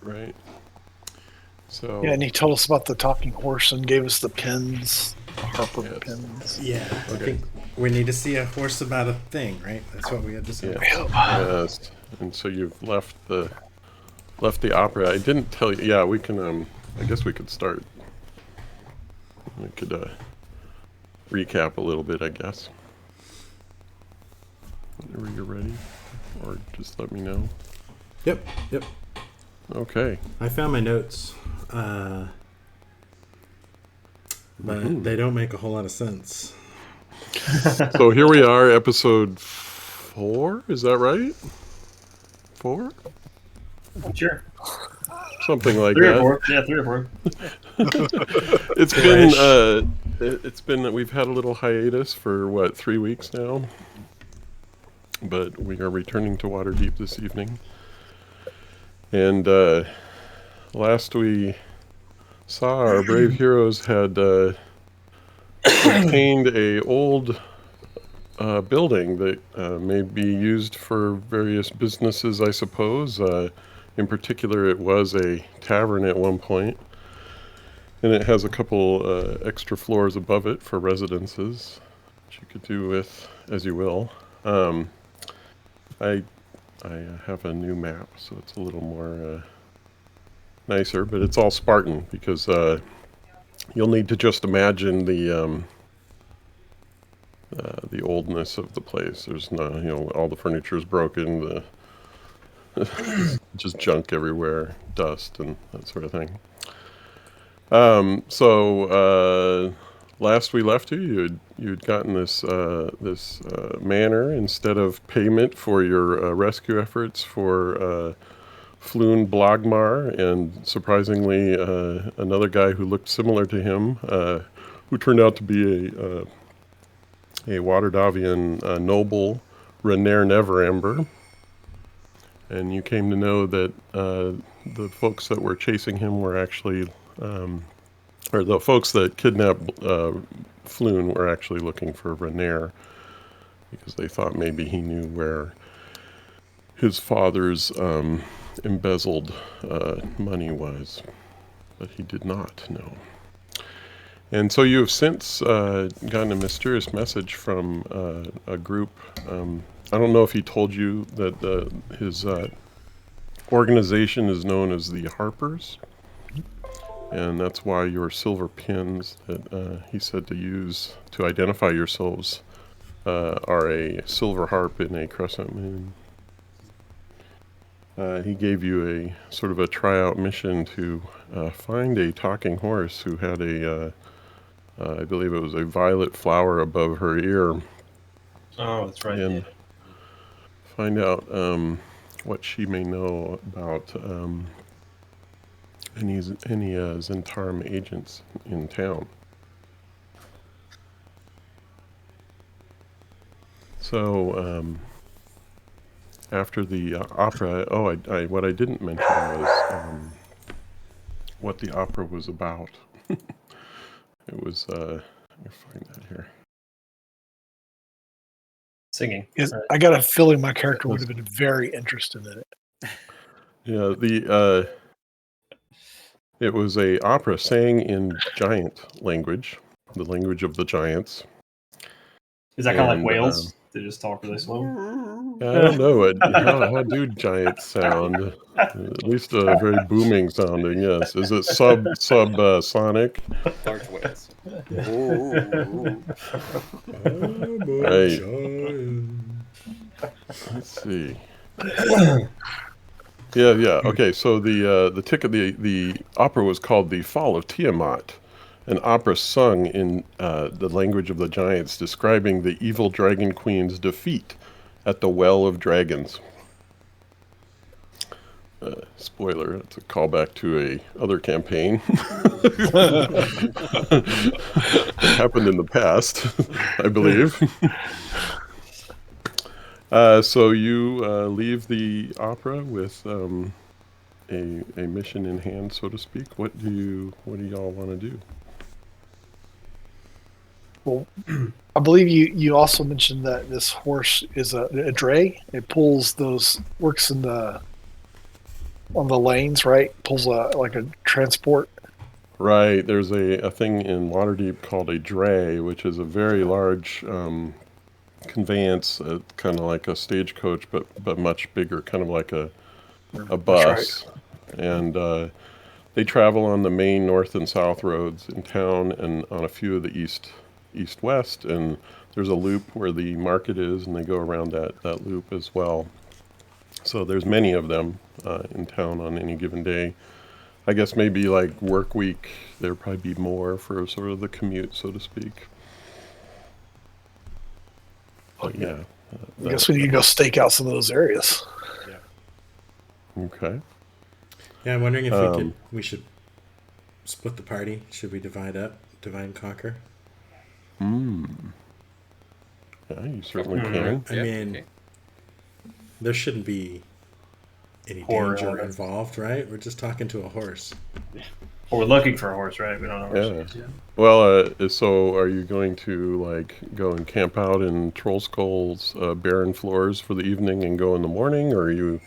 Right. So Yeah, and he told us about the talking horse and gave us the pins, the Harper Yes. pins. Yeah, I Okay. think we need to see a horse about a thing, right? That's what we had to say. Yes. And so you've left the opera. I didn't tell you. Yeah, we can. I guess we could start. We could recap a little bit, I guess. Whenever you're ready, or just let me know. Yep. Okay. I found my notes, but they don't make a whole lot of sense. So here we are, episode 4. Is that right? 4? Sure. Something like 3 that. or 4. Yeah, 3 or 4. It's been that we've had a little hiatus for 3 weeks now, but we are returning to Waterdeep this evening. And last we saw, our brave heroes had obtained a old building that may be used for various businesses, I suppose. In particular, it was a tavern at one point, and it has a couple extra floors above it for residences, which you could do with as you will. I have a new map, so it's a little more nicer, but it's all Spartan because you'll need to just imagine the oldness of the place. There's no, all the furniture is broken, just junk everywhere, dust and that sort of thing. So last we left you'd gotten this manor instead of payment for your rescue efforts for Floon Blogmar, and surprisingly another guy who looked similar to him, who turned out to be a Waterdavian noble, Renair Neverember. And you came to know that the folks that were chasing him were actually, or the folks that kidnapped Floon were actually looking for Renair, because they thought maybe he knew where his father's embezzled money was, but he did not know. And so you have since gotten a mysterious message from a group. I don't know if he told you that his organization is known as the Harpers, and that's why your silver pins that he said to use to identify yourselves are a silver harp in a crescent moon. He gave you a sort of a tryout mission to find a talking horse who had I believe it was a violet flower above her ear. Oh, that's right. And find out what she may know about any Zentarum agents in town. So after the opera, what I didn't mention was what the opera was about. It was, let me find that here. Singing. Yes, I got a feeling my character would have been very interested in it. Yeah, it was a opera sang in giant language, the language of the giants. Is that kind of like whales? They just talk really slow? I don't know. How do giants sound? At least very booming sounding, yes. Is it sonic? Large whales. Right. Let's see. Yeah. Okay, so the opera was called The Fall of Tiamat, an opera sung in the language of the giants, describing the evil dragon queen's defeat at the Well of Dragons. Spoiler, it's a callback to a other campaign. It happened in the past, I believe. So you leave the opera with a mission in hand, so to speak. What do y'all want to do? Well, I believe you also mentioned that this horse is a dray. It pulls works in the on the lanes, right? Pulls like a transport. Right. There's a thing in Waterdeep called a dray, which is a very large conveyance, kind of like a stagecoach, but much bigger, kind of like a bus. And they travel on the main north and south roads in town and on a few of the east-west. And there's a loop where the market is, and they go around that loop as well. So there's many of them in town on any given day. I guess maybe like work week, there'd probably be more for sort of the commute, so to speak. But yeah. I guess we need to go stake out some of those areas. Okay. Yeah, I'm wondering if we should split the party. Should we divide and conquer? Yeah, you certainly can. I mean, there shouldn't be any danger involved, right? We're just talking to a horse. Well, we're looking for a horse, right? We don't know a horse yet. Well, so are you going to like go and camp out in Troll Skull's barren floors for the evening and go in the morning, or are you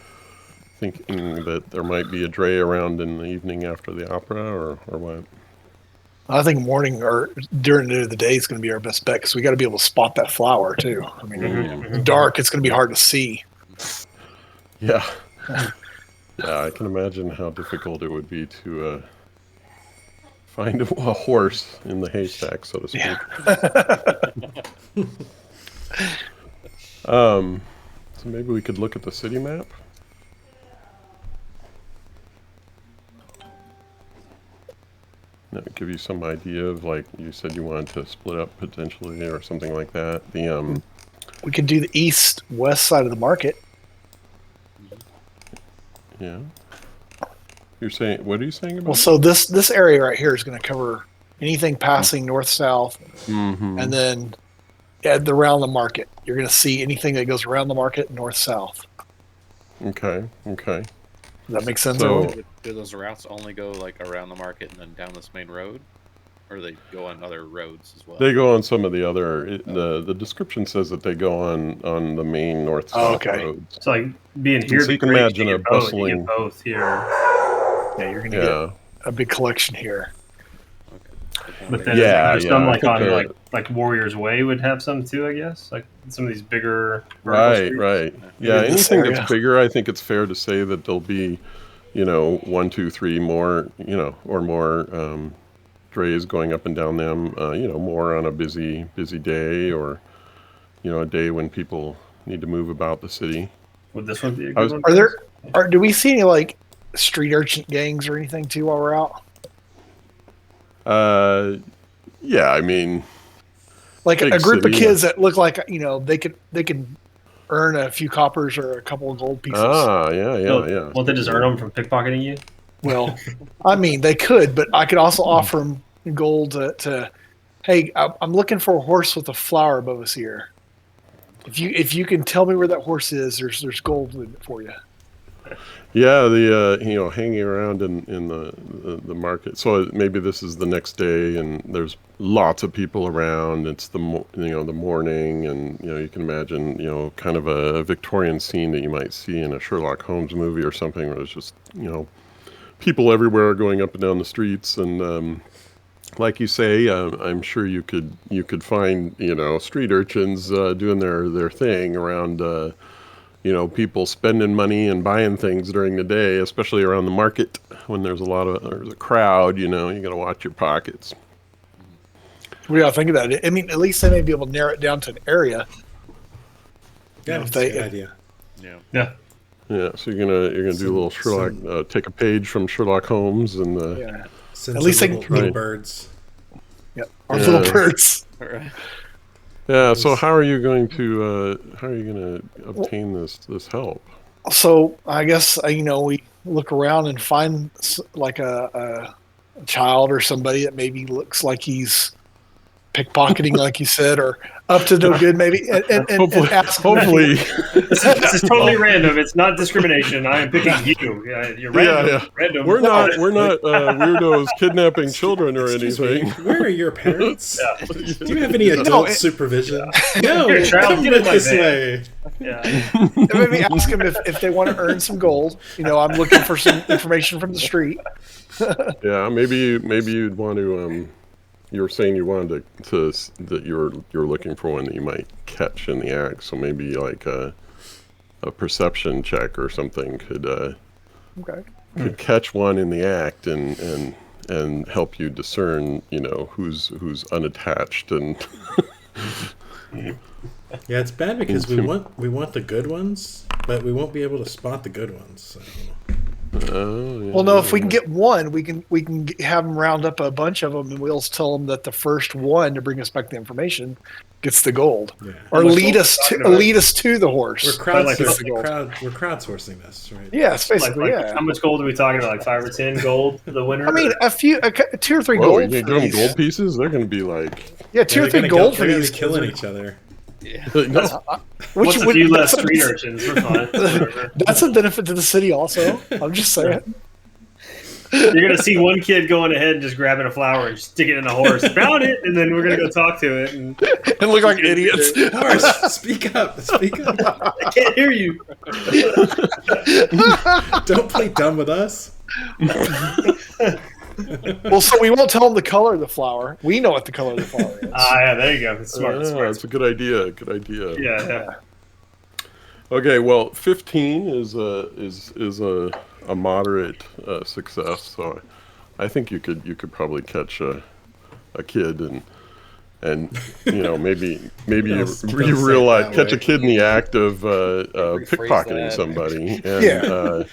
thinking that there might be a dray around in the evening after the opera, or what? I think morning or during the end of the day is going to be our best bet because we got to be able to spot that flower too. I mean, in the dark, it's going to be hard to see. Yeah. Yeah, I can imagine how difficult it would be to find a horse in the haystack, so to speak. Yeah. So maybe we could look at the city map. That would give you some idea of, like, you said you wanted to split up potentially or something like that. We could do the east-west side of the market. Yeah. You're saying, what are you saying about? Well, so this area right here is going to cover anything passing north-south, and then around the market. You're going to see anything that goes around the market north-south. Okay. Does that make sense? So, do those routes only go like around the market and then down this main road, or they go on other roads as well? they go on some of the other. The description says that they go on the main north-south roads. So like being here, So you can imagine a bustling. You get both here. Yeah, you're going to get a big collection here. But then some like on like Warrior's Way would have some too, I guess. Like some of these bigger Right. Yeah, anything that's bigger, I think it's fair to say that there'll be, 1, 2, 3 more, or more drays going up and down them, more on a busy day, or, a day when people need to move about the city. Would this one be a good one? Do we see any like street urchin gangs or anything too while we're out? Yeah, I mean, like a group of kids that look like they could earn a few coppers or a couple of gold pieces. Yeah. Won't they just earn them from pickpocketing you? Well, I mean, they could, but I could also offer them gold to hey, I'm looking for a horse with a flower above his ear. If you can tell me where that horse is, there's gold in it for you. Yeah, the hanging around in the market. So maybe this is the next day, and there's lots of people around. It's the morning, and you can imagine kind of a Victorian scene that you might see in a Sherlock Holmes movie or something, where there's just people everywhere going up and down the streets, and like you say, I'm sure you could find street urchins doing their thing around. People spending money and buying things during the day, especially around the market when there's a crowd, you got to watch your pockets. What do y'all think of that? I mean, at least they may be able to narrow it down to an area. Yeah, that's a good idea. Yeah. Yeah, so you're gonna do a little Sherlock, take a page from Sherlock Holmes and at least little birds. Yep, our little birds. All right. Yeah. So how are you going to obtain this help? So I guess we look around and find like a child or somebody that maybe looks like he's pickpocketing, like you said, or up to no good, maybe, and ask them hopefully. This is totally random. It's not discrimination. I am picking you. You're random. Yeah. Random. We're not weirdos kidnapping children or anything. Where are your parents? Yeah. Do you have any adult supervision? No, Here, child, come get in with my this van. way. Yeah. maybe ask them if they want to earn some gold. I'm looking for some information from the street. Yeah, maybe you'd want to. You were saying you wanted to that you're looking for one that you might catch in the act. So maybe like a perception check or something could catch one in the act and help you discern, who's unattached and. Yeah, it's bad because we want the good ones, but we won't be able to spot the good ones. So. Well, no. If we can get one, we can have them round up a bunch of them, and we'll tell them that the first one to bring us back the information gets the gold, or lead us to the horse. We're crowdsourcing this, right? Yeah, it's basically How much gold are we talking about? Like 5 or 10 gold for the winner? I mean, two or three Whoa, gold. you give them gold pieces? They're going to be like 2 or 3 gold for these. Killing each other. Yeah. What's a few less street urchins? We're fine. That's a benefit to the city, also. I'm just saying. You're gonna see one kid going ahead and just grabbing a flower and stick it in a horse. Found it, and then we're gonna go talk to it and look like idiots. Horse, speak up! Speak up! I can't hear you. Don't play dumb with us. Well, so we won't tell them the color of the flower. We know what the color of the flower is. Yeah, there you go. It's smart. That's a good idea. Good idea. Yeah. Okay, well, 15 is a moderate success. So, I think you could probably catch a kid and maybe you realize catch a kid in the act of pickpocketing somebody, and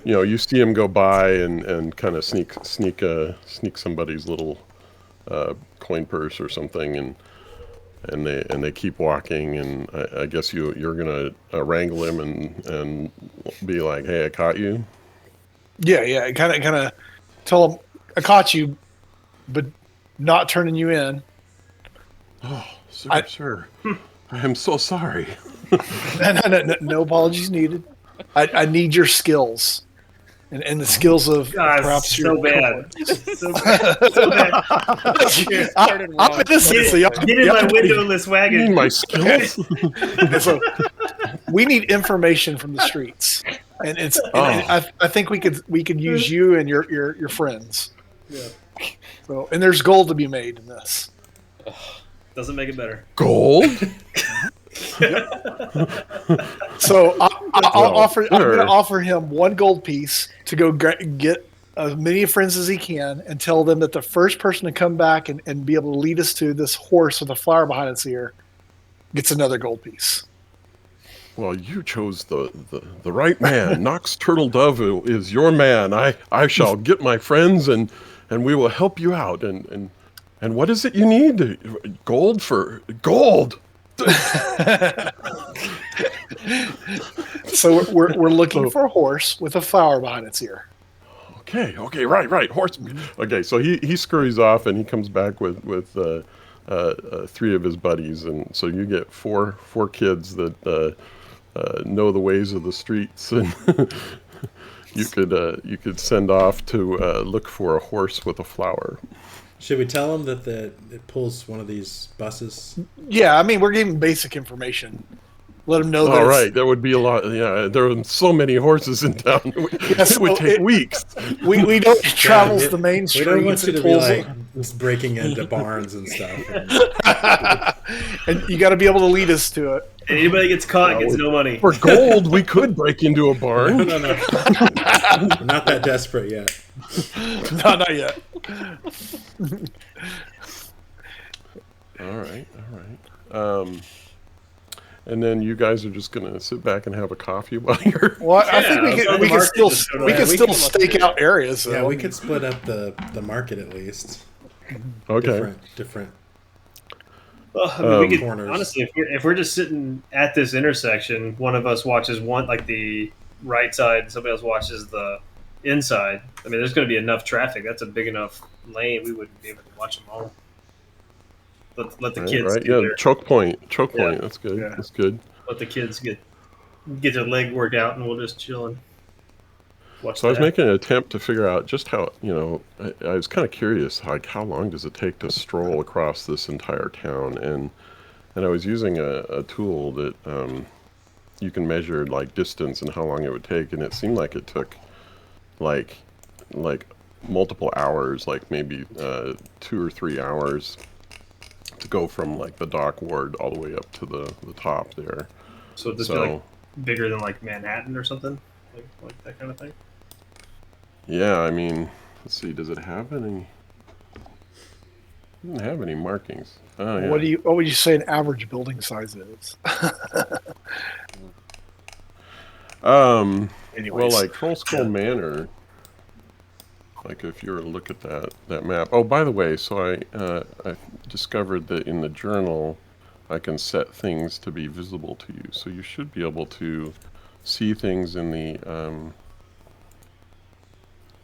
you see him go by and kind of sneak somebody's little coin purse or something, and they keep walking, and I guess you're gonna wrangle him and be like, hey, I caught you. Yeah, kind of tell him I caught you, but not turning you in. Oh, sir. I am so sorry. No apologies needed. I need your skills, and the skills of perhaps so bad. So bad. I'm innocent. Get in my windowless wagon. You need my skills. So we need information from the streets, and I think we could use you and your friends. Yeah. So and there's gold to be made in this. Doesn't make it better. Gold? So I'm going to offer him 1 gold piece to go get as many friends as he can, and tell them that the first person to come back and be able to lead us to this horse with a flower behind its ear gets another gold piece. Well, you chose the right man. Nox Turtle Dove is your man. I shall get my friends and we will help you out. And what is it you need? Gold for gold. So we're looking for a horse with a flower behind its ear. Okay, right. Horse. Okay, so he scurries off and he comes back with 3 of his buddies, and so you get four kids that know the ways of the streets, and you could send off to look for a horse with a flower. Should we tell them that it pulls one of these buses? Yeah, I mean, we're giving basic information. Let them know that. All right, there would be a lot. Yeah, there are so many horses in town. It would take weeks. We know it travels the main streets. We don't want you to be like breaking into barns and stuff. And you got to be able to lead us to it. Anybody gets caught gets no money. For gold, we could break into a barn. No. We're not that desperate yet. No, not yet. All right. And then you guys are just gonna sit back and have a coffee while you're. Well, I think we can still stake out areas. Yeah, we could split up the market at least. Okay. Different. Well, I mean, we could, corners. honestly, if we're just sitting at this intersection, one of us watches the right side, and somebody else watches the inside. I mean, there's going to be enough traffic. That's a big enough lane. We wouldn't be able to watch them all. Let the Right, kids right. do Yeah, their choke point. Choke Yeah. point. That's good. Yeah. That's good. let the kids get their leg work out, and we'll just chill and watch So I was that. making an attempt to figure out just how, I was kind of curious, like, how long does it take to stroll across this entire town? And I was using a tool that you can measure, like, distance and how long it would take, and it seemed like it took, like multiple hours, like maybe 2 or 3 hours to go from, like, the dock ward all the way up to the top there. So this be like bigger than like Manhattan or something, like that kind of thing. Yeah, I mean, let's see, does it have any? It doesn't have any markings. Oh, yeah. What would you say an average building size is? Anyways. Well, like Troll Skull Manor, like if you were to look at that map. Oh, by the way, so I discovered that in the journal, I can set things to be visible to you. So you should be able to see things in the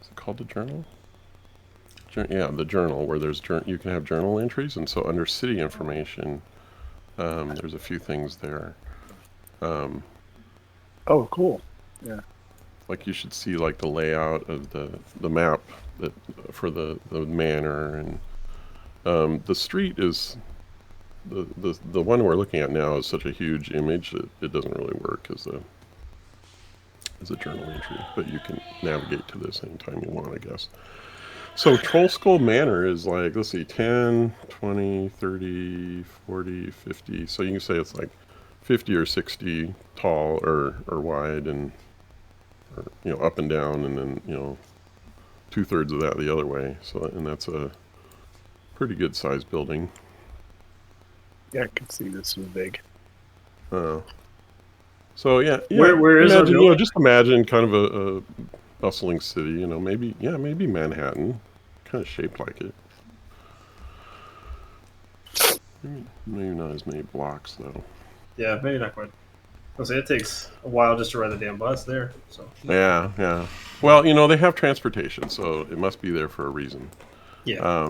is it called the journal? Yeah, the journal, where you can have journal entries, and so under city information, there's a few things there. Oh, cool. Yeah. Like you should see like the layout of the map that for the manor, and the street is the one we're looking at now is such a huge image that it doesn't really work as a journal entry, but you can navigate to this anytime you want, I guess. So Troll Skull Manor is like, let's see, 10, 20, 30, 40, 50. So you can say it's like 50 or 60 tall or wide, and up and down, and then 2/3 of that the other way. So, and that's a pretty good sized building. Yeah, I can see this is big. So yeah, Where is our imagine, building? just imagine kind of a bustling city, maybe Manhattan, kind of shaped like it. Maybe not as many blocks though. Yeah, maybe not quite. I'll say it takes a while just to ride the damn bus there. So Yeah. Well, they have transportation, so it must be there for a reason. yeah,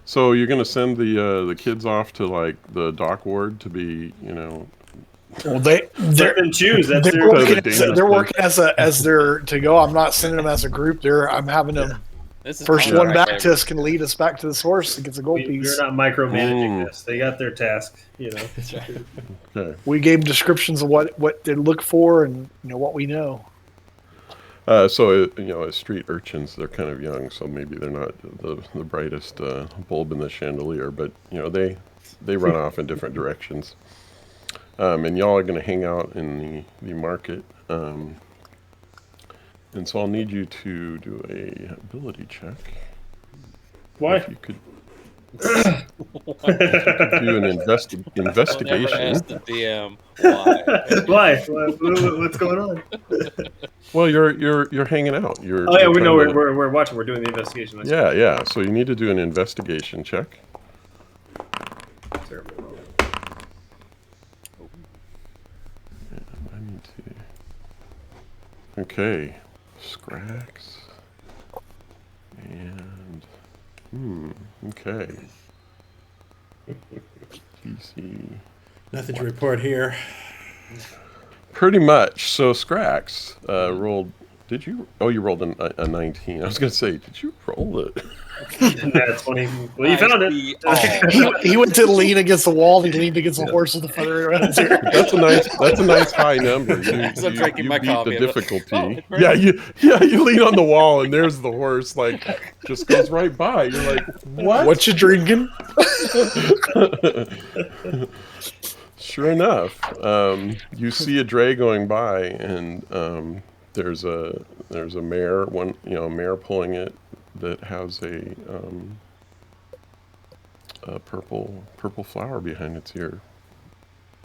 So you're gonna send the kids off to like the dock ward to be, Well, let them choose. That's they're their. working as their to go. I'm not sending them as a group. I'm having them. This is First probably one right back there. to us can lead us back to the source and gets a gold We're piece. not micromanaging Mm. this. They got their task. That's right. Okay. We gave them descriptions of what they look for and what we know. So as street urchins, they're kind of young, so maybe they're not the brightest bulb in the chandelier, but they run off in different directions. And y'all are going to hang out in the market, and so I'll need you to do a ability check. Why? If you could do an Don't ever investigation. ask the DM why. Why? What's going on? Well, you're hanging out. Oh yeah, You're we know trying to- we're watching. We're doing the investigation. Yeah. So you need to do an investigation check. Terrible. I need to. Okay, Scrax. And okay. TC. Nothing to report here. Pretty much. So Scrax rolled. Did you? Oh, you rolled a 19. I was gonna say, did you roll it? That's funny. Well, you found it. He went to lean against the wall. He leaned against the horse with the feather around his ear. That's a nice high number. As I'm drinking my beat coffee, the I'm like, difficulty. "Oh, it's Yeah, you lean on the wall and there's the horse, like, just goes right by. You're like, what? What you drinking? Sure enough, you see a dray going by, and there's a mare, a mare pulling it that has a purple flower behind its ear.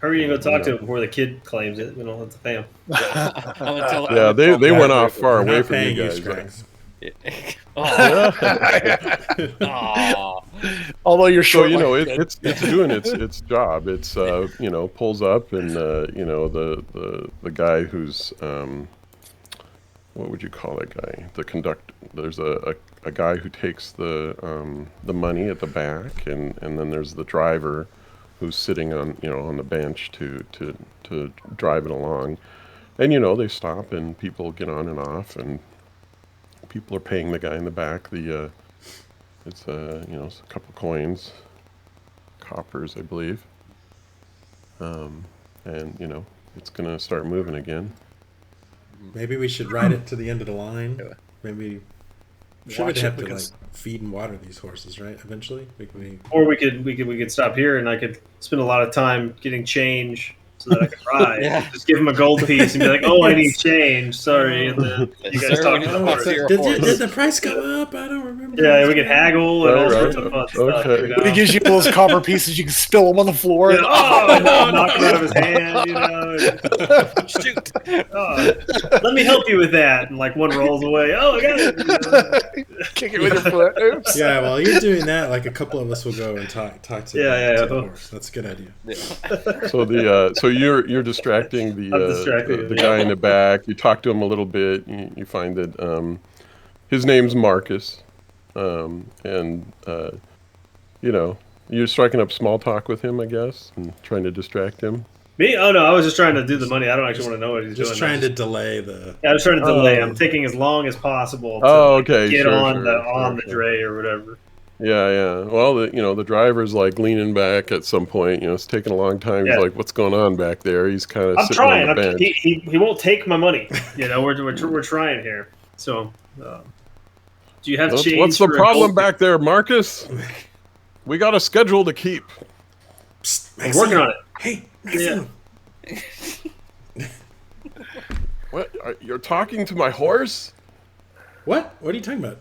Hurry and go talk to him before the kid claims it. We don't have to pay him. Yeah, they went off far We're away not from paying you you, guys. Scrax. Aw. Although you're So short. it's doing its job. It's pulls up, and the guy who's what would you call that guy? The conductor. There's a guy who takes the money at the back, and then there's the driver, who's sitting on on the bench to drive it along, and they stop and people get on and off, and people are paying the guy in the back. It's it's a couple coins, coppers, I believe, and it's gonna start moving again. Maybe we should ride it to the end of the line. Maybe should Watch have it to because- feed and water these horses, right? Eventually, Or we could stop here, and I could spend a lot of time getting change so that I could ride. Yeah. Just give him a gold piece and be like, "Oh, I need change. Sorry." And then you guys Sir, talk we to need the to horse. talk to your did horse. the price go up? I don't remember. Yeah, we can haggle and all Right, sorts of fun stuff. okay. You know? When he gives you those copper pieces, you can spill them on the floor. Yeah, oh, no, knock him out of his hand. Shoot. Oh, let me help you with that. And like one rolls away. Oh, I got it. Kick it with your foot. Oops. Yeah, while you're doing that, like a couple of us will go and talk to, Yeah. to the horse. That's a good idea. So so you're distracting the I'm distracting the him, guy in the back. You talk to him a little bit. You find that his name's Marcus, and you're striking up small talk with him, I guess, and trying to distract him. Me? Oh no, I was just trying to do the money. I don't actually want to know what he's doing. Just trying to delay the. Yeah, I was trying to delay. Oh. I'm taking as long as possible to Okay, get sure, on sure, the sure. dray or whatever. Yeah. Well, the driver's like leaning back at some point. It's taking a long time. He's Yeah. like, "What's going on back there?" He's kind of I'm sitting trying. on the bench. He won't take my money. We're trying here. So, do you have change? What's the for a problem gold- back there, Marcus? We got a schedule to keep. Psst, I'm working on it. Hey, Maxine. What? You're talking to my horse? What? What are you talking about?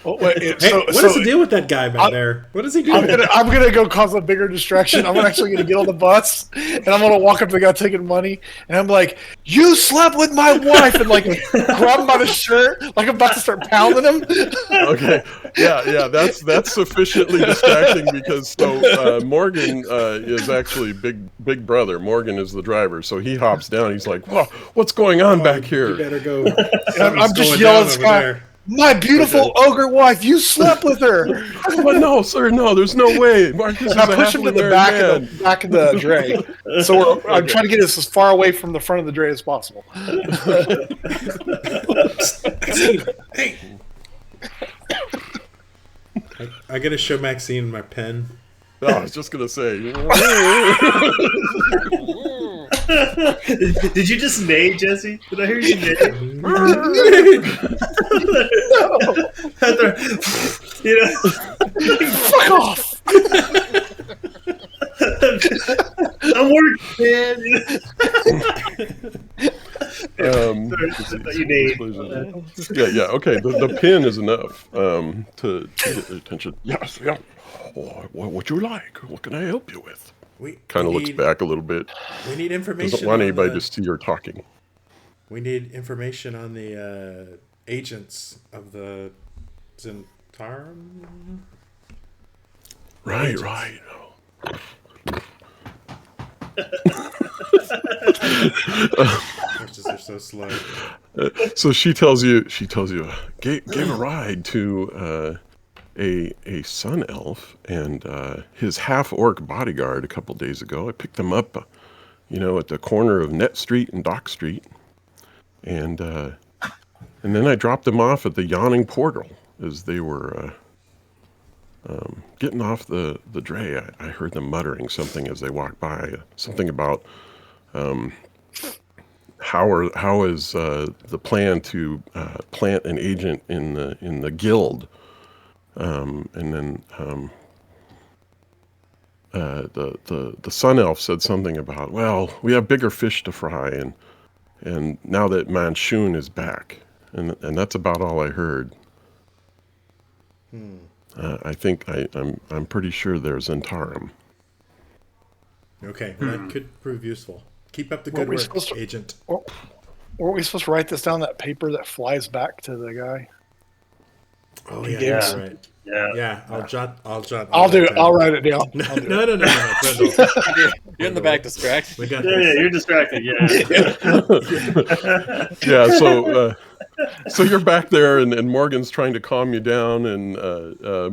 Oh, wait, Hey, what is the deal with that guy back there? What is he doing? I'm gonna go cause a bigger distraction. I'm actually gonna get on the bus and I'm gonna walk up to the guy taking money and I'm like, "You slept with my wife," and like grab him by the shirt, like I'm about to start pounding him. Okay. Yeah. That's sufficiently distracting because Morgan is actually big brother. Morgan is the driver, so he hops down. He's like, "Whoa, what's going on back You here?" better go. I'm just Something's yelling going at down Scott. over there. My beautiful ogre wife, you slept with her. But no, sir, no. There's no way. Marcus is And I a push him to happily the married man. back of the dray. So I'm trying to get us as far away from the front of the dray as possible. Maxine, hey. I gotta show Maxine my pen. No, I was just gonna say. Did you just neigh, Jesse? Did I hear you neigh? Fuck off. I'm working, man. You neighed. Yeah. Okay. The pin is enough to get their attention. Yes. Yeah. Oh, what would you like? What can I help you with? We Kind of we looks need- back a little bit. We need information. Doesn't want on anybody the- to see her talking. We need information on the agents of the Zentarum. Right. Horses are so slow. So she tells you gave a ride to a sun elf and his half orc bodyguard a couple days ago. I picked them up, at the corner of Net Street and Dock Street, and then I dropped them off at the Yawning Portal as they were getting off the dray. I heard them muttering something as they walked by, something about how is the plan to plant an agent in the guild, and then the sun elf said something about, well, we have bigger fish to fry, and now that Manchun is back, and that's about all I heard. I think I'm pretty sure there's Zentarum. Okay, that could prove useful. Keep up the Were good we work, supposed to- agent. Weren't we supposed to write this down, that paper that flies back to the guy? Oh He yeah, gave that's us- right. Yeah. Yeah, I'll jot. I'll all do that it. I'll down. write it down. No, I'll do no, it. no, no, no, Brendel. You're in the back distracted. We got Yeah, this. you're distracted. Yeah. Yeah, so you're back there, and Morgan's trying to calm you down, and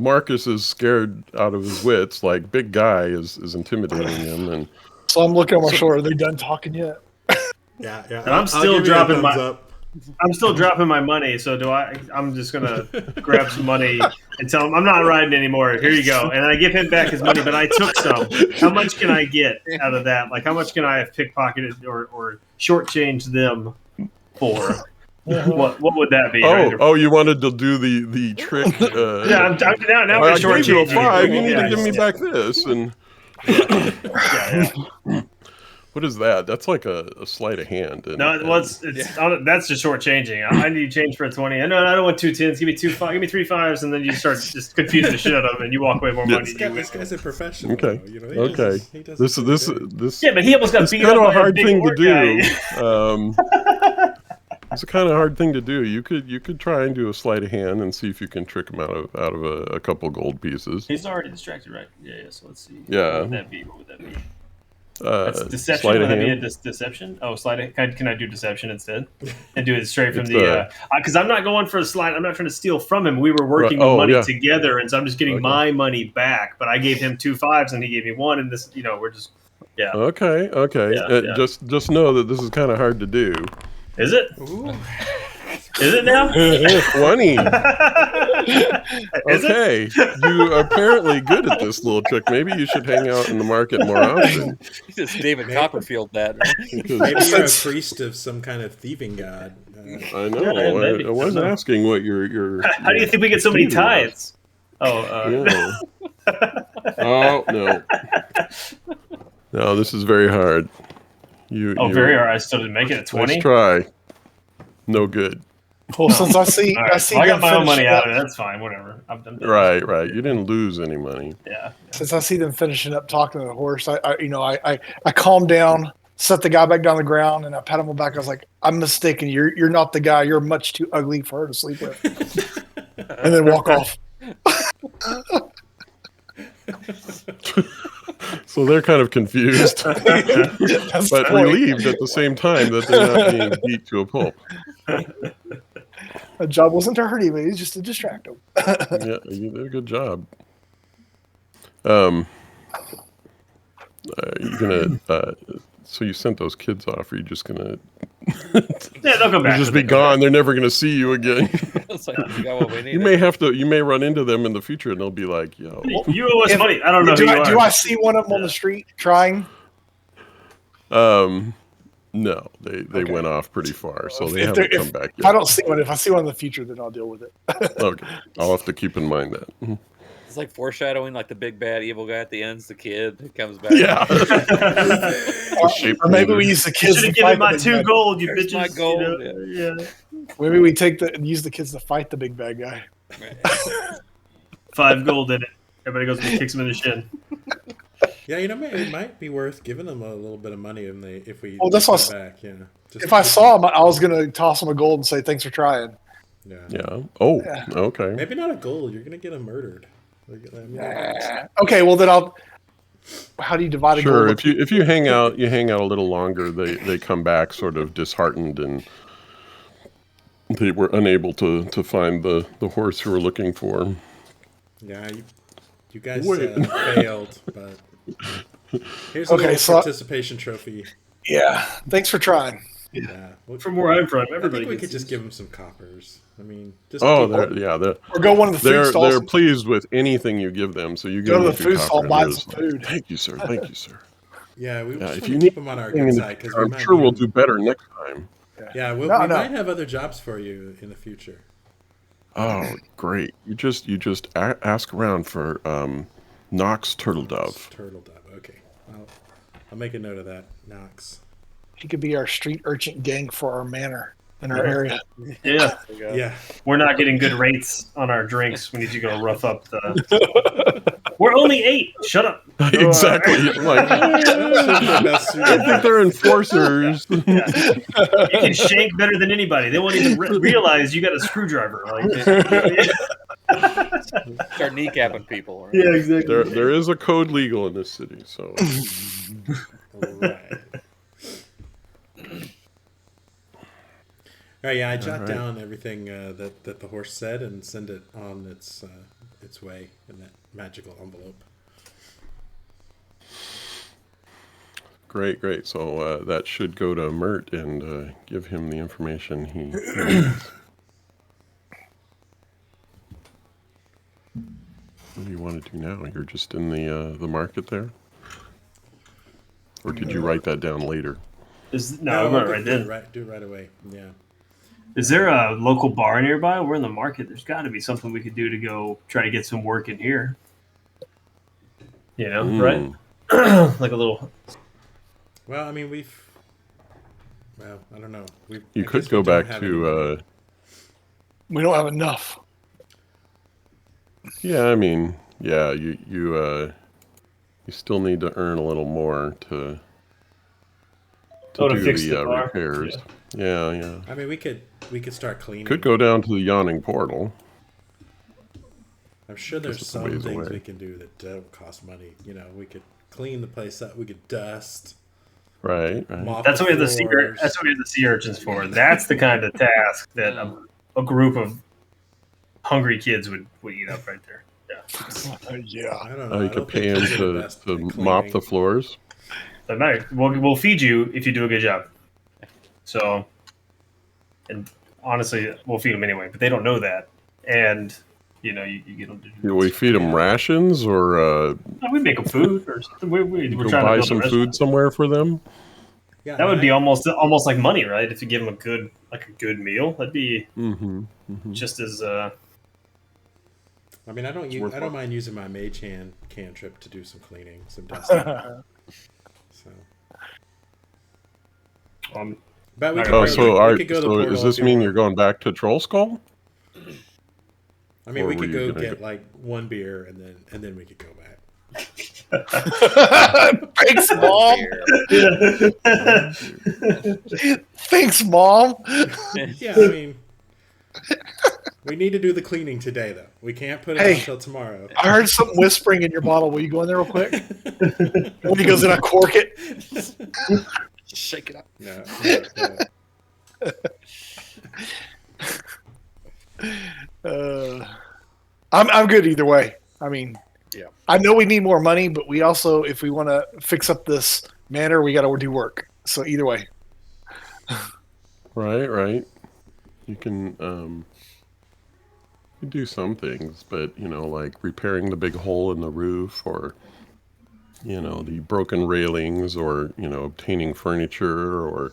Marcus is scared out of his wits. Like, big guy is intimidating him, and So I'm looking on my shoulder. Are they done talking yet? Yeah, yeah. And I'm I'll still give you a dropping thumbs my- up. I'm still dropping my money, so I'm just gonna grab some money and tell him I'm not riding anymore. Here you go, and I give him back his money, but I took some. How much can I get out of that? Like, how much can I have pickpocketed or shortchanged them for? What would that be? right? oh, you wanted to do the trick? Yeah, I'm now I we're gave you a shortchanging. 5. You need Yeah, to give me yeah, back this, and Yeah. what is that? That's like a sleight of hand. And, No, well, it's that's just shortchanging. I need change for a 20. I don't want 2 10s. Give me 2 5. Give me 3 5s, and then you start just confusing the shit out of them, and you walk away with more money. This guy's a professional. Okay. Though, you know, Okay. he does This this every day. this Yeah, but he almost got it's beat kind up of a by hard big thing to orc do. guy. It's a kind of hard thing to do. You could try and do a sleight of hand and see if you can trick him out of a couple gold pieces. He's already distracted, right? Yeah. So let's see. Yeah. What would that be? What would that be? Uh, That's deception. sleight Would of that be a hand. deception? Oh, slide. Can I do deception instead and do it straight from It's, the? Because I'm not going for a slide. I'm not trying to steal from him. We were working Right. on Oh, money yeah. together, and so I'm just getting Okay. my money back. But I gave him 2 5s, and he gave me 1, and this, we're just. Yeah. Okay. Yeah. Just know that this is kind of hard to do. Is it? Ooh. Is it now? 20. Is it? Okay. You are apparently good at this little trick. Maybe you should hang out in the market more often. You just David Copperfield that. Right? Because Maybe you're a priest of some kind of thieving god. I know. Yeah, maybe. I was I know. asking what your How do you think we get so many Steven was. tithes? Oh, Yeah. Oh no. No, this is very hard. You very hard. I still didn't make it at 20. Nice try. No good. Well, since I see, All right. I see Well, I got them my own money finishing out up, of it. That's fine. Whatever. I'm done. Right. You didn't lose any money. Yeah. since I see them finishing up talking to the horse, I calm down, set the guy back down the ground, and I pat him on the back. I was like, "I'm mistaken. You're not the guy. You're much too ugly for her to sleep with." And then walk off. So they're kind of confused, That's but the point. relieved at the same time that they're not being beat to a pulp. The job wasn't to hurt him; it was just to distract him. Yeah, you did a good job. You gonna? So you sent those kids off? Are you just gonna? Yeah, they'll come back. They'll just be gone. They're never gonna see you again. It's like, we got what we You needed. may have to. You may run into them in the future, and they'll be like, "Yo." You owe us If- money. I don't know do, who you I, are. do I see one of them on the street trying? No, they Okay. went off pretty far, so they If haven't they're- come back If I yet. don't see one, if I see one in the future, then I'll deal with it. Okay, I'll have to keep in mind that. It's like foreshadowing, like the big bad evil guy at the end's the kid who comes back. Yeah. Or maybe we use the You kids should to have given fight my the big 2 bad. gold, you There's bitches. my gold, Yeah. Maybe we use the kids to fight the big bad guy. 5 gold in it. Everybody goes and kicks him in the shin. Yeah, it might be worth giving them a little bit of money if we Well, that's come what- back. Yeah. Just If I saw him, I was gonna toss him a gold and say thanks for trying. Yeah. Yeah. Oh, Yeah. okay. Maybe not a gold. You're gonna get them murdered. Okay, well then I'll. How do you divide a Sure. gold? If you hang out a little longer, they come back sort of disheartened, and they were unable to find the horse you were looking for. Yeah, you guys Wait. failed, but here's a Okay, little so- participation trophy. Yeah, thanks for trying. Yeah, From where I'm from, I everybody think we gets could just these. give them some coppers. I mean, just Oh, keep- they're Or go one of the food they're stalls. pleased with anything you give them. So you Go give to them the food stall, copper, buy and some there's, food. Thank you, sir. Thank you, sir. yeah, we Yeah, just if want you to need keep them on our good side because I'm sure we'll do better next time. Yeah, we No. might have other jobs for you in the future. Oh, great! You just ask around for Nox Turtle Dove. Turtle dove. Okay, I'll make a note of that. Knox. He could be our street urchin gang for our manor in our area. Yeah. Yeah, We're not getting good rates on our drinks. We need you to go rough up the. We're only 8. Shut up. Exactly. I'm like, I think they're enforcers. You can shank better than anybody. They won't even realize you got a screwdriver. Like, Start kneecapping people. Right? Yeah, exactly. There is a code legal in this city, so Right. All right, yeah, I jot right. down everything that the horse said and send it on its way in that magical envelope. great. So that should go to Mert and give him the information he needs. What do you want to do now? You're just in the market there, or did you write that down later? No, I'm we'll not right do it then. do it right away. Yeah. Is there a local bar nearby? We're in the market. There's got to be something we could do to go try to get some work in here. You know, right? Like a little. Well, I mean, well, I don't know. You could go back to. We don't have enough. Yeah, I mean, yeah, you still need to earn a little more to do fix the the bar. repairs. Yeah. I mean, we could start cleaning. Could go down to the yawning portal. I'm sure there's Just a some ways things away. we can do that don't cost money. You know, we could clean the place up. We could dust. Right. Mop That's what we have the floors. that's what we have the sea urchins for. That's the kind of task that a group of hungry kids would eat up right there. Yeah. Yeah. I don't know. Oh, I you don't could pay think him they're the to best at mop cleaning. the floors. But no, we'll feed you if you do a good job. So, and honestly, we'll feed them anyway. But they don't know that, and you get them to do. Do we feed them rations, or No, we make them food or something. We're go trying to buy build some a food restaurant. somewhere for them? Yeah, That would be almost like money, right? If you give them a good meal, that'd be just as. I mean, I don't worthwhile. mind using my mage hand cantrip to do some cleaning, some dusting. So, but we Oh, could, Oh, we so could go to the portal does this if you mean want. you're going back to Troll Skull? I mean, or we were could you go gonna get like one beer and then we could go back. Thanks, Mom. Thanks, Mom. Yeah, I mean, we need to do the cleaning today, though. We can't put it Hey. off until tomorrow. I heard something whispering in your bottle. Will you go in there real quick? When he goes in, I cork it. Shake it up. No. I'm good either way. I mean, Yeah. I know we need more money, but we also, if we want to fix up this manor, we got to do work. So either way, Right. You can you do some things, but like repairing the big hole in the roof, or the broken railings, or obtaining furniture, or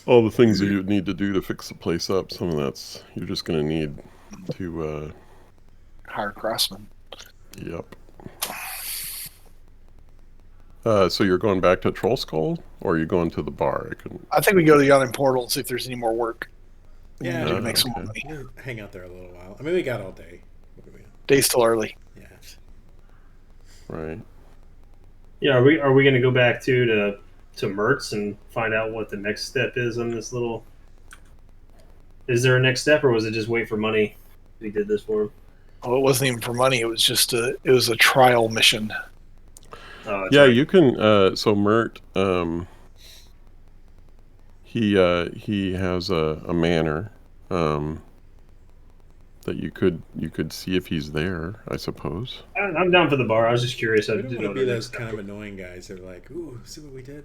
all the things that you need to do to fix the place up. Some of that's you're just going to need to. hire craftsmen. Yep. So you're going back to Troll Skull, or are you going to the bar? I think we go to the Yawning Portal and see if there's any more work. Yeah, We need to make some okay. money. We'll hang out there a little while. I mean, we got all day. What do we? Day's still early. Yeah. Right. Yeah, are we going to go back to Mertz and find out what the next step is on this little? Is there a next step, or was it just wait for money? We did this for him. Well, it wasn't even for money. It was just it was a trial mission. Oh, that's Yeah, right. you can. So Mert, he has a manor that you could see if he's there, I suppose. I'm down for the bar. I was just curious. I We don't didn't want know to be the those next kind step of annoying guys that are like, "Ooh, see what we did."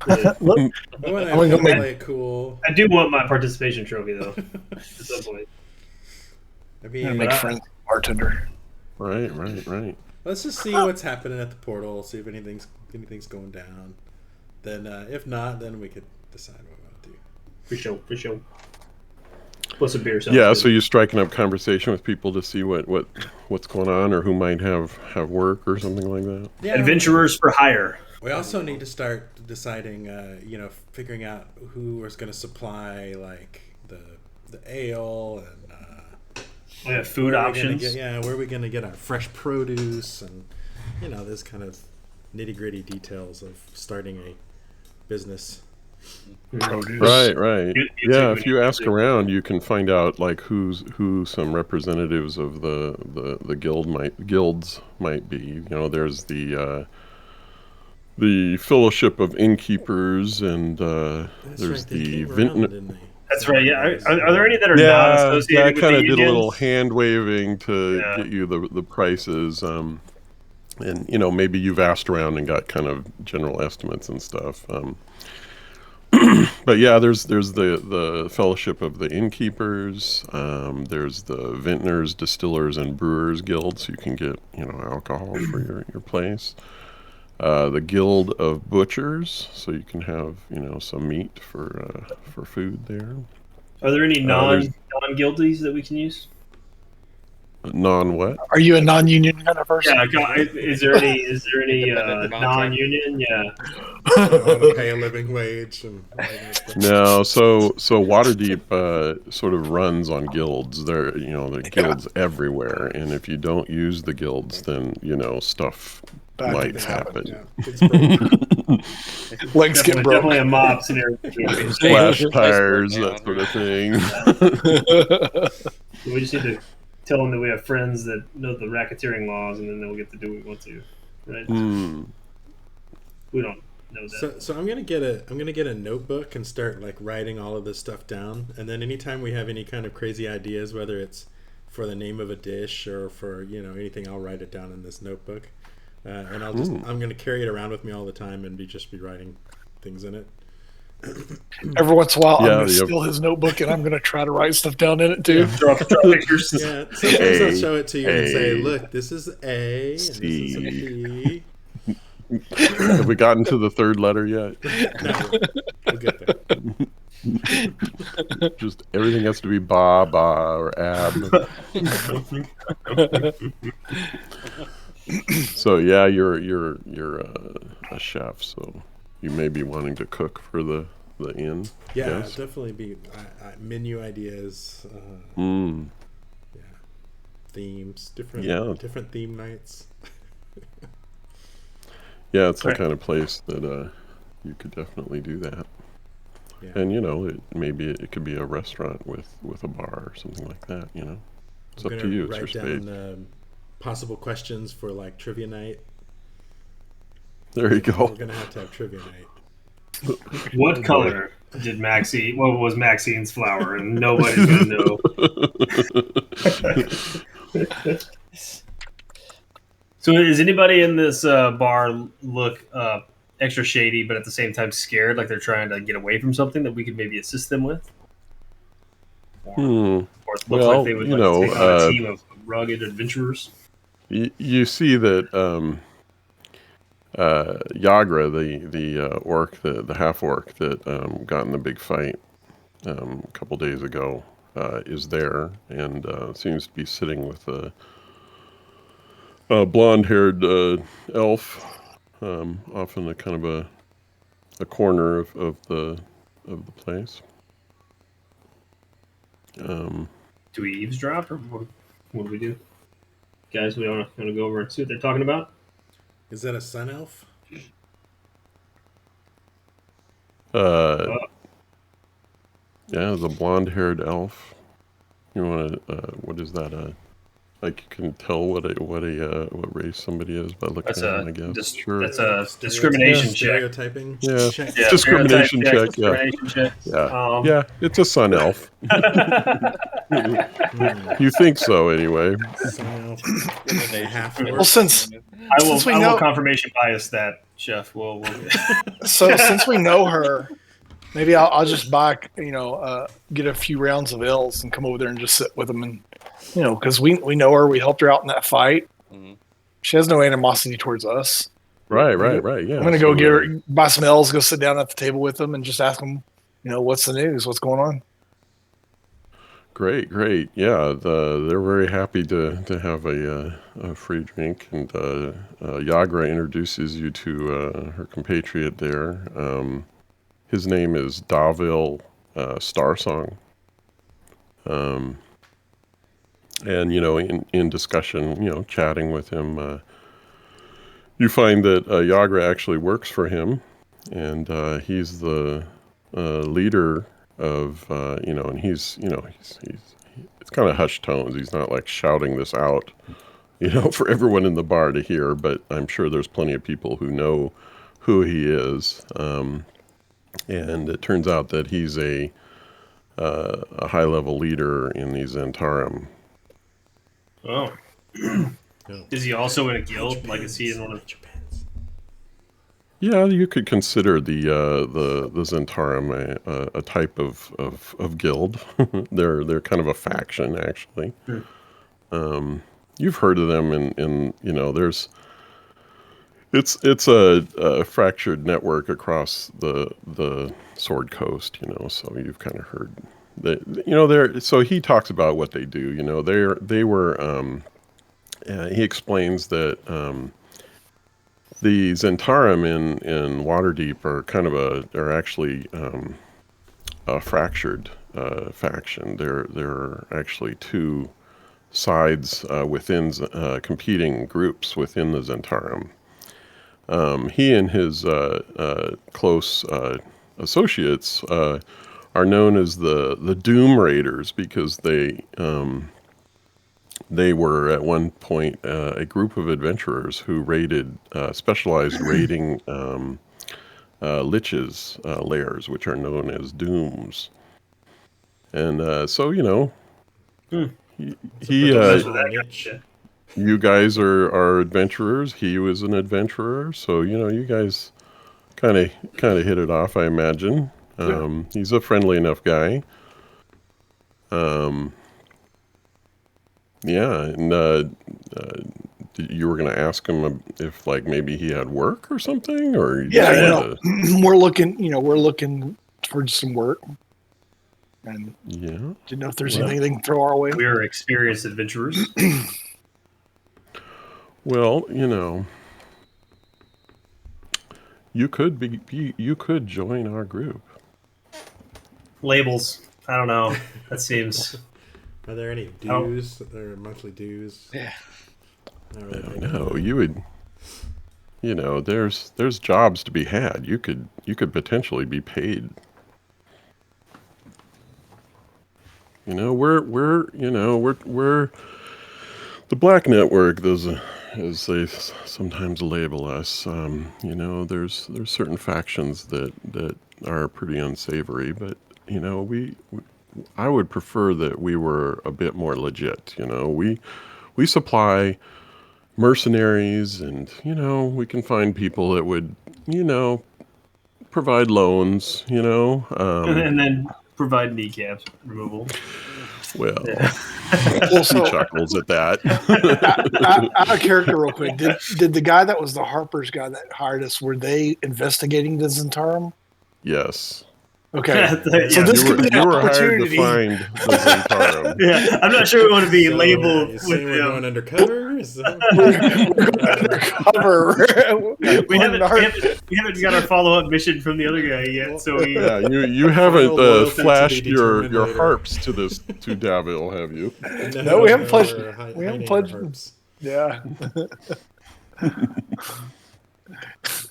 was. Look, I want I'm gonna go to make- play it cool. I do want my participation trophy though. At some point. I I'm gonna mean, make friends with the bartender. Right. let's just see what's happening at the portal. See if anything's going down. Then, if not, then we could decide what we want to do. For sure. Plus a beer. Sounds Yeah. good. So you're striking up conversation with people to see what's going on, or who might have work or something like that. Yeah. Adventurers for hire. We also need to start deciding, figuring out who is going to supply like the ale and We have food where are we options. gonna where are we going to get our fresh produce and those kind of nitty gritty details of starting a business. Produce. Right. You Yeah, take if you ask music. around, you can find out like who some representatives of the guilds might be. You know, there's the Fellowship of Innkeepers, and That's there's right. They the came around, Vintner. didn't they? That's right. Yeah. Sometimes. Are there any that are not Yeah, I associated with the kind of did a little unions? hand waving to Yeah. get you the prices. And you know, maybe you've asked around and got kind of general estimates and stuff. But yeah, there's the Fellowship of the Innkeepers. There's the Vintners, Distillers, and Brewers Guild, so you can get, you know, alcohol for your place. The Guild of Butchers, so you can have, you know, some meat for food there. Are there any There's non-guildies that we can use? non what? Are you a non-union kind of person? Yeah. Is there any Independent contractor? non-union? Yeah. Want to pay a living wage and all that stuff. No, so Waterdeep sort of runs on guilds. There, you know, there are guilds everywhere, and if you don't use the guilds, then, you know, stuff Bad might things happen. Yeah, it's broke. Legs get broke. Definitely a mob scenario. Flash tires, Yeah. that sort of thing. We just need to tell them that we have friends that know the racketeering laws, and then they'll get to do what we want to. Right? We don't know that. So I'm gonna get a notebook and start like writing all of this stuff down, and then anytime we have any kind of crazy ideas, whether it's for the name of a dish or for, you know, anything, I'll write it down in this notebook, and I'm gonna carry it around with me all the time and be writing things in it. Every once in a while, I'm Yeah, going to yep. steal his notebook and I'm going to try to write stuff down in it too. Draw pictures. Yeah, sometimes I'll A, show it to you and say, A, "Look, this is A, and this is a C. B." Have we gotten to the third letter yet? No, we'll get there. Just everything has to be ba or ab. So yeah, you're a chef, so you may be wanting to cook for the inn. Yeah, Yes? definitely be menu ideas, Mm. themes, different Yeah. different theme nights. Yeah, it's the Right. kind of place that you could definitely do that. Yeah. And you know, maybe it could be a restaurant with a bar or something like that. You know, it's I'm up to gonna you. It's your write space. down possible questions for like trivia night. There you go. We're gonna have to have trivia night. What color did Maxine? What was Maxine's flower? And nobody's gonna know. So, does anybody in this bar look extra shady, but at the same time scared, like they're trying to get away from something that we could maybe assist them with? Or look Well, like they would you like know, to take on a team of rugged adventurers? You see that Yagra, the orc, the half orc that got in the big fight a couple days ago, is there and seems to be sitting with a blonde-haired elf off in a kind of a corner of the place. Do we eavesdrop, or what do we do? Guys, we want to go over and see what they're talking about? Is that a sun elf? Yeah, the blonde-haired elf. You want to? What is that? Like you can tell what race somebody is by looking That's at them, I guess. that's a discrimination check. Stereotyping. Yeah. check. Yeah, Discrimination stereotype check, yeah. Discrimination check. Yeah, yeah, it's a sun elf. You think so, anyway? Sun elf. Half Well, orc. since I will we know- confirmation bias that, Chef. We'll since we know her, maybe I'll just buy get a few rounds of ales and come over there and just sit with them, and because we know her, we helped her out in that fight. Mhm. She has no animosity towards us. Right. Yeah. I'm gonna go get her, buy some ales, go sit down at the table with them, and just ask them, what's the news, what's going on. Great. Yeah, they're very happy to have a free drink, and Yagra introduces you to her compatriot there. His name is Davil Starsong. And in discussion, chatting with him, you find that Yagra actually works for him, and he's the leader of and he's it's kind of hushed tones. He's not like shouting this out, for everyone in the bar to hear. But I'm sure there's plenty of people who know who he is. And it turns out that he's a high-level leader in the Zentarum. Oh. Is he also in a guild? Like, is he in one of Japan's? Yeah, you could consider the Zentarum a type of guild. They're kind of a faction, actually. You've heard of them, in there's it's a fractured network across the Sword Coast. So you've kind of heard that. So he talks about what they do. They were. He explains that. The Zentarum in Waterdeep are actually a fractured faction. There are actually two sides within competing groups within the Zentarum. He and his close associates are known as the Doom Raiders because they were at one point a group of adventurers who raided specialized raiding liches lairs, which are known as dooms. And you guys are adventurers. He was an adventurer, so you guys kind of hit it off, I imagine. He's a friendly enough guy. Yeah, and you were going to ask him if, like, maybe he had work or something, or we're looking for some work, and didn't know if there's anything they can throw our way. We're experienced adventurers. Well, you could join our group. Labels. I don't know. That seems. Are there any dues? There are monthly dues? Yeah. No, you would. There's jobs to be had. You could potentially be paid. We're the Black Network. As they sometimes label us. There's certain factions that are pretty unsavory, but I would prefer that we were a bit more legit. We supply mercenaries, and we can find people that would provide loans. And then provide kneecaps removal. Well, Well, so, he chuckles at that. out of character, real quick. Did the guy that was the Harper's guy that hired us? Were they investigating the Zentarum? Yes. Okay. So this you could be were an hired to opportunity. find the Zentarum. Yeah, I'm not sure we want to be labeled You with saying we're going undercover? Is that- Undercover. we haven't got our follow-up mission from the other guy yet, so we. Yeah, you haven't loyalty to flashed be your determined later. harps to Davil, have you? No, we haven't pledged. we're We haven't hiding pledged. our harps. Yeah.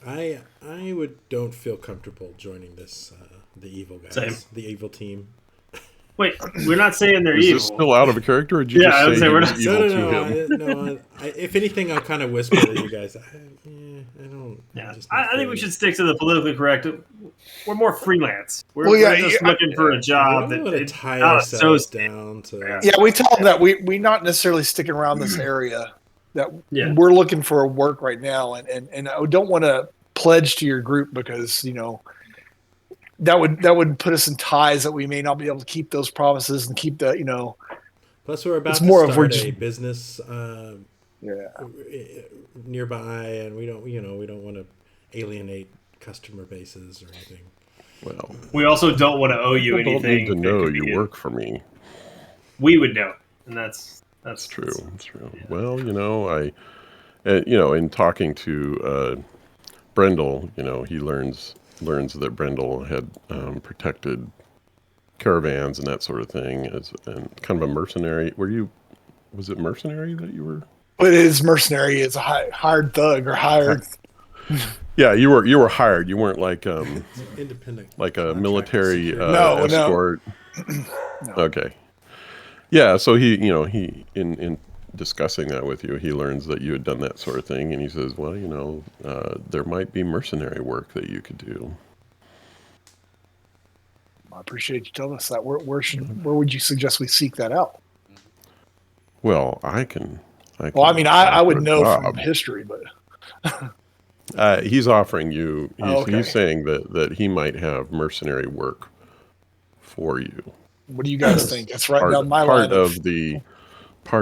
I don't feel comfortable joining this the evil guys, Same. the evil team. Wait, we're not saying they're Is evil. this still out of a character, or did you Yeah, I would just say say he we're was not- evil to him? If anything, I'll kind of whisper to you guys. I don't. Yeah, just I think we should stick to the politically correct. We're more freelance. We're, Well, yeah, we're just yeah, looking for a I job don't want that to it's tie not ourselves associated. down to. Yeah. Yeah, we tell them that we not necessarily sticking around this area. That Yeah. we're looking for work right now, and I don't want to pledge to your group because that would put us in ties that we may not be able to keep those promises and keep the Plus, we're about It's to more of start we're a just- business yeah. nearby, and we don't want to alienate customer bases or anything. Well, We also don't want to owe you people don't anything. need to that know could be you good. work for me. We would know, and that's It's true. It's true. Well, in talking to Brendel, he learns that Brendel had protected caravans and that sort of thing, and kind of a mercenary. Was it mercenary that you were? But it is mercenary. It's a hired thug or hired. Yeah, you were hired. You weren't like Independent. like a contractor military security. No. escort. No. Okay. Yeah, so he in discussing that with you, he learns that you had done that sort of thing, and he says, well, there might be mercenary work that you could do. I appreciate you telling us that. Where would you suggest we seek that out? Well, I can. Well, I mean, I would offer a know job. from history, but He's offering you. Okay. He's saying that he might have mercenary work for you. what do you guys think? That's right down my part line.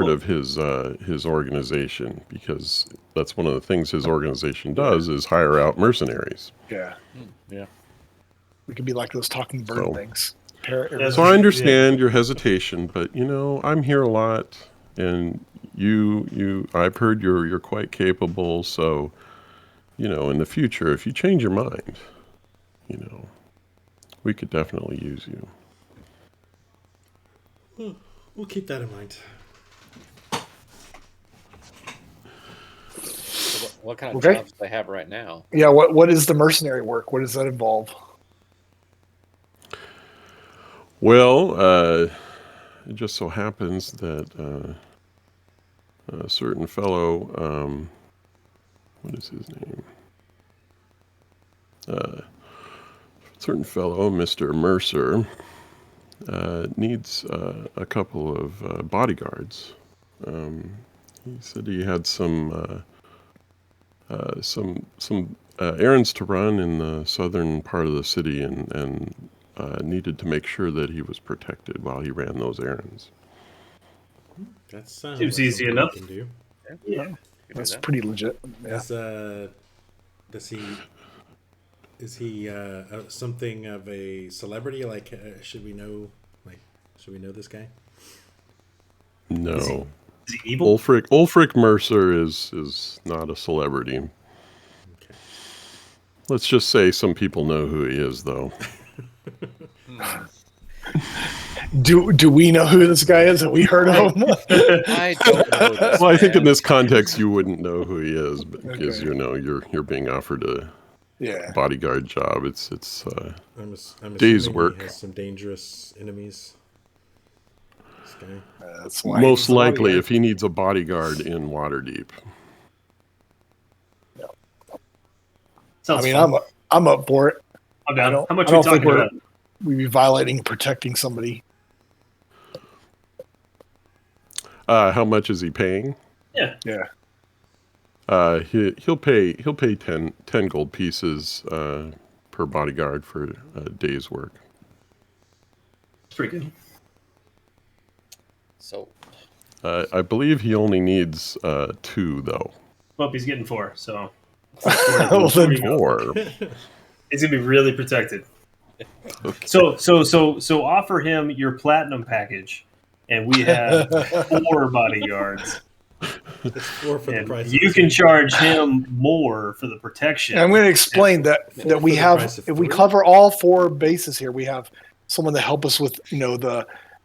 of his organization, because that's one of the things his organization does is hire out mercenaries. Yeah, Yeah. we could be like those talking bird So- things. So I understand your hesitation, but I'm here a lot, and I've heard you're quite capable. So, in the future, if you change your mind, we could definitely use you. We'll keep that in mind. So what kind of Okay. jobs do they have right now? Yeah, what is the mercenary work? What does that involve? Well, it just so happens that a certain fellow, what is his name? Certain fellow, Mr. Mercer, needs a couple of bodyguards. He said he had some errands to run in the southern part of the city, and needed to make sure that he was protected while he ran those errands. That sounds Seems like easy something enough. we can do. Yeah. You do That's that? pretty legit. Yeah. Is he something of a celebrity? Like, should we know this guy? No, Is he evil? Ulfric Mercer is not a celebrity. Okay. Let's just say some people know who he is, though. Do we know who this guy is? Have we heard of him? I don't know this. Well, I think in man. this context you wouldn't know who he is, because Okay. you're being offered a Yeah. bodyguard job. It's I'm Day's assuming work. he has some dangerous enemies. This guy. That's why most he's the likely bodyguard. if he needs a bodyguard in Waterdeep. Sounds I mean, fun. I'm up for it. I'm I down. don't- How much I are we don't think talking we're- about? We'd be violating and protecting somebody. How much is he paying? Yeah. Yeah. He'll pay 10 gold pieces per bodyguard for a day's work. It's pretty good. So I believe he only needs 2, though. Well, he's getting 4, so Well, then- Or he's gonna be really protected. So offer him your platinum package, and we have 4 bodyguards. It's 4 for the And price. of you two. can charge him more for the protection. And I'm going to explain that For- that we for the have, price of if we 3? cover all 4 bases here, we have someone to help us with,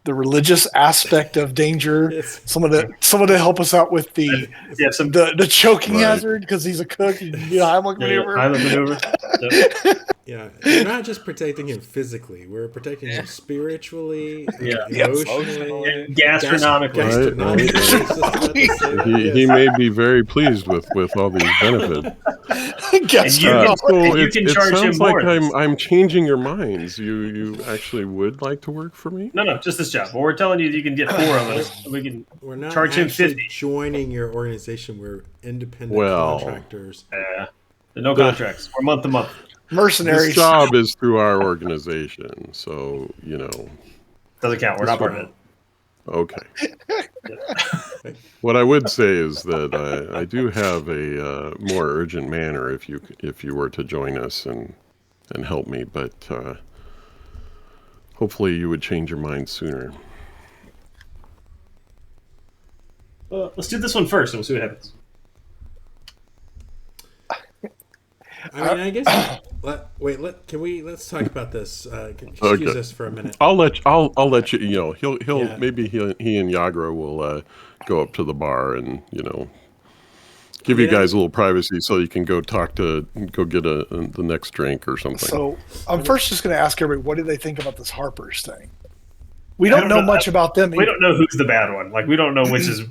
the religious aspect of danger. It's- Someone to help us out with the Yeah, some the choking Right. hazard because he's a cook. Heimlich maneuver. Heimlich maneuver. Yep. Yeah, we're not just protecting him physically; we're protecting him spiritually, Yeah. emotionally, And gastronomically. he may be very pleased with all these benefits. Guess And you not. can- and you can charge him sounds like more. I'm changing your minds. You actually would like to work for me? No, just this job. But we're telling you, you can get 4 of us. We can. We're not Charge him actually 50. joining your organization. We're independent Well. contractors. No contracts. We're month to month. Mercenaries. This job is through our organization, so Doesn't count. We're not part of it. okay. What I would say is that I do have a more urgent manner if you were to join us and help me, but hopefully you would change your mind sooner. Let's do this one first, and we'll see what happens. I mean, I guess. Let's talk about this. Excuse Okay. us for a minute. I'll let you. He'll Yeah. maybe he and Yagra will go up to the bar and Give you guys a little privacy so you can go get the next drink or something. So I'm first just going to ask everybody, what do they think about this Harper's thing? We don't know much about them. We don't know who's the bad one. Like we don't know which is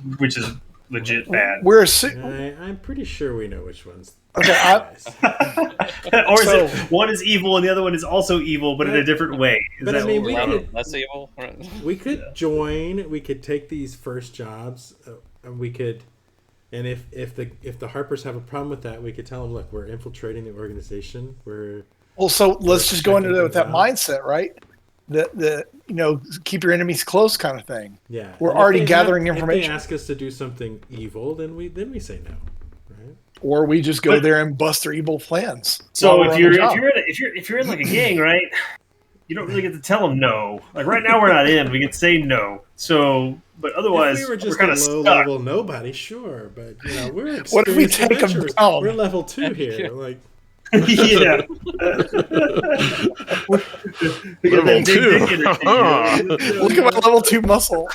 legit bad. I'm pretty sure we know which ones. Okay, or is it one is evil and the other one is also evil, but in a different way? But I mean, we could less evil. We could join. We could take these first jobs, and we could. And if the Harpers have a problem with that, we could tell them, look, we're infiltrating the organization. So let's just go into that with that mindset, right? The keep your enemies close kind of thing. Yeah, we're already gathering information. If they ask us to do something evil, then we say no, right? Or we just go there and bust their evil plans. So if you're in like a gang, right? You don't really get to tell them no. Like right now, we're not in. We get to say no. So, but otherwise, if we were just kind of low level nobody, sure. But we're what if we take them down? We're level 2 here, like. Yeah. Level 2. Look at my level 2 muscle.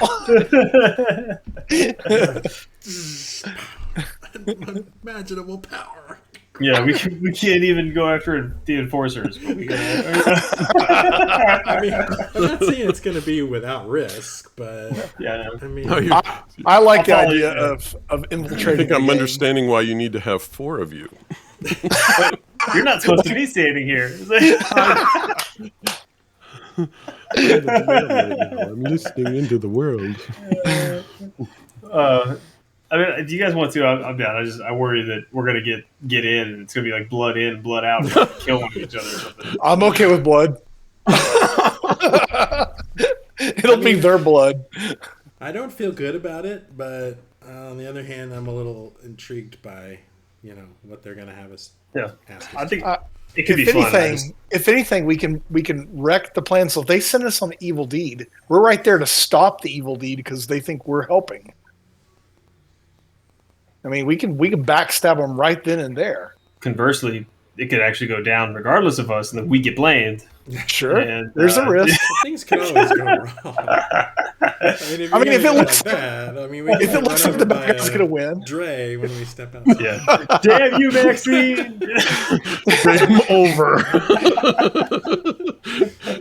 Unimaginable power. Yeah, we can't even go after the enforcers. But we I mean, I'm not saying it's going to be without risk, but yeah. I mean, I like the idea of infiltrating. I think I'm understanding why you need to have 4 of you. You're not supposed to be standing here. I'm listening into the world. I mean, do you guys want to? I'm down. I worry that we're gonna get in, and it's gonna be like blood in, blood out, and killing each other or something. I'm okay with blood. It'll be their blood. I don't feel good about it, but on the other hand, I'm a little intrigued by what they're gonna have us. Yeah, ask us I think to. it could be fun. If anything, we can wreck the plan. So if they send us on the evil deed, we're right there to stop the evil deed because they think we're helping. I mean, we can backstab them right then and there. Conversely, it could actually go down regardless of us, and then we get blamed. Sure, and, there's a risk. Things can always go wrong. If it looks like the bad guy's gonna win, Dre when we step out. Yeah, damn you, Maxine! Game over.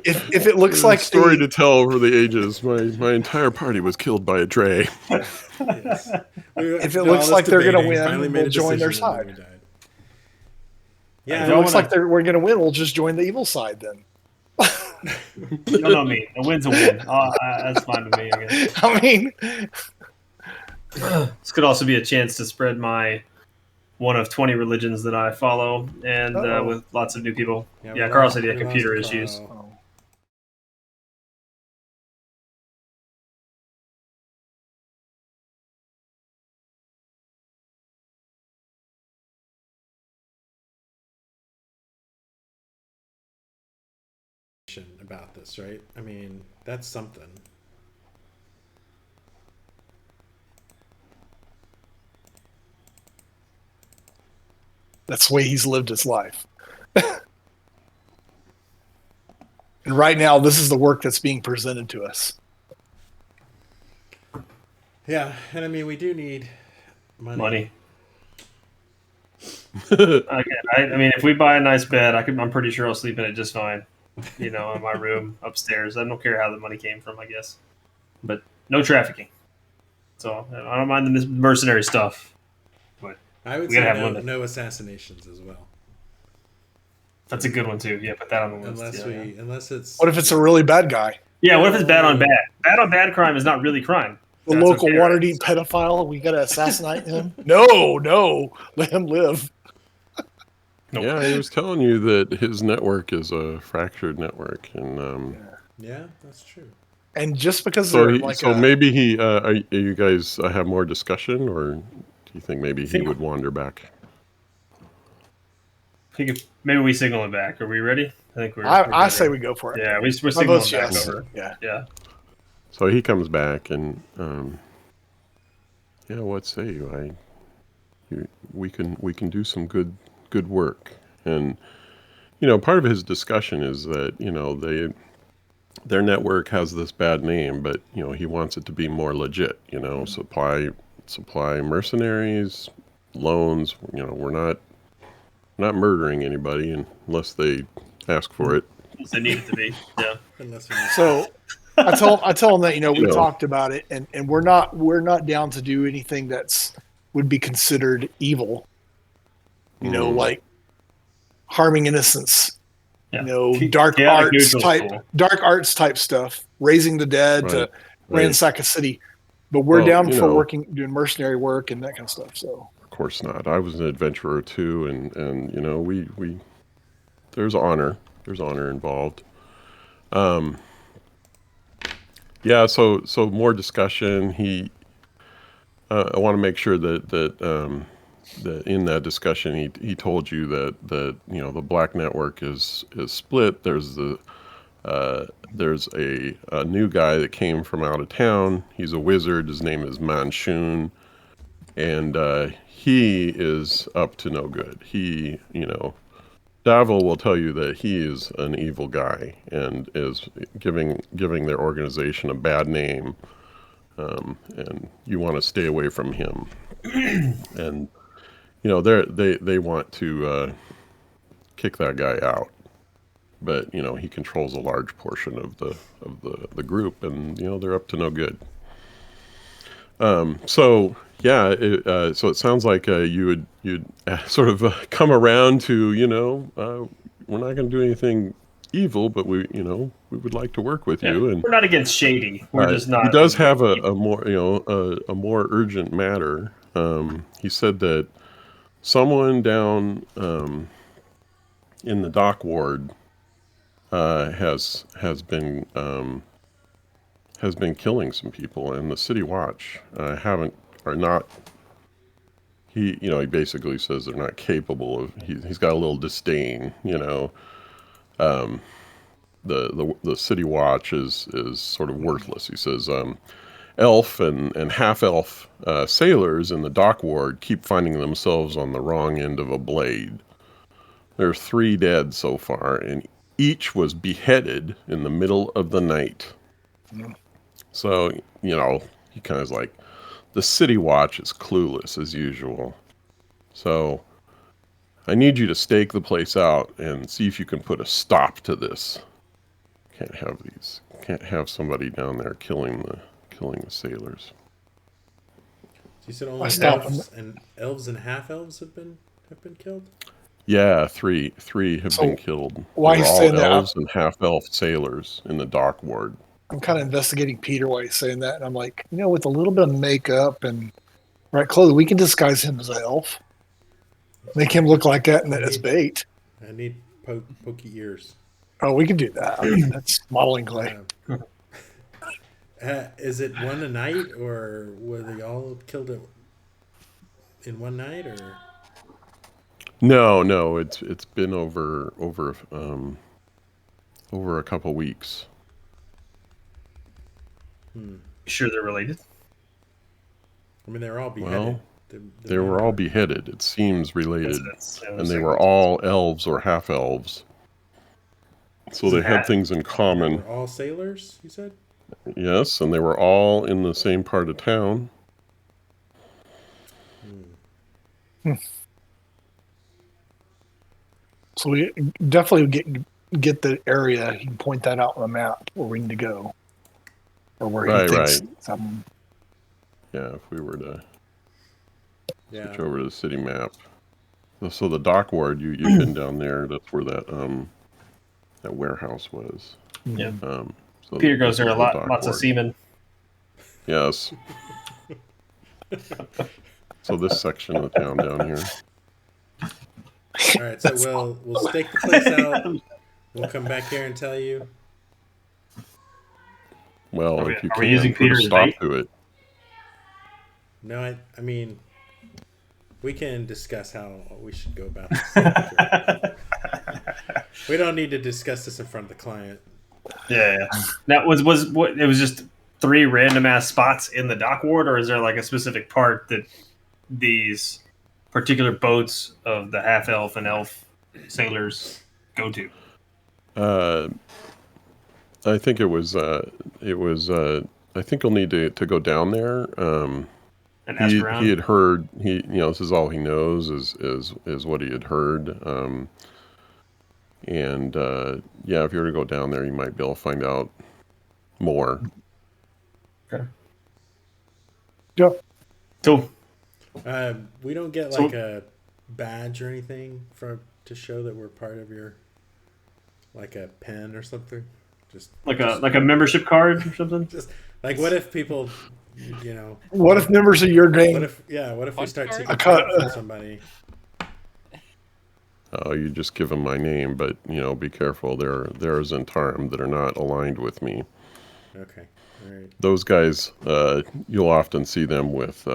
if it looks like story to tell over the ages, my entire party was killed by a Dre. Yes. If it looks like they're going to win, we'll join their side. Yeah, if it looks like we're going to win, we'll just join the evil side then. You don't know me. A win's a win. That's fine with me, I guess. I mean, this could also be a chance to spread my one of 20 religions that I follow, and with lots of new people. Yeah, Carl said he had computer issues. About this, right? I mean, that's something. That's the way he's lived his life. And right now, this is the work that's being presented to us. Yeah, and I mean, we do need money. Again, I mean, if we buy a nice bed, I'm pretty sure I'll sleep in it just fine. In my room upstairs. I don't care how the money came from, I guess. But no trafficking. So I don't mind the mercenary stuff. But I would say no assassinations as well. That's a good one too. Yeah, put that on the list. Unless it's. What if it's a really bad guy? Yeah, what if it's bad on bad? Bad on bad crime is not really crime. The local Waterdeep pedophile, we got to assassinate him? No, let him live. Nope. Yeah, he was telling you that his network is a fractured network, and yeah, that's true. And just because maybe he, are you guys have more discussion, or do you think maybe he would wander back? Maybe we signal him back. Are we ready? I think we're. I say we go for it. Yeah, we're signaling back over. Yeah. So he comes back, and what say you? We can do some good work. And part of his discussion is that their network has this bad name, but he wants it to be more legit. Supply mercenaries, loans. You know, we're not murdering anybody unless they ask for it. As they need it to be. Yeah. Unless we So I tell them that we You know. talked about it, and we're not down to do anything that's would be considered evil. Like harming innocents. Yeah. Dark Chaotic arts neutral's type, cool. dark arts type stuff, raising the dead to Right. ransack a city. But we're Well, down you for know. doing mercenary work and that kind of stuff. So Of course not. I was an adventurer too, and we there's honor involved. Yeah. So more discussion. I want to make sure that in that discussion he told you that the Black Network is split. There's a new guy that came from out of town. He's a wizard. His name is Manshun, and he is up to no good. Davil will tell you that he is an evil guy and is giving their organization a bad name, and you want to stay away from him. And they want to kick that guy out, but he controls a large portion of the group, and they're up to no good. So yeah, so it sounds like you'd sort of come around to we're not going to do anything evil, but we would like to work with you. And we're not against shady. We're just not. He does have a more a more urgent matter. He said that someone down in the dock ward has been killing some people, and the city watch are not. He basically says they're not capable of. He's got a little disdain. The city watch is sort of worthless. He says elf and half elf sailors in the dock ward keep finding themselves on the wrong end of a blade. There are 3 dead so far, and each was beheaded in the middle of the night. So, he kind of is like, the city watch is clueless as usual. So, I need you to stake the place out and see if you can put a stop to this. Can't have somebody down there killing the sailors. You said only elves and half elves have been killed? Yeah, three have been killed. why They were he's all saying that? elves and half elf sailors in the dock ward. I'm kind of investigating Peter while he's saying that, and I'm like, with a little bit of makeup and right clothing, we can disguise him as an elf, make him look like that, and then as bait. I need pokey ears. Oh, we can do that. I mean, that's modeling clay. Is it one a night, or were they all killed in one night, or? No, it's been over a couple weeks. Sure they're related? I mean, they're all beheaded. Well, they were all beheaded. It seems related, Yeah, and they were all elves or half elves. So they had things in They common. were all sailors, you said? Yes, and they were all in the same part of town. So we definitely get the area. You can point that out on the map where we need to go, or where he thinks something. Yeah, if we were to Yeah. switch over to the city map. So the dock ward, you've been down there. That's where that warehouse was. Yeah. So Peter goes there a lot. dock Lots of ward. seamen. Yes. So this section of the town down here. All right, so we'll stake the place out. We'll come back here and tell you. Well, Are if you we can, using put a Peter as stop bait? to it. No, I mean, we can discuss how we should go about this. We don't need to discuss this in front of the client. Yeah. That was what it was just 3 random ass spots in the dock ward, or is there like a specific part that these particular boats of the half elf and elf sailors go to? I think it was. I think you'll need to go down there and ask around? He had heard, this is all he knows is what he had heard. And if you were to go down there, you might be able to find out more. Okay. Yeah. Cool. We don't get like a badge or anything to show that we're part of your, like a pen or something. Just like a membership card or something. Just like, what if people, What if members of your gang? what if we start taking card? credit from somebody? Oh, you just give them my name, but be careful. There are Zentarum that are not aligned with me. Okay, all right. Those guys, you'll often see them with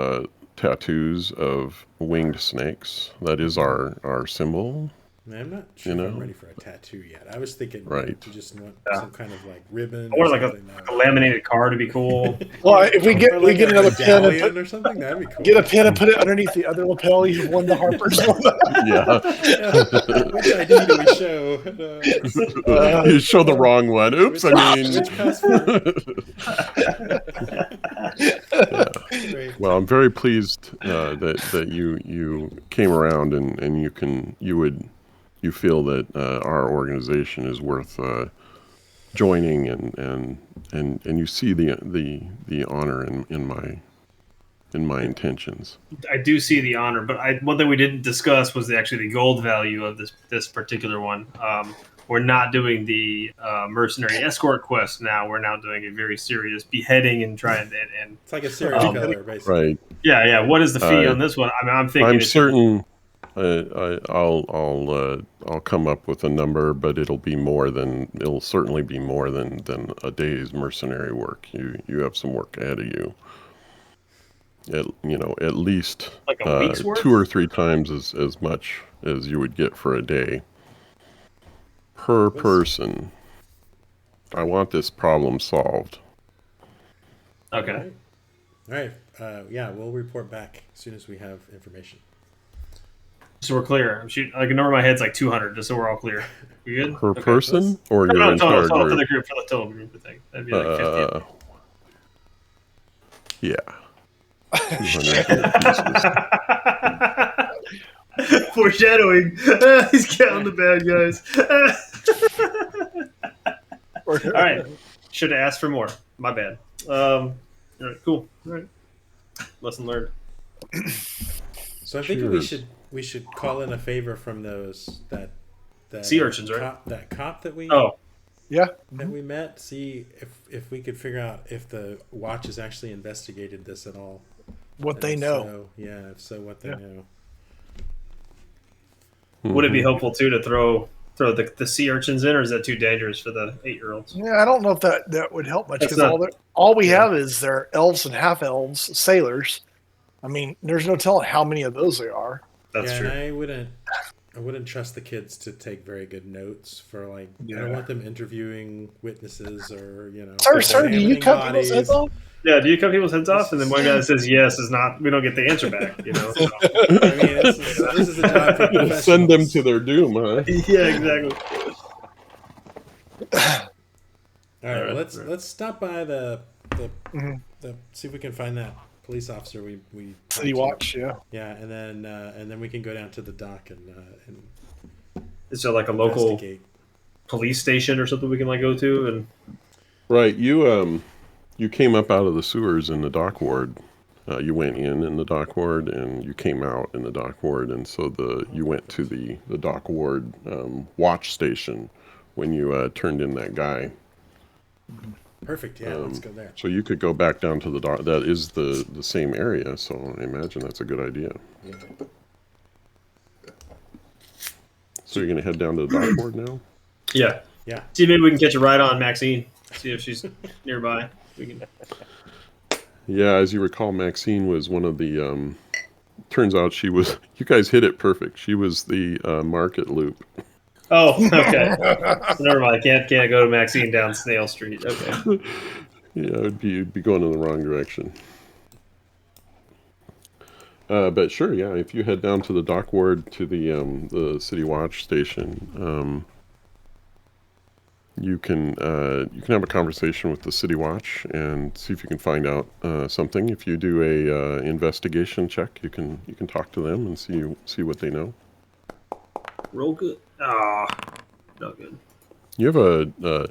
tattoos of winged snakes. That is our symbol. Man, I'm not sure if I'm ready for a tattoo yet. I was thinking Right. to just want some kind of like ribbon Or like something a laminated card would be cool. Well, if we or like get a another pen and medallion or something, that'd be cool. get a pen and put it underneath the other lapel, you've won the Harper's. Yeah. Which ID do we show? You show the wrong one. Oops, Which passport? Great. Well, I'm very pleased that you came around and you feel that our organization is worth joining and you see the honor in my intentions. I do see the honor, but one thing we didn't discuss was actually the gold value of this particular one. We're not doing the mercenary escort quest now. We're now doing a very serious beheading and trying and It's like a serial killer, basically. Right. yeah. What is the fee on this one? I mean, I'm thinking I'm certain I'll come up with a number, but it'll certainly be more than a day's mercenary work. You have some work ahead of you. At least like a week's worth? 2 or 3 times as much as you would get for a day per person. I want this problem solved. Okay. All right. We'll report back as soon as we have information. So we're clear. I'm shooting, like a number in my head's like 200, just so we're all clear. We good? Per person or No, your entire total for group? the group, for the total group thing. That'd be like 50. Yeah. 200 pieces. Foreshadowing. He's counting the bad guys. All right. Should have asked for more. My bad. All right, cool. All right. Lesson learned. So I think we should call in a favor from those that sea urchins, right? That cop that we Yeah. that we met. See if we could figure out if the watch has actually investigated this at all. What And they if know. If so, what they know. Would it be helpful too to throw the sea urchins in, or is that too dangerous for the 8-year-olds? Yeah, I don't know if that would help much That's because not- all we have is their elves and half elves, sailors. I mean, there's no telling how many of those there are. That's true. And I wouldn't trust the kids to take very good notes for I don't want them interviewing witnesses or Sir, do you cut people's heads off? Yeah, do you cut people's heads off? And then one guy that says yes is not. We don't get the answer back. So. I mean, this is a job for professionals. Send them to their doom, huh? Yeah, exactly. All right, well, let's stop by the see if we can find that police officer we City Watch, yeah. Yeah, and then we can go down to the dock and Is there like a local investigate. police station or something we can go to? And Right. You came up out of the sewers in the dock ward. You went in the dock ward, and you came out in the dock ward, and so you went to the dock ward watch station when you turned in that guy. Perfect. Yeah, let's go there. So you could go back down to the dock. That is the same area, so I imagine that's a good idea. Yeah. So you're going to head down to the dock ward now? yeah, Yeah. see, maybe we can catch a ride on Maxine. See if she's nearby. We can. Yeah, as you recall, Maxine was one of the. Turns out she was. You guys hit it perfect. She was the market loop. Oh, okay. So never mind. Can't go to Maxine down Snail Street. Okay. Yeah, you'd be going in the wrong direction. But sure, yeah. If you head down to the dock ward to the City Watch station, you can have a conversation with the City Watch and see if you can find out something. If you do a investigation check, you can talk to them and see what they know. Roll good. Ah, not good. You have a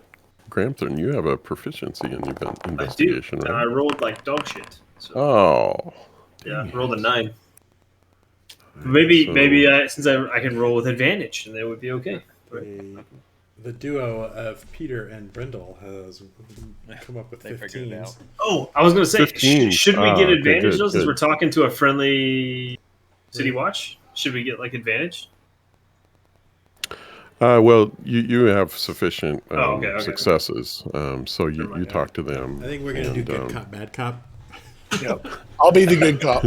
Gramthorn. You have a proficiency in investigation, I do. right? I rolled like dog shit. So, Oh, yeah, dang rolled a it. 9. Maybe So- since I can roll with advantage, and that would be okay. The duo of Peter and Brindle has come up with They figured it 15s. out. Oh, I was going to say, 15. should we get Okay, advantage good, though, since good. we're talking to a friendly City Right. Watch? Should we get like advantage? Well, you have sufficient Okay. successes, so Never you mind. talk to them. I think we're gonna do and, good cop, bad cop. Yep. I'll be the good cop.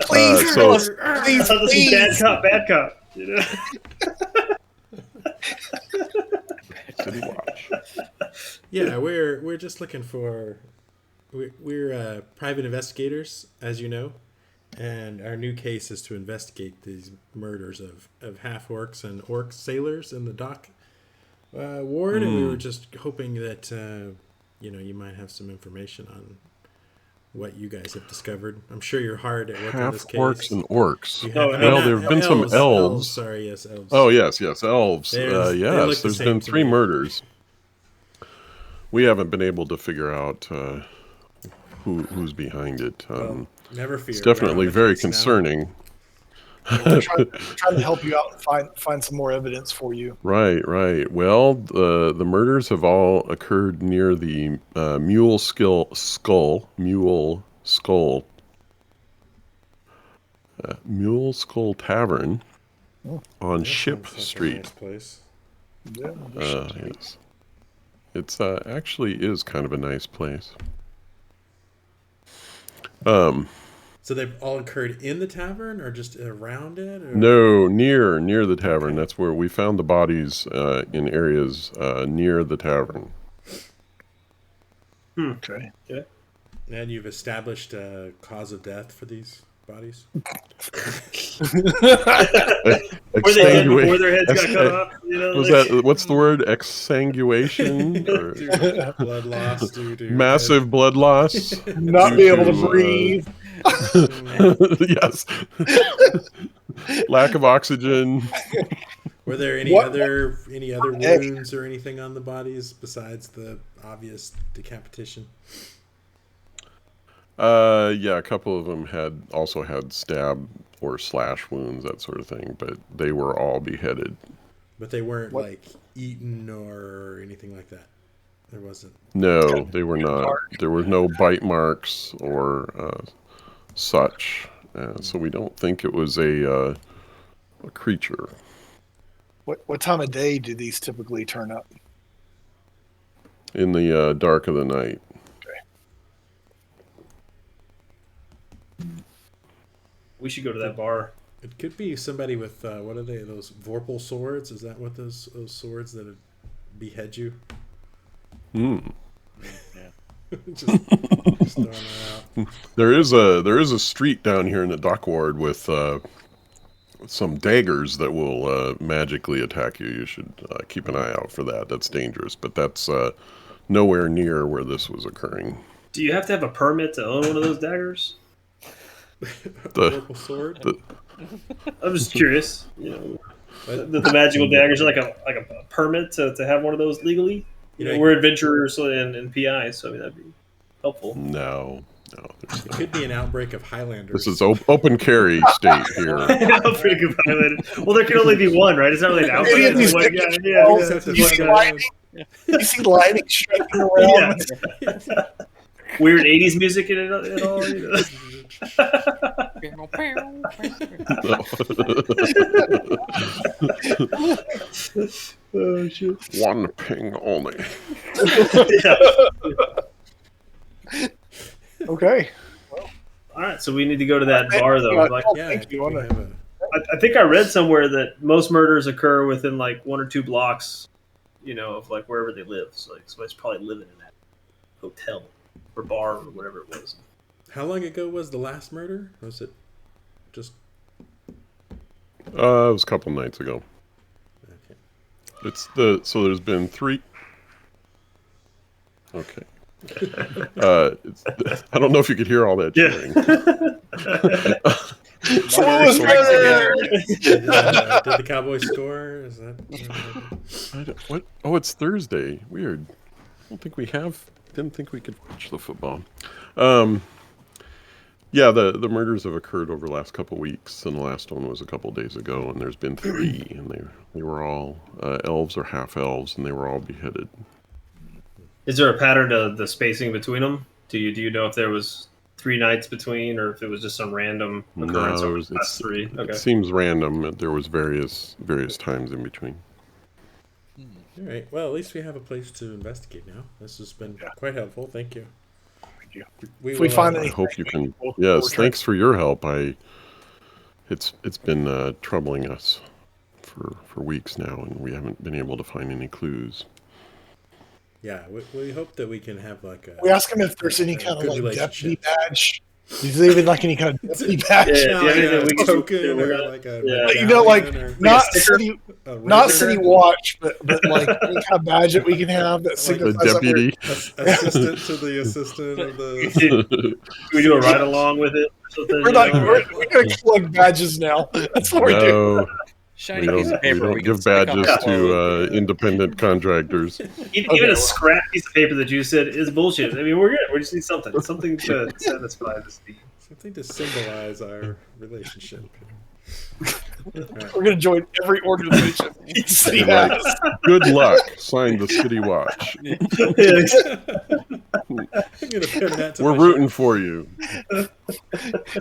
Please, so- Phyllis, please, please. Bad cop. You know? City Watch. Yeah, we're just looking for we're private investigators, as you know, and our new case is to investigate these murders of half orcs and orc sailors in the dock ward, and we were just hoping that you might have some information on what you guys have discovered. I'm sure you're hard at work on Half this case. orcs and orcs. You Oh, have- well, not- there have been some elves. Sorry, yes, elves. Oh yes, elves. They look Yes, the there's same been to 3 me. murders. We haven't been able to figure out who's behind it. Well, never fear. It's definitely we're on the very case now. concerning. We're trying to help you out and find some more evidence for you. Right. Well, the murders have all occurred near the Mule Skull Tavern on That Ship sounds like a Street. nice place. Yeah, Yes. It's actually is kind of a nice place. So they've all occurred in the tavern, or just around it? Or? No, near the tavern. That's where we found the bodies in areas near the tavern. Okay. And you've established a cause of death for these bodies? Were they dead before their heads got cut off? Was that what's the word? Exsanguation or Blood loss due to massive blood loss? Not Due be able to to, breathe. Yes. Lack of oxygen. Were there any What- other heck? wounds or anything on the bodies besides the obvious decapitation? Yeah, a couple of them also had stab or slash wounds, that sort of thing, but they were all beheaded. But they weren't What- like eaten or anything like that. There wasn't. No, they were not. There were no bite marks or such, so we don't think it was a creature. What time of day do these typically turn up? In the dark of the night. We should go to that bar. It could be somebody with what are they? Those Vorpal swords? Is that what those swords that behead you? just throwing that out. There is a street down here in the dock ward with some daggers that will magically attack you. You should keep an eye out for that. That's dangerous, but that's nowhere near where this was occurring. Do you have to have a permit to own one of those daggers? The- Vorpal sword. I'm just curious. The magical daggers are like a permit to have one of those legally. We're adventurers and PIs, so I mean that'd be helpful. No, there's It no. could be an outbreak of Highlanders. This is open carry state here. Pretty good violated. Well, there can only be one, right? It's not really an outbreak. Any of these It's one guy. Yeah, Oh, just have to you find see out. lightning? You see lightning striking around. Yeah. Weird 80s music in it at all. Oh shit! One ping only. Okay. All right, so we need to go to that bar though. Like, Yeah, I Thank think you. we have a. I think I read somewhere that most murders occur within like 1 or 2 blocks, of like wherever they live. So like somebody's probably living in that hotel or bar or whatever it was. How long ago was the last murder? Was it just It was a couple nights ago. okay? So there's been 3. Okay. I don't know if you could hear all that cheering. Someone was murdered! Did the Cowboys score? Is that What? Oh, it's Thursday. Weird. Didn't think we could watch the football. Yeah, the murders have occurred over the last couple weeks, and the last one was a couple days ago, and there's been 3, and they were all elves or half elves, and they were all beheaded. Is there a pattern to the spacing between them? Do you know if there was 3 nights between, or if it was just some random occurrence over the last 3? Okay. It seems random. There was various times in between. all right? Well, at least we have a place to investigate now. This has been quite helpful. Thank you. Thank you. We If we will, find I any, hope you can. we'll Yes, try- thanks for your help. It's been troubling us for weeks now, and we haven't been able to find any clues. Yeah, we hope that we can have like a. we ask him if there's any kind of good like deputy relationship. badge. Is there even like any kind of deputy badge? Yeah. Like anything a we can token do, or we're like a yeah. You know, like medallion or not sticker? city, a not ribbon. city watch, but like any kind of badge that we can have that The signifies that we're- deputy. Assistant to the assistant of the. Can we do a ride along with it? Or something, We're you like know? we're gonna collect badges now. That's what we do. No, Shiny we piece of don't paper. give can stick on badges the to wall. independent contractors. Even Okay, a well. scrap piece of paper that you said is bullshit. I mean, we're good. We just need something to satisfy this need. Something to symbolize our relationship. Alright. We're gonna join every organization each city Right. has. Good luck. Signed, the City Watch. I'm gonna pin that to We're my rooting for you.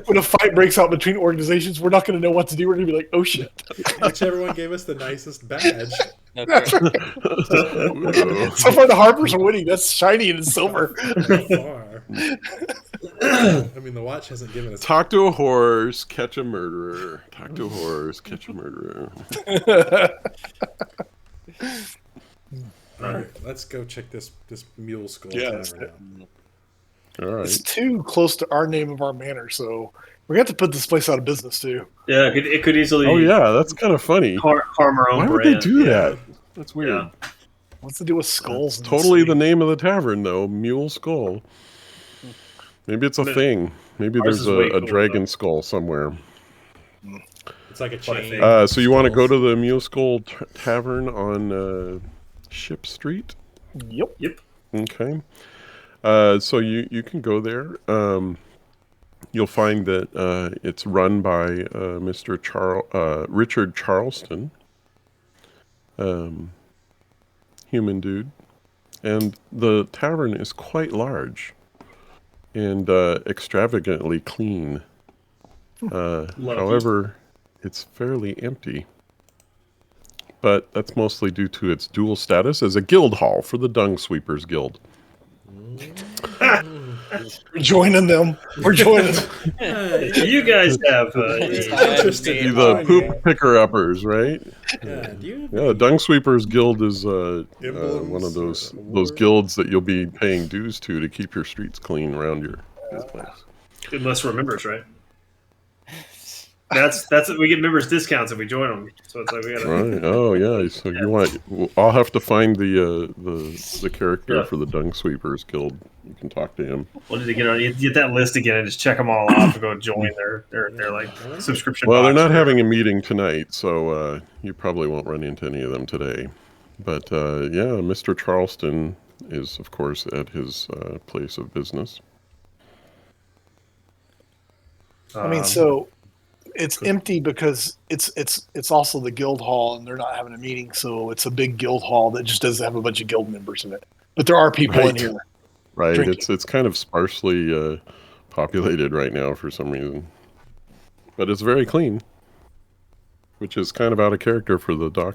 When a fight breaks out between organizations, we're not gonna know what to do. We're gonna be like, oh shit. shirt. Whichever one gave us the nicest badge. That's right. Uh-oh. So far, the Harpers are winning. That's shiny and silver. By far. I mean, the watch hasn't given us. Talk to a horse, catch a murderer. Talk to a horse, catch a murderer. All right, let's go check this mule skull Yeah, tavern out. All It's right. too close to our name of our manor, so we're gonna have to put this place out of business too. Yeah, it could easily Oh yeah, that's kind of funny. harm our own Why would brand. they do Yeah. that? That's weird. Yeah. What's to do with skulls? and Totally the sleep? name of the tavern, though. Mule Skull. Maybe it's a But thing. Maybe ours there's is way a cooler, dragon though. skull somewhere. It's like a What a chain. thing. So you want to go to the Mule Skull Tavern on Ship Street? Yep. Okay. So you can go there. You'll find that it's run by Mr. Richard Charleston, human dude, and the tavern is quite large and extravagantly clean. However, it's fairly empty. But that's mostly due to its dual status as a guild hall for the Dung Sweepers Guild. We're joining them. We're joining them. You guys have Interested in The doing poop it. picker-uppers, right? Yeah, do you have Yeah, the Dung Sweepers Guild is Emblems one of those or guilds that you'll be paying dues to keep your streets clean around your place. good list for members, right? That's we get members discounts if we join them. So it's like we gotta. Right. Oh yeah. So you want? I'll have to find the character Yeah. for the Dung Sweepers Guild. You can talk to him. We'll need to get that list again and just check them all off and go join their like subscription. Well, they're box. not having a meeting tonight, so you probably won't run into any of them today. But yeah, Mr. Charleston is, of course, at his place of business. I mean, so it's empty because it's also the guild hall, and they're not having a meeting, so it's a big guild hall that just doesn't have a bunch of guild members in it. But there are people in Right. here. Right. Drinking. It's kind of sparsely populated right now for some reason, but it's very clean, which is kind of out of character for the dock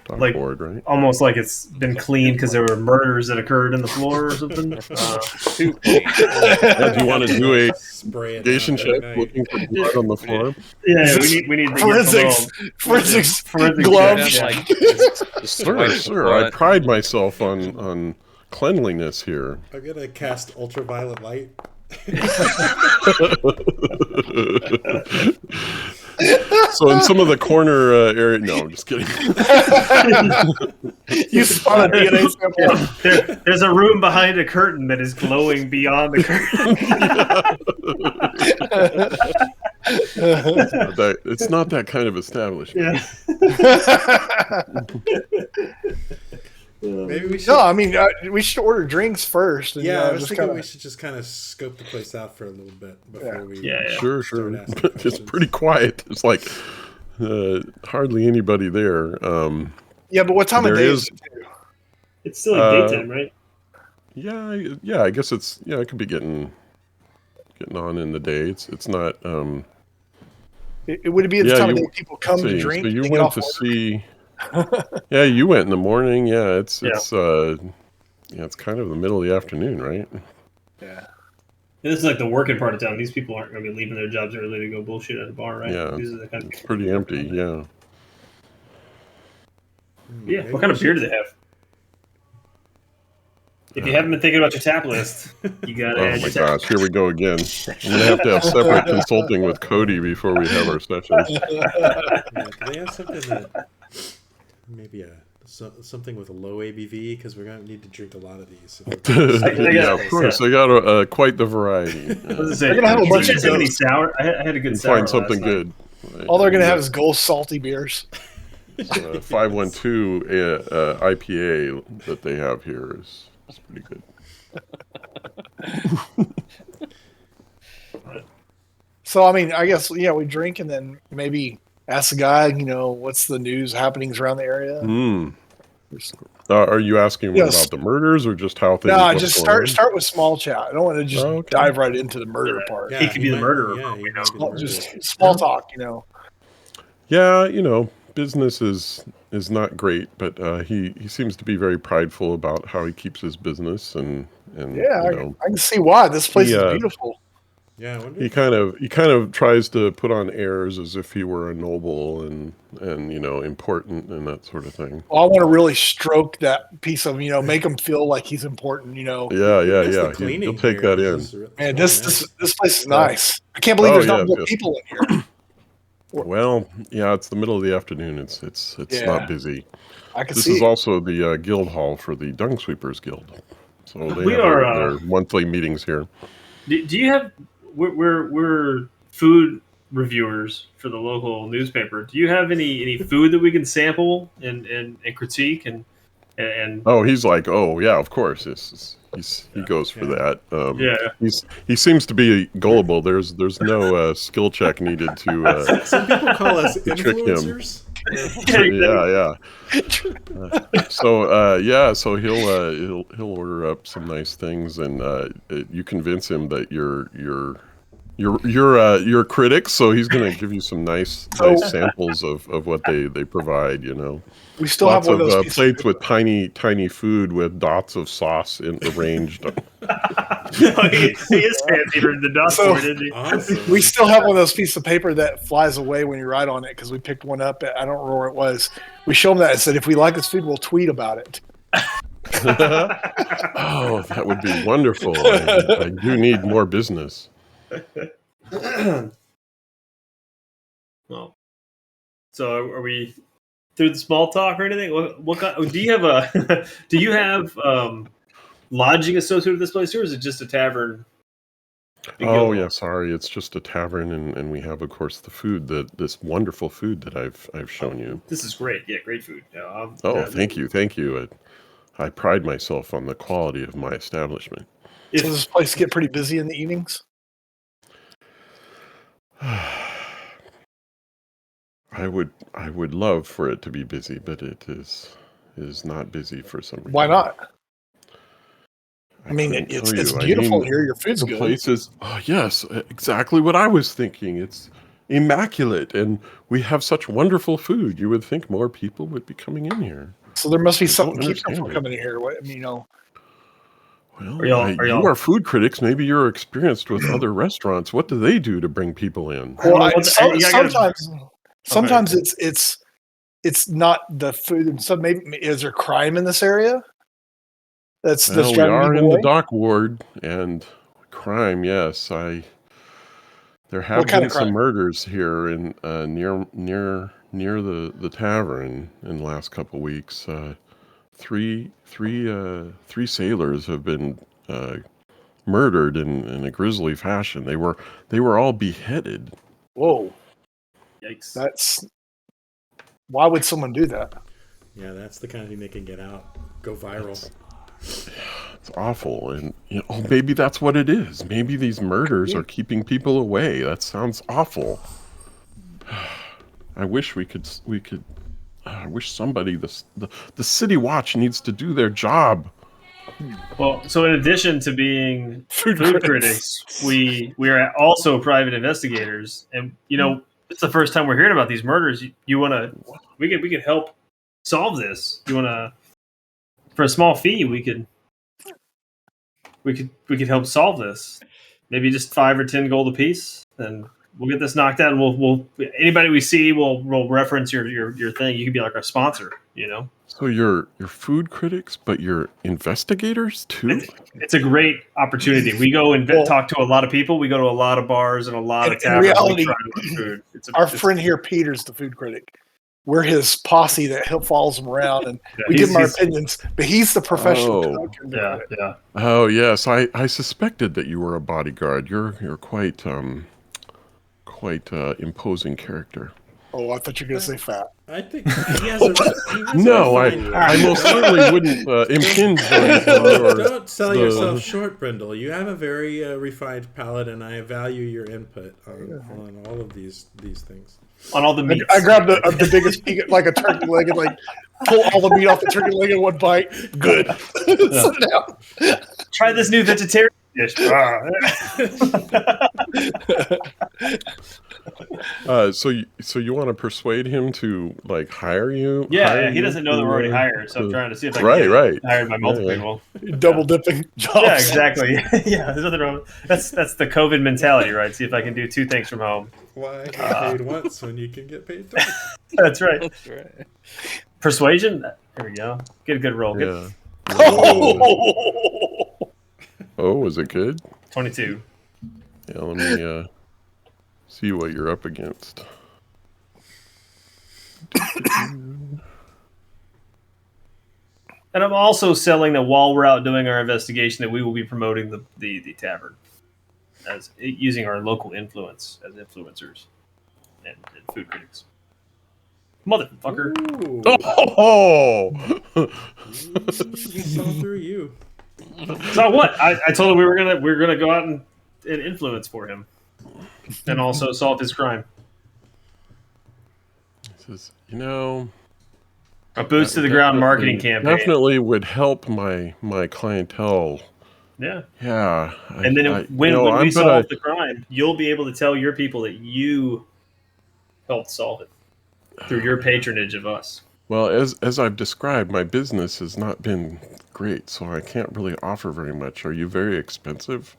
Like- board, right? almost like it's been cleaned because there were murders that occurred in the floor or something. Too clean. Yeah, do you want to do a spray it investigation down every check night? looking for blood on the floor? Yeah, we need to Forensics, forensics Forensic gloves. check, Like, just Sir, swipe sir, blood. I pride myself on cleanliness here. I'm gonna cast ultraviolet light. So in some of the corner area, no, I'm just kidding. You spot a DNA sample. There's a room behind a curtain that is glowing beyond the curtain. It's not that kind of establishment. Maybe we should. No, I mean we should order drinks first. And, Yeah, I was just thinking kinda, we should just kind of scope the place out for a little bit before we. Sure. start asking It's questions. pretty quiet. It's like hardly anybody there. Yeah, but what time of There day is- is it? Too? It's still like daytime, right? Yeah. I guess it's it could be getting on in the day. It's not. It would be the time of day people come to see, drink. So you and get went off to work. see. Yeah, you went in the morning. Yeah, it's it's kind of the middle of the afternoon, right? Yeah. And this is like the working part of town. These people aren't going to be leaving their jobs early to go bullshit at a bar, right? Yeah. These are the kind of It's pretty empty. Yeah. Yeah. Maybe What kind we of beer should- do they have? If you haven't been thinking about your tap list, you got to Oh add my your tap. gosh, here we go again. I'm gonna have separate consulting with Cody before we have our session. Yeah, do they have something that maybe something with a low ABV because we're gonna need to drink a lot of these. Yeah, of course. I got quite the variety. They're gonna have a bunch of any sour. I had a good And sour. find something last night. good. All they're gonna have is gold salty beers. 512 IPA that they have here is pretty good. So I mean, I guess we drink and then maybe ask the guy, what's the news happenings around the area. Are you asking Yes. about the murders or just how things? No, what's just going on? start with small chat. I don't want to just Oh, okay. dive right into the murder part. Yeah, He could be the murderer, Yeah, for all we he know. might be the murderer. Just small talk. Yeah, business is not great, but he seems to be very prideful about how he keeps his business and Yeah, I can see why. This place is beautiful. Yeah, I wonder he kind of tries to put on airs as if he were a noble and important and that sort of thing. Well, I want to really stroke that piece of make him feel like he's important. Yeah. The He'll cleaning take here that in. is really Man, nice. this place is nice. I can't believe there's not more yes. people in here. Well, yeah, it's the middle of the afternoon. It's Yeah. not busy. I can This see. is also the guild hall for the Dung Sweepers Guild, so they We have are, their monthly meetings here. Do you have? We're food reviewers for the local newspaper. Do you have any food that we can sample and critique and Oh, he's like, oh yeah, of course. He goes for that. He seems to be gullible. There's no skill check needed to. Some people call us trick him. influencers. So he'll order up some nice things, and you convince him that you're critics, so he's going to give you some nice samples of what they provide. We still Lots have one of those of pieces plates with tiny food with dots of sauce arranged. he is fancy for the dust So- board, isn't he? Awesome. We still have one of those pieces of paper that flies away when you write on it because we picked one up. I don't remember where it was. We showed them that and said, if we like this food, we'll tweet about it. Oh, that would be wonderful. I do need more business. Well, so are we through the small talk or anything? What kind, do you have lodging associated with this place, or is it just a tavern? Oh yeah, sorry. It's just a tavern, and we have, of course, the food this wonderful food that I've shown you. This is great. Yeah, great food. Thank you. I pride myself on the quality of my establishment. Does this place get pretty busy in the evenings? I would love for it to be busy, but it is not busy for some reason. Why not? I mean, couldn't it's tell you. beautiful here. Your food's The good. place is, yes, exactly what I was thinking. It's immaculate, and we have such wonderful food. You would think more people would be coming in here. So there must be I something don't keeping them from understand coming in here. Well, y'all- you are food critics. Maybe you're experienced with other restaurants. What do they do to bring people in? Well, You gotta- sometimes it's not the food. And so maybe is there crime in this area? That's Well, we driving are people in the away? dock ward, and crime. Yes, there There have What kind been of some crime? murders here in near the tavern in the last couple weeks. Three sailors have been murdered in a grisly fashion. They were all beheaded. Whoa, Yikes. that's why would someone do that? Yeah, that's the kind of thing that can get out, go viral. It's awful, and maybe that's what it is. Maybe these murders are keeping people away. That sounds awful. I wish we could. I wish somebody the City Watch needs to do their job. Well, so in addition to being Food food critics. critics, we are also private investigators, and it's the first time we're hearing about these murders. You want to? We could help solve this. You want to? For a small fee, we could help solve this. Maybe just 5 or 10 gold apiece, and we'll get this knocked out. And we'll anybody we see, we'll reference your thing. You can be like our sponsor. So you're food critics, but you're investigators too. It's a great opportunity. We go and talk to a lot of people. We go to a lot of bars and a lot of In taverns. reality, we try to get food. Our friend here, Peter's the food critic. We're his posse that follows him around, and we give him our opinions. But he's the professional cook. Yeah. Oh yes, I suspected that you were a bodyguard. You're quite imposing character. Oh, I thought you were going to say fat. I think he has a No, I refined- most certainly wouldn't impinge on your. Don't sell yourself short, Brindle. You have a very refined palate, and I value your input on all of these things. On all the meats. I grabbed the biggest piece, like a turkey leg, and like pull all the meat off the turkey leg in one bite. Good. Sit down. Try this new vegetarian dish. So you want to persuade him to like hire you? Yeah, he doesn't know that we're already hired, so I'm trying to see if I can Right. get hired by multiple people. Double dipping jobs. Yeah, exactly. Yeah, there's nothing wrong. That's the COVID mentality, right? See if I can do 2 things from home. Why get paid once when you can get paid twice? That's right. That's right. Persuasion. There we go. Get a good roll. Good. Yeah. Oh! Oh, was it good? 22. Yeah, let me see what you're up against. And I'm also selling that while we're out doing our investigation, that we will be promoting the tavern as using our local influence as influencers and food critics. Motherfucker. Ooh, Oh! it's all through you. So what? I told him we were gonna go out and influence for him, and also solve his crime. Says, A boots to the ground marketing campaign. definitely would help my clientele. Yeah. Yeah. And then when we solve the crime, you'll be able to tell your people that you helped solve it through your patronage of us. Well, as I've described, my business has not been great, so I can't really offer very much. Are you very expensive?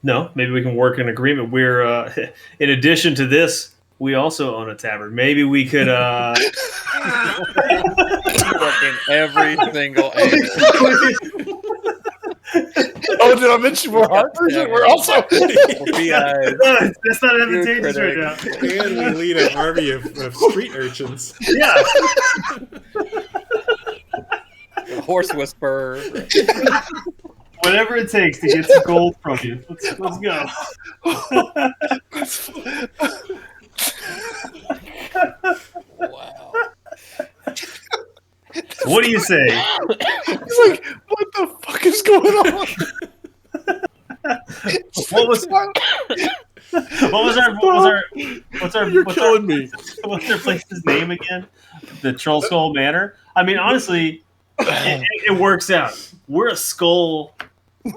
No, maybe we can work an agreement. We're in addition to this, we also own a tavern. Maybe we could. Fucking every single angle. Oh, did I mention we're Harpers? Yeah. We're also. BIs. That's not advantageous right now. And we lead an army of street urchins. Yeah. Horse whisperer. Whatever it takes to get some gold from you. Let's go. Wow. What do you say? He's like, what the fuck is going on? You're killing me. What's our place's name again? The Troll Skull Manor. I mean, honestly, it works out. We're a skull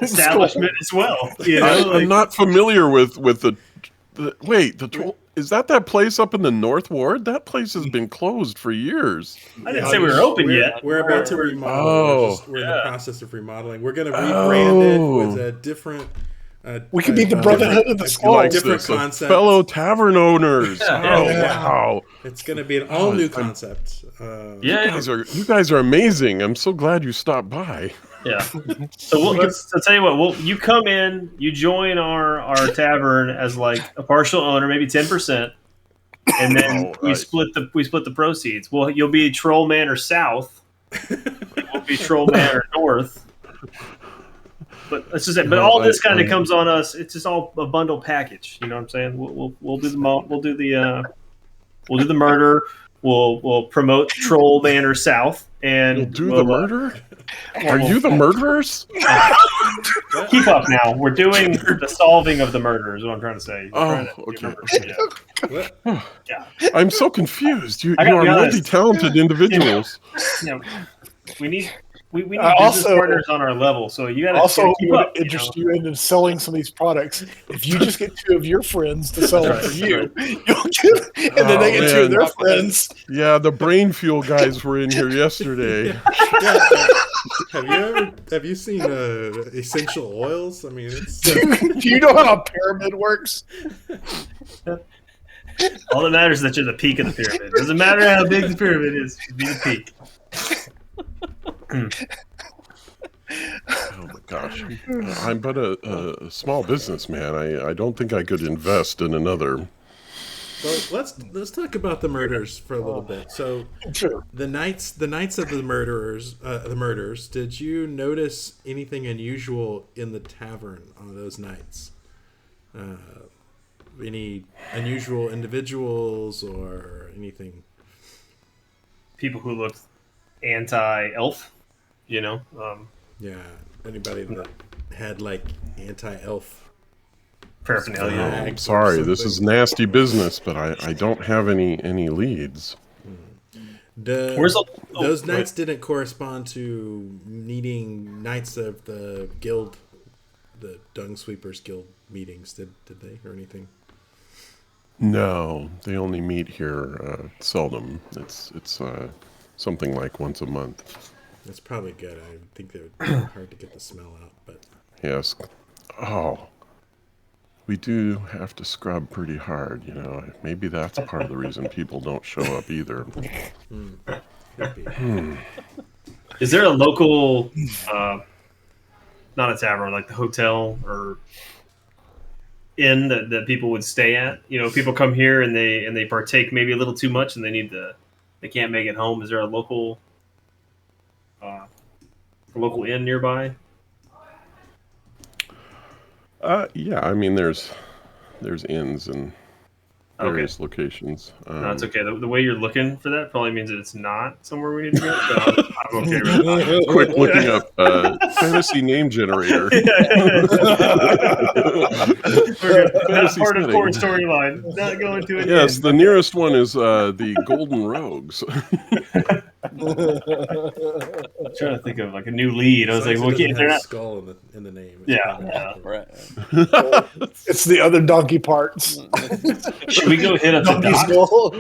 establishment as well. I'm not familiar with the wait, the troll. Is that place up in the North Ward? That place has been closed for years. I didn't say we were open yet. We're about to remodel. Oh. We're in the process of remodeling. We're going to rebrand it with a different. We could be the Brotherhood of the Skull. Like different this, concept. fellow tavern owners. Oh Yeah. wow! It's going to be an all new concept. You guys are amazing. I'm so glad you stopped by. Yeah. So I'll tell you what. You come in, you join our tavern as like a partial owner, maybe 10%, and then Oh, we right. split the proceeds. Well, you'll be Troll Manor South. We won't be Troll Manor North. But let's just say, but all this kind of comes on us. It's just all a bundle package. You know what I'm saying? We'll do the murder. We'll promote Troll Manor South, and You'll do the murder? Are you the murderers? keep up now. We're doing the solving of the murder. Is what I'm trying to say. Okay. Yeah. I'm so confused. You I gotta are be honest. multi-talented individuals. You know, we need business Also- partners on our level. So you got Also, to keep would up. interest you in selling some of these products. If you just get 2 of your friends to sell them for you, you'll get, and then they get 2 of their friends. Yeah, the brain fuel guys were in here yesterday. Have you seen essential oils? I mean, it's Do you know how a pyramid works? All that matters is that you're the peak of the pyramid. Doesn't matter how big the pyramid is. Just be the peak. Oh my gosh. I'm but a small businessman. I don't think I could invest in another. well. Let's talk about the murders for a little bit. So Sure. the nights of the murders. Did you notice anything unusual in the tavern on those nights? Any unusual individuals or anything? People who looked anti-elf, Yeah, anybody that had like anti-elf paraphernalia. I'm sorry, this is nasty business, but I don't have any leads. Those nights didn't correspond to needing knights of the guild, the Dung Sweepers Guild meetings, did they, or anything? No, they only meet here seldom. It's something like once a month. That's probably good. I think they would be hard to get the smell out, but Yes. Oh, we do have to scrub pretty hard, Maybe that's part of the reason people don't show up either. could be. Is there a local, not a tavern, like the hotel or inn that people would stay at? People come here and they partake maybe a little too much and they can't make it home. Is there a local inn nearby? Yeah, I mean, there's inns in various locations. No, it's okay. The way you're looking for that probably means that it's not somewhere we need to go. So I'm okay with that. Quick looking up fantasy name generator. Not part of setting. core storyline. Not going to it. Yes, the nearest one is the Golden Rogues. I'm trying to think of like a new lead. I was like, well, if they're not. Skull in the name. It's Yeah, probably yeah. Right. It's the other donkey parts. Should we go hit up the Donkey dock? skull.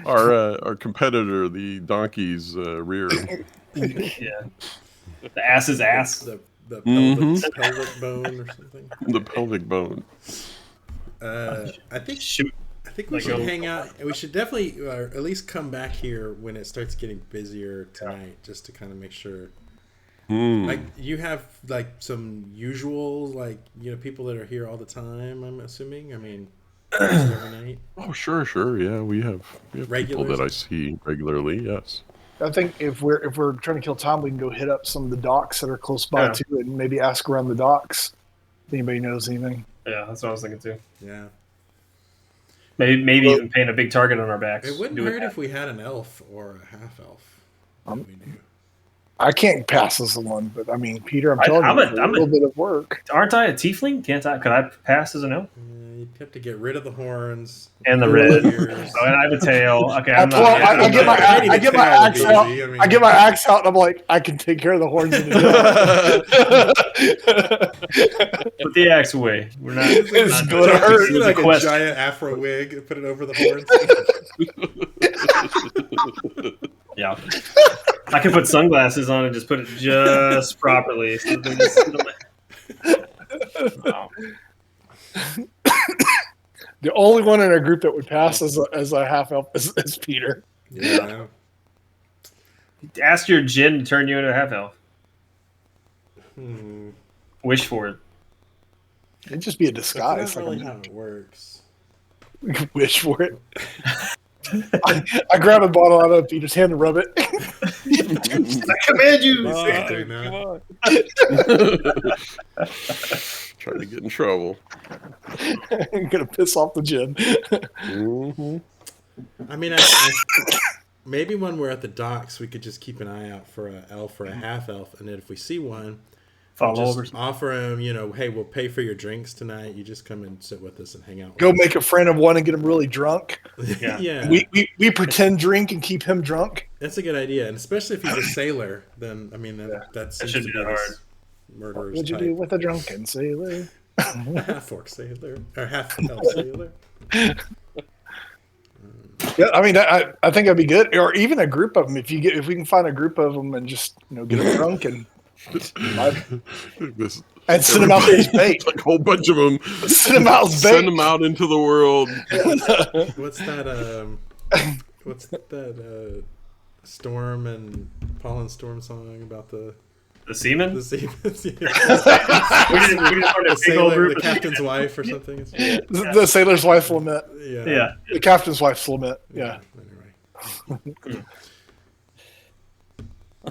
Our competitor, the donkey's rear. Yeah. The ass's ass. the Mhm. pelvic bone or something. The pelvic bone. I think Shoot. we Like should a- hang out. We should definitely, or at least come back here when it starts getting busier tonight, just to kind of make sure. Like you have like some usual, like people that are here all the time. I'm assuming. I mean, every night. Oh, sure. Yeah, we have people Regulars? that I see regularly. Yes. I think if we're trying to kill time, we can go hit up some of the docks that are close by Yeah. too, and maybe ask around the docks if anybody knows anything. Yeah, that's what I was thinking too. Yeah. Maybe even paint a big target on our backs. It wouldn't Do hurt that. if we had an elf or a half elf. We knew. I can't pass as one, but I mean, Peter, I'm telling I'm you, a- it's a I'm a- little bit of work. Aren't I a tiefling? Can't I? Could I pass as an elf? You'd have to get rid of the horns And the rid of red. ears. Oh, and I have a tail. Okay, I I'm pull not. out- I get my Painting I a get my tail would axe be out. easy. I mean- I get my axe out, and I'm like, I can take care of the horns in the Put the axe away. We're not. It's not gonna hurt. This is a Like a quest. giant afro wig and put it over the horns. Yeah. I can put sunglasses on and just put it just properly. So they just sit on my- The only one in our group that would pass as a half elf is Peter. Yeah. Ask your djinn to turn you into a half elf. Wish for it. It'd just be a That's disguise. not Like really how it works. wish for it. I grab a bottle out of Peter's hand and rub it. I command you. Same thing now. Trying to get in trouble. I'm gonna piss off the gin. Mm-hmm. I mean, maybe when we're at the docks, we could just keep an eye out for an elf or a half elf, and then if we see one, Follow over. just offer him, hey, we'll pay for your drinks tonight. You just come and sit with us and hang out. Go with make a friend of one and get him really drunk. us. Yeah. Yeah, We pretend drink and keep him drunk. that's a good idea, and especially if he's a sailor, then I mean that seems shouldn't to be that this hard. murderer's What'd you type. do with a drunken sailor? A half orc sailor or half elf sailor. Yeah, I mean, I think that'd be good, or even a group of them. If we can find a group of them and just get them drunk and This, send them out there as bait. like a whole bunch of them. Send them out as bait. Send them out into the world. What's that? What's that? Storm and Paul and Storm song about the seamen. seamen? We didn't start a The big old sailor, group. the captain's wife, or something. The sailor's wife's lament. Yeah. Yeah. The captain's wife's lament. Yeah. Anyway.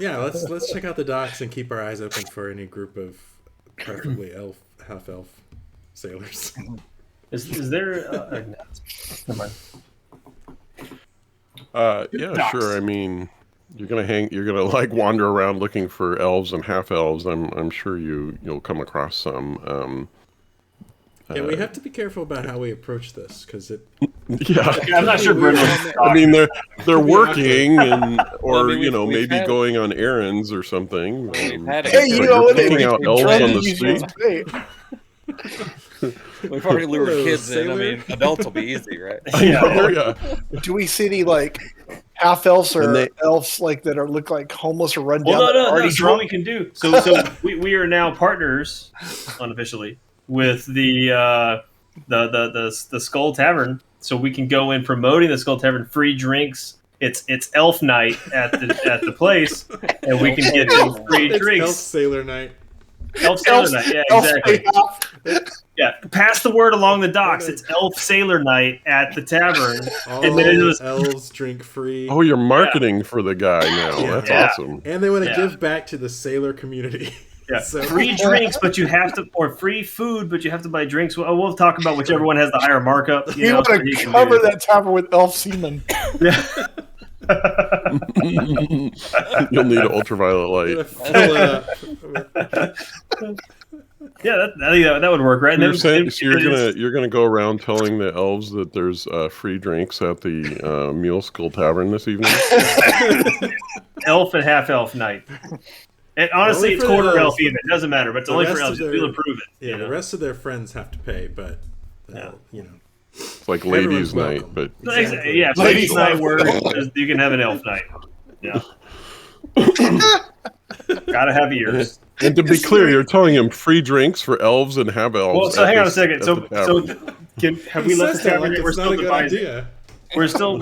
Yeah, let's check out the docks and keep our eyes open for any group of preferably half elf sailors. Is there? Never mind. Yeah, Docks. sure. I mean, you're gonna like wander around looking for elves and half elves. I'm sure you'll come across some. Yeah, we have to be careful about how we approach this because it. Yeah, I'm not sure Brendan. I mean they're working or we've maybe had- going on errands or something. We've had Hey, it. you But know you're what? picking out elves on the street. We've already lured Hello, kids in. I sailor. mean, adults will be easy, right? Yeah. Do we see any like half elves or And they- elves like that look like homeless or run down? Well, that are no. already So what drunk? we can do? So we are now partners, unofficially, with the Skull Tavern. So we can go in promoting the Skull Tavern, free drinks. It's elf night at the place, and we can get them free It's elf drinks. sailor night. Elf Sailor Night, yeah, Elf exactly. half. Yeah, pass the word along the docks. It's Elf Sailor Night at the tavern. All And then it was- elves drink free. Oh, you're marketing for the guy now. Yeah. That's Yeah. awesome. And they want to Yeah. give back to the sailor community. Yeah, So- free drinks, but you have to, or free food, but you have to buy drinks. Well, we'll talk about whichever one has the higher markup. You want so to he can cover do. that tavern with elf semen? Yeah. You'll need ultraviolet light. Fill it up. Yeah, I think that would work, right? And You're then- saying, so it is- you're gonna go around telling the elves that there's free drinks at the Mule Skull Tavern this evening. elf and half elf night. And honestly, Only it's for quarter the- elf even. It doesn't matter, but it's the only for rest of elves. their- We'll approve it. Yeah, the rest of their friends have to pay, but Yeah. It's like Everyone's ladies' night, welcome. but So, Exactly. yeah, Ladies' ladies' night night. works. You can have an elf night. Yeah. Gotta have ears. and to be clear, you're telling him free drinks for elves and half elves. Well, so at hang on a this- second. at So, the tavern. have we left the tavern yet? We're it's not still a good devising. idea. We're still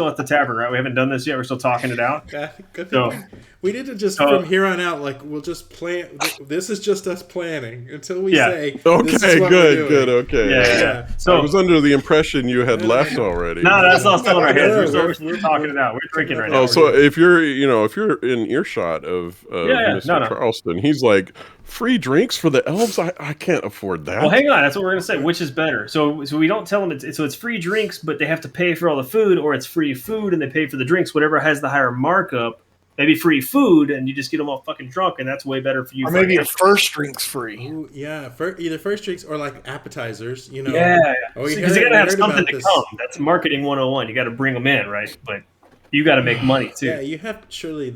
at the tavern, right? We haven't done this yet. We're still talking it out. Yeah, good So- thing. We need to just So- from here on out, like we'll just plan. This is just us planning until we Yeah. say. Okay, this is what we're doing. good, okay. Yeah. I So was under the impression you had left already. no, that's not still in our heads. Yeah, We're still talking it out. We're drinking right now. Oh, so if you're in earshot of Yeah, Mr. no. Charleston, he's like, free drinks for the elves? I can't afford that. Well, hang on. That's what we're gonna say. Which is better? So we don't tell them it's free drinks, but they have to pay for all the food, or it's free food and they pay for the drinks. Whatever has the higher markup. Maybe free food, and you just get them all fucking drunk, and that's way better for you. Or maybe a first drink's free. Ooh, yeah, either first drinks or like appetizers. Yeah, Oh, you because you gotta have heard something about to this. come. That's marketing 101. You got to bring them in, right? But you got to make money too. Yeah, you have surely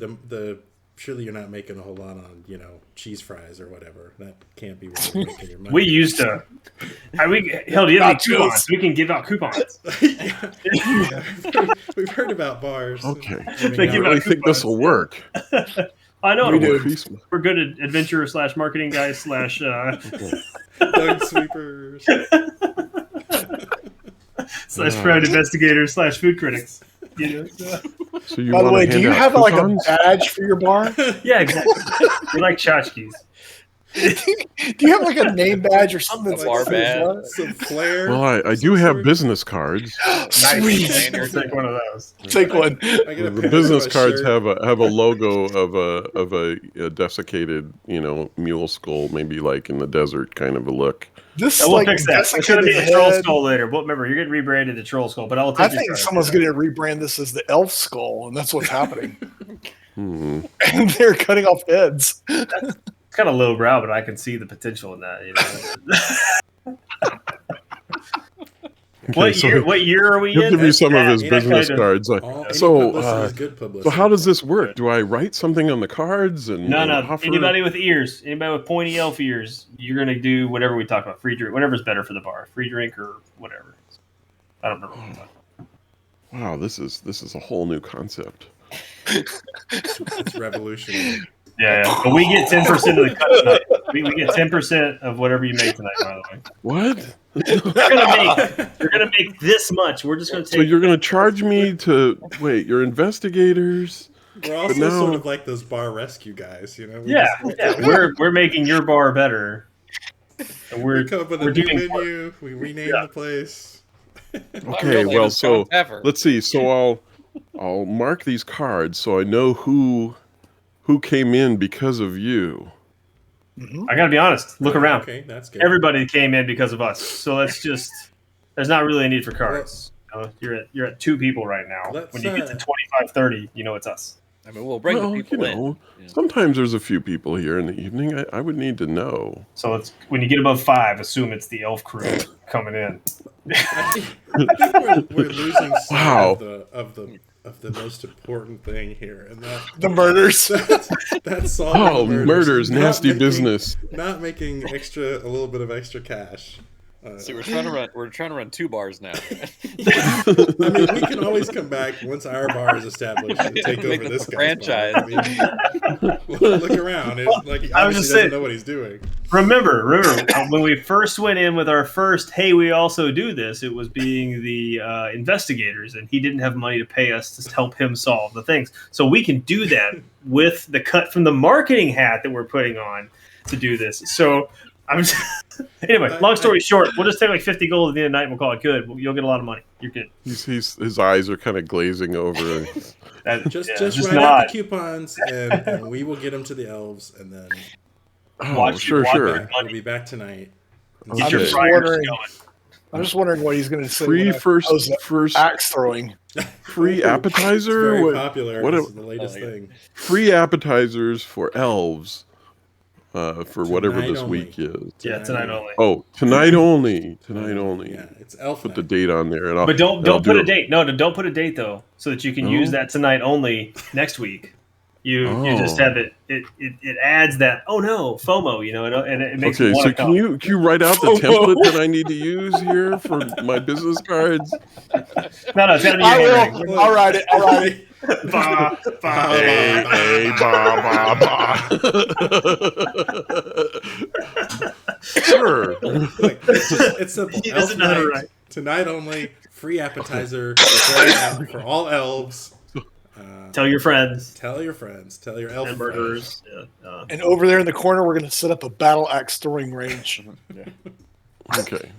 surely you're not making a whole lot on cheese fries or whatever. That can't be where you're making your money. We used to. Hell, do you have any Not coupons? just- We can give out coupons. We've heard about bars. Okay. They I give really out think this will work. I know We it'll work. do. We're good at adventurer / marketing guys / Dung sweepers. / private investigators / food critics. You know? So you By the wanna way, do hand you out have like a coupons? badge for your bar? Yeah, exactly. We like tchotchkes. Do you have like a name badge or something? A That's bar like, badge. Some flair. Well, I do have business cards. Sweet. I'll take one of those. Take one. I get a The patch business on my cards shirt. have a logo of a desiccated, mule skull, maybe like in the desert kind of a look. This We'll like fix that. It's going to be desiccated the troll head. skull later. But remember, you're getting rebranded the troll skull. But I'll I take your think card. someone's going to rebrand this as the elf skull, and that's what's happening. Hmm. And they're cutting off heads. It's kind of lowbrow, but I can see the potential in that. Okay, What year are we he'll in? give me some of his Yeah, business kind of. cards. Any So, publicity is good publicity. So how does this work? Do I write something on the cards and No. offer? Anybody with ears, anybody with pointy elf ears, you're going to do whatever we talk about. Free drink, whatever's better for the bar. Free drink or whatever. I don't remember. Wow, this is a whole new concept. It's revolutionary. Yeah. But we get 10% of the cut tonight. We get 10% of whatever you make tonight, by the way. What? You're gonna make this much. We're just gonna take. So you're going to charge me to wait? You're investigators. We're also now- sort of like those bar rescue guys, We Yeah. just- We're making your bar better. And We come up with a we're new doing menu. We rename the place. My Okay, real name well, is John so Tavern. let's see. So I'll mark these cards so I know who came in because of you. I gotta be honest. Look around. Okay, that's good. Everybody came in because of us. So let's just. There's not really a need for cards. You're at 2 people right now. Let's, When you get to 25, 30, you know it's us. I mean, we'll bring Well, the people in. Yeah. sometimes there's a few people here in the evening. I would need to know. So when you get above 5, assume it's the elf crew coming in. I think we're losing sight Wow. of the most important thing here, and The murders. that's solving Oh, the murders, not nasty making- business. Not making a little bit of extra cash. See, we're trying to run 2 bars now. I mean, we can always come back once our bar is established and take Make over this this a guy's franchise. bar. I mean, look around. It's like he I was obviously just doesn't saying- know what he's doing. Remember when we first went in with our first, hey, we also do this, it was being the investigators, and he didn't have money to pay us to help him solve the things. So we can do that with the cut from the marketing hat that we're putting on to do this. So I'm just, anyway, long story short, we'll just take like 50 gold at the end of the night and we'll call it good. You'll get a lot of money. You're good. His eyes are kind of glazing over. Just just write nod. out the coupons, and we will get them to the elves, and then Oh, sure. we'll be back tonight. Get Okay. your just friars wondering- going. I'm just wondering what he's going to say. Free when I first propose that axe throwing. free It's appetizer. very What- popular. what This a- is the latest I like it. thing. free appetizers for elves for whatever Tonight this only. week is. Yeah, tonight only. Oh, tonight only. Tonight only. Yeah, it's elf Put the night. date on there, and I'll. But don't and I'll put do a it. date. No, don't put a date though, so that you can No? use that tonight only next week. You just Oh. have it. It adds that. Oh no, FOMO. And it makes Okay, me so want to can you write out the template that I need to use here for my business cards? No, it's gotta be I your will. handwriting. I'll write it. I'll write it. Ba, ba, Hey, ba. hey, ba. Sure. Like, it's simple. He Elf doesn't know how to night, write. Tonight only. Free appetizer for all elves. Tell your friends Tell your friends. Tell your elf and friends. murderers. Yeah, And over there in the corner, we're going to set up a battle axe throwing range. Okay.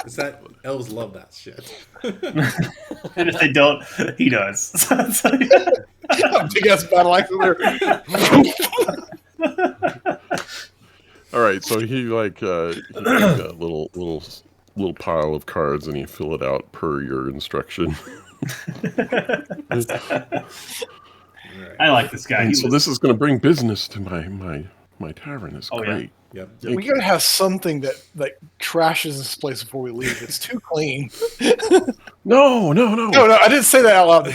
Is that elves love that shit? and if they don't, he does. Big ass battle axe over there. All right. So he like he takes a little pile of cards and you fill it out per your instruction. I like this guy. And so this is going to bring business to my tavern. It's Oh, yeah. great. Yep. We got to have something that trashes this place before we leave. It's too clean. No. No, I didn't say that out loud.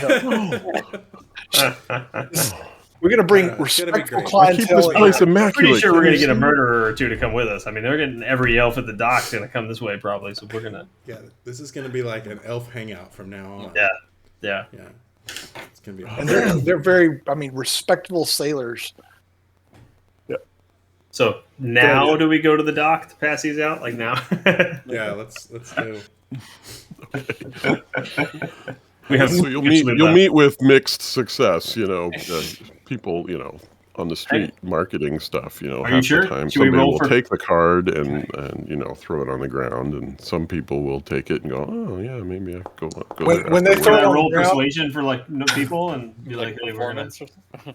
We're going to bring It's gonna be respectful great. Keep this clientele. place immaculate. Pretty sure we're Can gonna you get a see? murderer or 2 to come with us. I mean, they're getting every elf at the dock's gonna come this way probably. So we're gonna. Yeah, this is going to be like an elf hangout from now on. Yeah. Yeah. It's going to be And awesome. they're very, respectable sailors. So now do we go to the dock to pass these out? Like now? Yeah, let's go. we have. So you'll meet with mixed success. People on the street marketing stuff. Are you half sure? the time Should we somebody roll will for- take the card and throw it on the ground, and some people will take it and go, oh yeah, maybe I could go When- there when they afterwards." throw Can it I on roll the ground? persuasion for like people and be like like, hey, we're gonna... performance or something.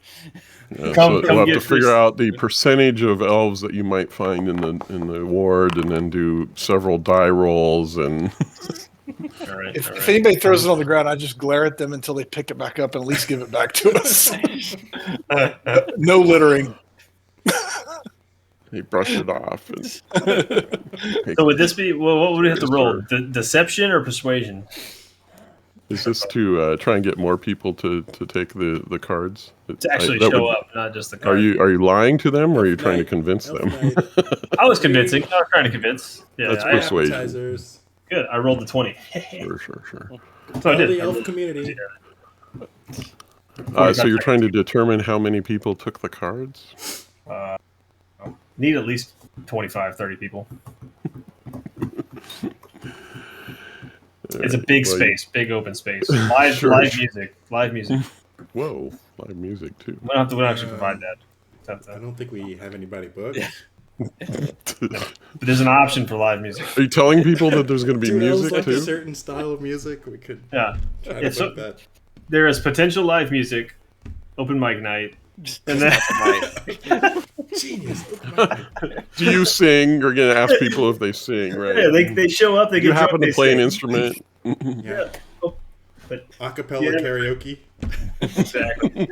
Yeah, Come so we'll have get to figure this. out the percentage of elves that you might find in the ward, and then do several die rolls and. All right, If, all if right. anybody throws it on the ground, I just glare at them until they pick it back up and at least give it back to us. No littering. They brush it off. And So would this be? Well, what would we have to Yes, roll? sir. Deception or persuasion? Is this to try and get more people to take the cards? To actually That show would- up, not just the Are card. you lying to them, or are you trying to Night. convince Elf them? night. I was convincing. I was trying to convince. Yeah, That's I, persuasion. Appetizers. good. I rolled the 20. Sure. So I All did. the elf community. So you're trying to determine how many people took the cards? Need at least 25, 30 people. It's a big Well, space, big open space. Live, Sure. live music. Whoa, live music too. We don't actually provide that. I don't think we have anybody booked. But there's an option for live music. Are you telling people that there's going to be Do elves music like a too? certain style of music? We could Yeah. try Yeah, to so- book that. There is potential live music, open mic night, and then Genius. Do you sing? You're going to ask people if they sing, right? yeah, they show up. They Do you get happen drunk, to play they an sing. instrument? Yeah. But Acapella Yeah. karaoke. exactly.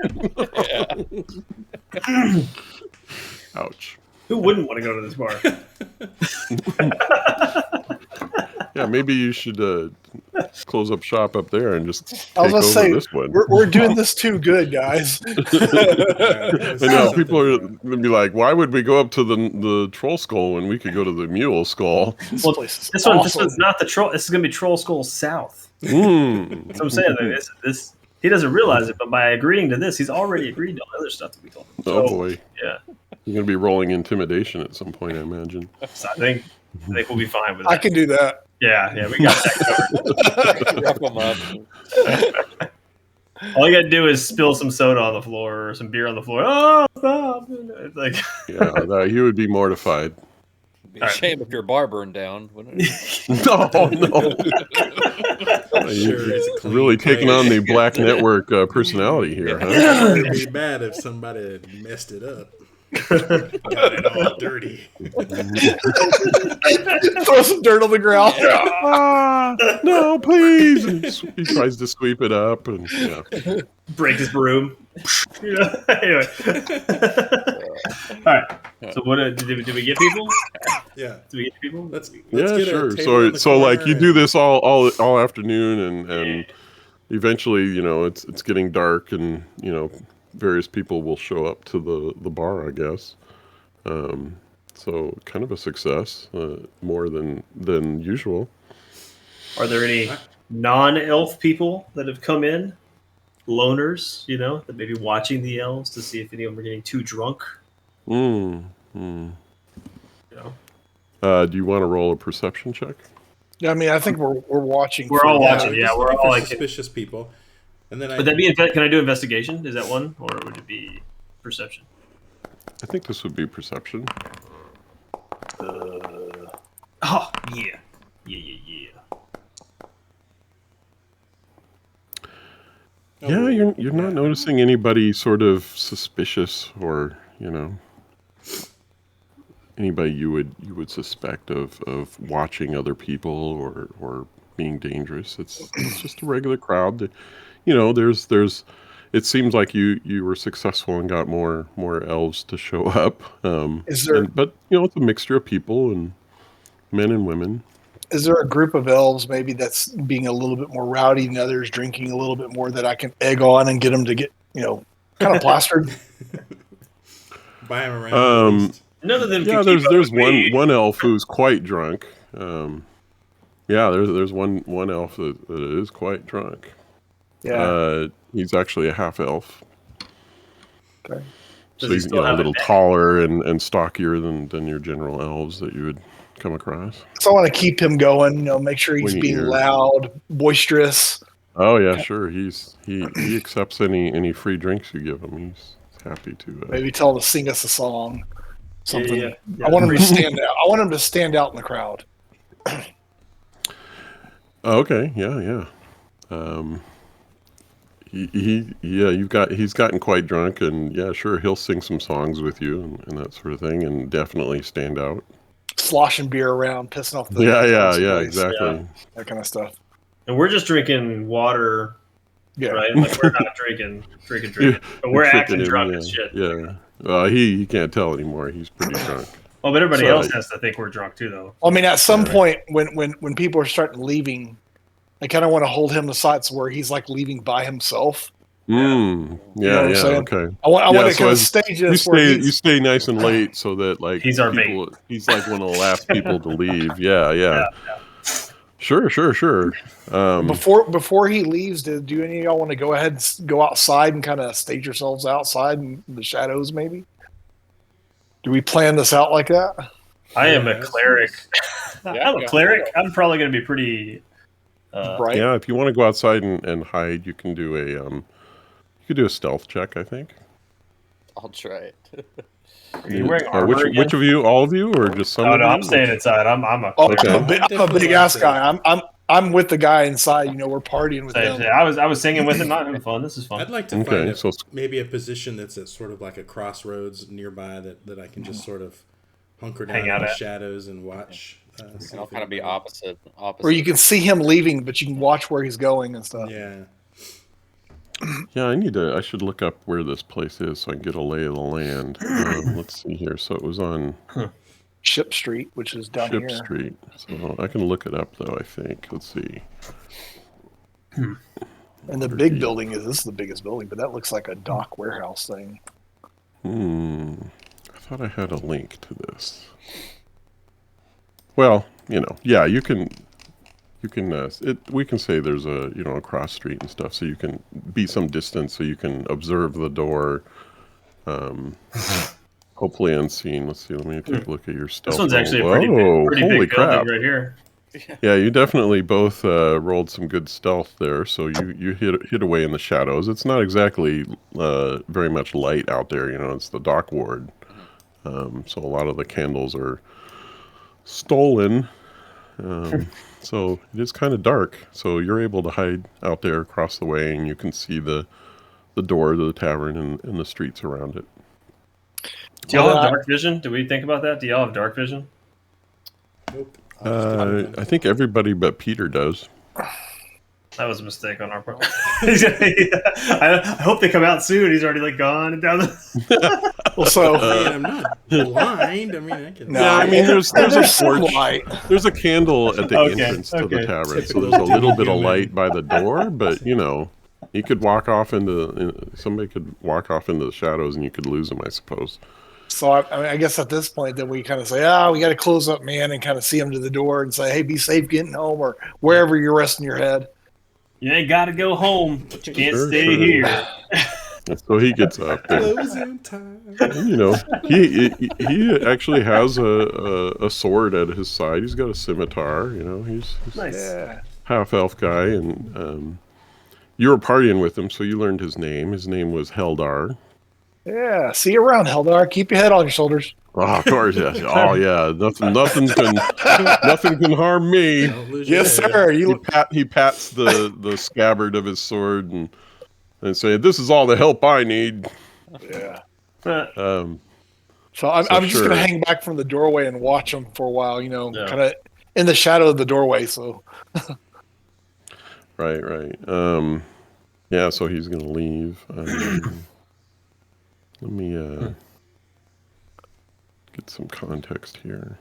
Ouch. Who wouldn't want to go to this bar? Yeah, maybe you should close up shop up there and just take I was over gonna say this one. we're doing this too good, guys. I know people are going to be like, "Why would we go up to the troll skull when we could go to the mule skull?" This Well, place is This awesome. one's not the troll. This is gonna be Troll Skull South. Mm. That's what I'm saying. Like, this he doesn't realize it, but by agreeing to this, he's already agreed to all the other stuff that we told him. Oh So, boy, yeah. you're going to be rolling intimidation at some point, I imagine. So I think we'll be fine with I that. can do that. Yeah, we got that Wrap 'em up. covered. All you gotta do is spill some soda on the floor or some beer on the floor. Oh, stop! It's like, Yeah, he would be mortified. Be a shame if your bar burned down, wouldn't it? No. Sure, it's a clean Really taking place. on the Black Network personality here, huh? It would be bad if somebody had messed it up. Got it all dirty. Throw some dirt on the ground. Ah, no, please. And he tries to sweep it up, and yeah. break his broom. Anyway. All right. So what did we get people? Yeah. Did we get people? Let's Yeah, get sure. a table in the So like corner you do and- this all afternoon, and eventually, it's getting dark, and various people will show up to the bar, I guess. So kind of a success, more than usual. Are there any non-elf people that have come in? Loners, that may be watching the elves to see if any of them are getting too drunk. Mm. You Do you want to roll a perception check? Yeah, I mean, I think we're watching. We're for all that. watching. Yeah, just we're looking all for like. suspicious people. And then Would that be? Can I do investigation? Is that one, or would it be perception? I think this would be perception. Oh yeah. Yeah, you're not noticing anybody sort of suspicious, or anybody you would suspect of watching other people or being dangerous. It's just a regular crowd. There's it seems like you were successful and got more elves to show up. Is there- But it's a mixture of people, and men and women. Is there a group of elves maybe that's being a little bit more rowdy than others, drinking a little bit more, that I can egg on and get them to get kind of plastered? Buy them around. Um, at least. None of them. Yeah, can keep there's up with me. one elf who's quite drunk. Yeah, there's one elf that is quite drunk. Yeah. He's actually a half elf. Okay. So Does he he's still a have a little neck? taller and stockier than your general elves that you would come across. So I want to keep him going. Make sure he's When being you're- loud, boisterous. Oh yeah, sure. He accepts any free drinks you give him. He's happy to. Maybe tell him to sing us a song. Something. Yeah. I want him to stand out. I want him to stand out in the crowd. Okay, yeah. He's gotten quite drunk, and yeah, sure, he'll sing some songs with you and that sort of thing, and definitely stand out. Sloshing beer around, pissing off the Yeah, exactly. that kind of stuff. And we're just drinking water, Yeah, right? Like we're not drinking, but we're acting Tricking him, drunk yeah, as shit. Yeah. He can't tell anymore. He's pretty drunk. Well, but everybody So, else has to think we're drunk too, though. I mean, at some point when people are starting leaving, I kind of want to hold him aside to where he's like leaving by himself. Yeah, know what I'm saying? okay. I want to so kind of as stage You this where you stay nice and late so that like He's our he's like one of the last people to leave. Yeah. Sure. before he leaves. Do any of y'all want to go ahead and go outside and kind of stage yourselves outside in the shadows? Maybe. Do we plan this out like that? I am a cleric. Yeah, I'm a cleric. I'm probably going to be pretty. Right. Yeah, if you want to go outside and hide, you can do a stealth check, I think. I'll try it. Are you wearing armor again? which of you? All of you, or just some? Oh of no, you? I'm staying inside. I'm a Oh, cleric. Okay. I'm a big ass guy. I'm with the guy inside. We're partying with Same, him. same. I was singing with him, not having fun. This is fun. I'd like to Okay, find so- maybe a position that's at sort of like a crossroads nearby that I can just sort of hunker down Hang in out the at. shadows and watch. See And I'll if kind of be anybody- opposite. Where you can see him leaving, but you can watch where he's going and stuff. Yeah. Yeah, I should look up where this place is so I can get a lay of the land. Let's see here. So it was on Ship Street, which is down Ship here. Street. So I can look it up though. I think. Let's see. And the big building this is the biggest building, but that looks like a dock warehouse thing. I thought I had a link to this. Well, yeah, you can. We can say there's a cross street and stuff, so you can be some distance, so you can observe the door. Hopefully unseen. Let's see. Let me take a look at your stealth. This one's actually a roll. pretty Whoa, big holy building crap! right here. Yeah, you definitely both rolled some good stealth there. So you hid away in the shadows. It's not exactly very much light out there. It's the dock ward. So a lot of the candles are stolen. So it is kind of dark. So you're able to hide out there across the way, and you can see the door to the tavern and the streets around it. Do y'all have dark vision? Do we think about that? Do y'all have dark vision? Nope. I think everybody but Peter does. That was a mistake on our part. I hope they come out soon. He's already gone and down the. Well, so I'm not blind. I mean, I can. No, Yeah, I mean, there's a some torch. light. There's a candle at the Okay, entrance to the okay. tavern, so there's a little bit of light by the door. But he could walk off somebody could walk off into the shadows, and you could lose him, I suppose. So I guess at this point, then we kind of say, we got to close up, man, and kind of see him to the door and say, hey, be safe getting home or wherever you're resting your head. You ain't got to go home, but you can't Sure, stay sure. here. So he gets up. And, Closing time. he actually has a sword at his side. He's got a scimitar. He's Nice. Yeah. half elf guy, and you were partying with him, so you learned his name. His name was Heldar. Yeah. See you around, Heldar. Keep your head on your shoulders. Oh, of course, yes. Oh, yeah. Nothing can harm me. Don't lose Yes, your head. sir. He pats the scabbard of his sword and say, "This is all the help I need." Yeah. Um, So I'm just sure. going to hang back from the doorway and watch him for a while, Yeah. kind of in the shadow of the doorway. So right. Yeah. So he's gonna leave. Let me get some context here.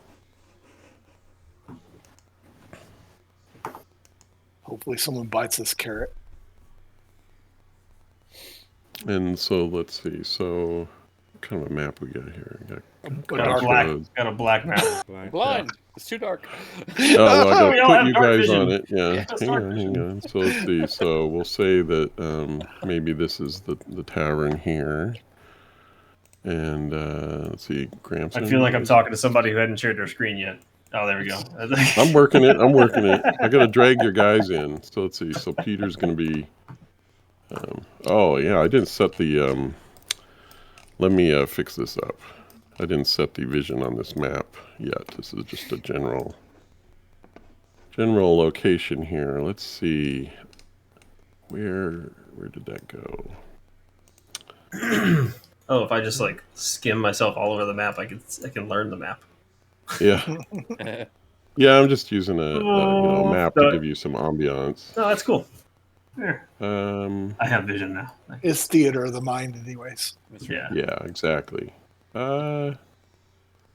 hopefully someone bites this carrot. And so let's see. So, what kind of a map we got here? We got Got a black map. Blind. It's too dark. well, I we all gotta have put you dark guys vision. on it. Yeah, Yes, hang dark on. So let's see. So we'll say that maybe this is the tavern here, and let's see, Gramps. I feel like I'm talking to somebody who hadn't shared their screen yet. Oh, there we go. I'm working it. I gotta drag your guys in. So let's see. So Peter's gonna be. Oh yeah, I didn't set the let me fix this up. I didn't set the vision on this map yet. This is just a general location here. Let's see. Where did that go? Oh, if I just like skim myself all over the map, I can learn the map. Yeah. Yeah, I'm just using a map to give you some ambiance. Oh, that's cool. There. I have vision now. It's theater of the mind, anyways. Yeah. Yeah, exactly.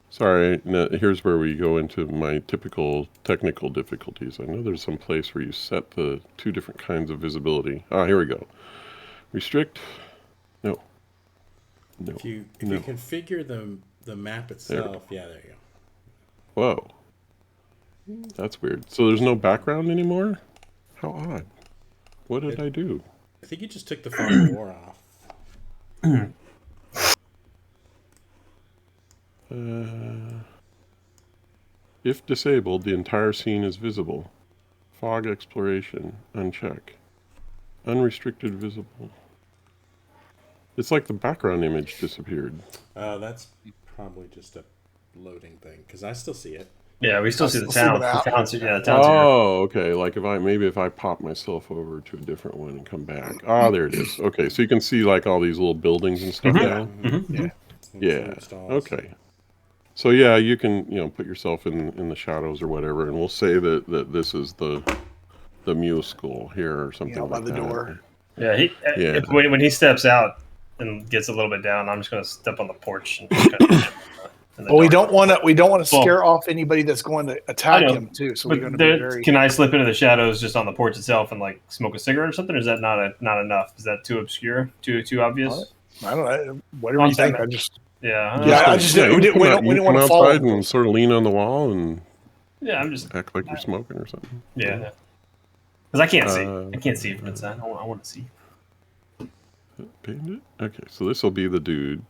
Sorry, no, here's where we go into my typical technical difficulties. I know there's some place where you set the 2 different kinds of visibility. Ah, here we go. Restrict. No. If you configure the map itself, yeah, there you go. Whoa. That's weird. So there's no background anymore? How odd. What did I do? I think you just took the fog of war off. If disabled, the entire scene is visible. Fog exploration, uncheck. Unrestricted visible. It's like the background image disappeared. That's probably just a loading thing, because I still see it. Yeah, we still see the town. The town's here. Oh, okay. Like if I pop myself over to a different one and come back. Ah, there it is. Okay, so you can see like all these little buildings and stuff now. Yeah. Okay. So yeah, you can put yourself in the shadows or whatever, and we'll say that this is the Muse School here or something like by the that. door. Yeah, when he steps out and gets a little bit down, I'm just going to step on the porch and Well, we don't want to scare off anybody that's going to attack him too. So we're going to be very. Can I slip into the shadows just on the porch itself and like smoke a cigarette or something? Or is that not enough? Is that too obscure? Too obvious? I don't know. Whatever you think. I just. We We don't want to follow. And sort of lean on the wall and. Yeah, I'm just act like you're smoking or something. Yeah. Because I can't see. I can't see from inside. I want to see. Paint it? Okay, so this will be the dude.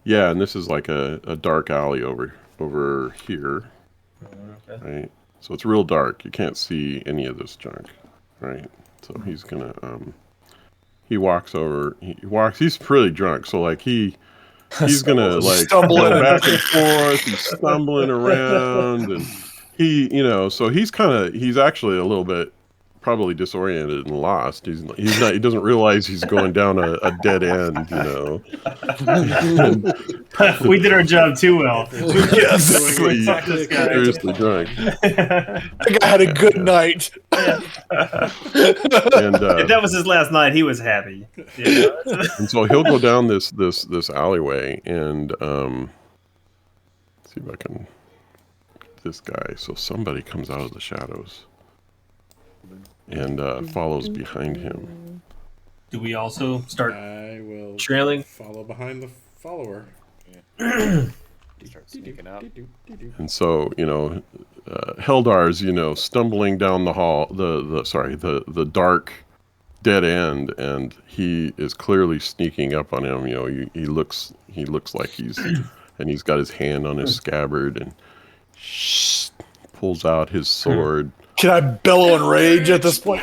Yeah, and this is like a dark alley over here. Okay. Right? So it's real dark. You can't see any of this junk. Right? So he's gonna he walks over. He's pretty drunk, so like he's gonna like stumbling back and forth. He's stumbling around, and so he's actually a little bit probably disoriented and lost. He doesn't realize he's going down a dead end. We did our job too well. Yes, seriously drunk. I think I had a good night. And if that was his last night, he was happy. Yeah. And so he'll go down this alleyway and see if I can get this guy. So somebody comes out of the shadows and follows behind him. Do we also start trailing? Follow behind the follower. Start sneaking out. And so, Heldar's, stumbling down the hall, the dark dead end, and he is clearly sneaking up on him. He looks like he's got his hand on his scabbard and pulls out his sword. Can I bellow in rage at this point?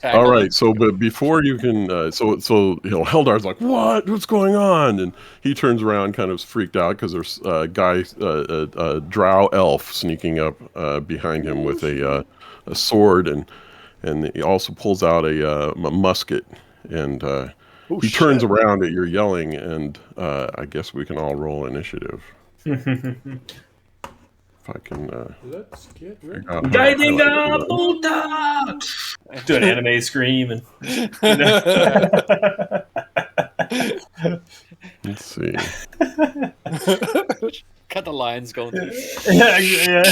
All right, but before you can, Heldar's like, what's going on? And he turns around, kind of freaked out because there's a guy, a drow elf, sneaking up behind him with a sword, and he also pulls out a musket, and he turns around at your yelling, and I guess we can all roll initiative. If I can, let's get ready. Guiding a bulldog. Do an anime scream and. Let's see. Cut the lines going through. Yeah.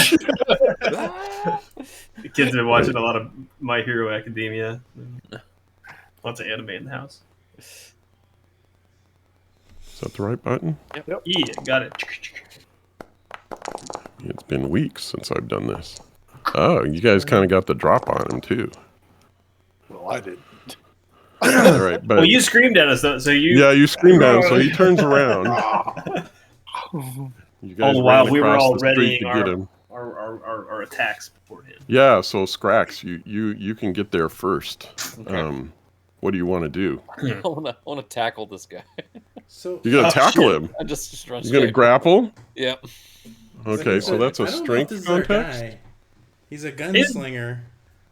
The kids have been watching a lot of My Hero Academia. Lots of anime in the house. Is that the right button? Yep. Yeah, got it. It's been weeks since I've done this. Oh, you guys kind of got the drop on him too. Well, I didn't. All right, but well, you screamed at us though, so you. Yeah, you screamed at him, so he turns around. You guys all the while ran we were across all the street readying to get him. our our attacks beforehand. Yeah, so Scrax, you can get there first. Okay. What do you want to do? I want to tackle this guy. So You're gonna Oh, tackle shit. him. I just run You're gonna straight. grapple. Yep. Okay, so that's a I don't know if strength this is our context. guy. He's a gunslinger.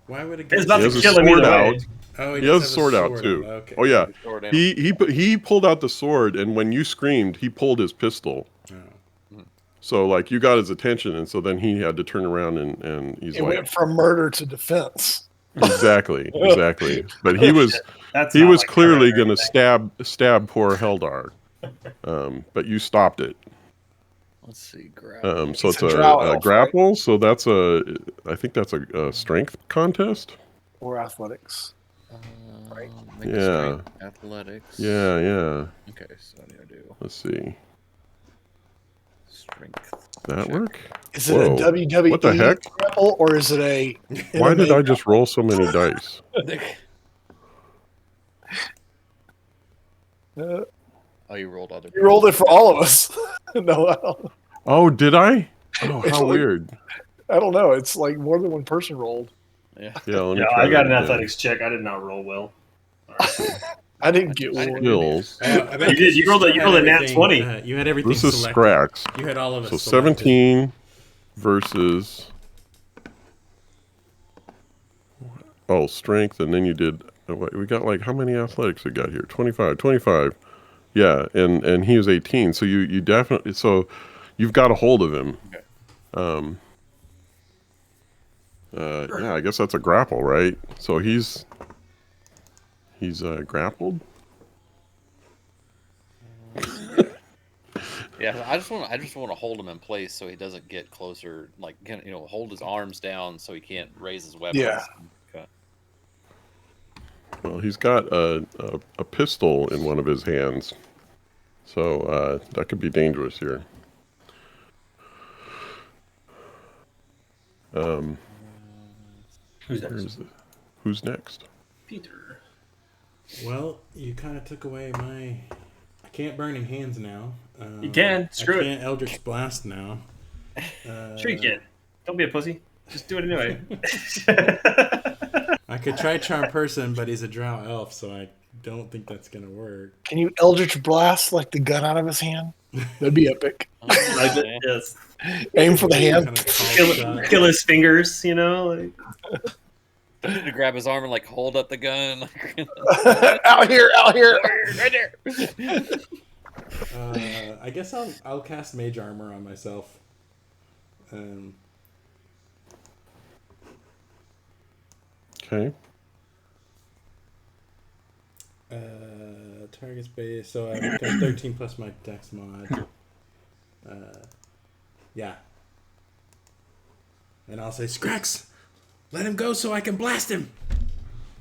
Why would a It's about He to has a kill him sword either way. out. Oh, He does has a have sword out too. Okay. Oh yeah, Sword in he pulled out the sword, and when you screamed, he pulled his pistol. Oh. So like you got his attention, and so then he had to turn around and he's It like, went from murder to defense. exactly. But he was That's he not was like clearly Tavern or gonna stab poor Heldar, but you stopped it. Let's see. Grab. So It's it's a drow a elf, grapple. So that's I think that's a strength contest. Or athletics. Right. Make Yeah. a strength, athletics. Yeah. Okay, so what do I do? Let's see. Strength. That check. work? Is it Whoa. a WWE What the heck? grapple or is it a Why did MMA I just roll so many dice? grapple? Oh, you rolled other. You rolled it for all of us. No, Oh, did I? Oh, It's how like- weird. I don't know. It's like more than one person rolled. Yeah. Yeah, let me Yeah, try I got that an again. athletics check. I did not roll well. I didn't get I one. didn't- Skills. I bet You did. You rolled a- still you had rolled a nat everything, 20. You had everything This is selected. Scrax. You had all of us So selected. 17 versus strength, and then you did we got like how many athletics we got here? 25. Yeah, and he was 18. So you definitely you've got a hold of him. Okay. Yeah, I guess that's a grapple, right? So he's grappled. Yeah, I just want to hold him in place so he doesn't get closer. Like, hold his arms down so he can't raise his weapons. Yeah. Okay. Well, he's got a pistol in one of his hands, so that could be dangerous here. Who's next? Peter. Well, you kind of took away my. I can't Burning Hands now. You can. Screw I it. can't Eldritch Blast now. Sure you can. Don't be a pussy. Just do it anyway. I could try Charm Person, but he's a drow elf, so I don't think that's gonna work. Can you Eldritch Blast like the gun out of his hand? That'd be epic. Like, yes. Aim for the hand. Kind of tall shot. Kill his fingers, you know? Like, To grab his arm and like hold up the gun. Out here. Right there. I guess I'll cast Mage Armor on myself. Okay. Target's base, so I got 13 plus my Dex mod. Yeah. And I'll say, Scrax, let him go so I can blast him.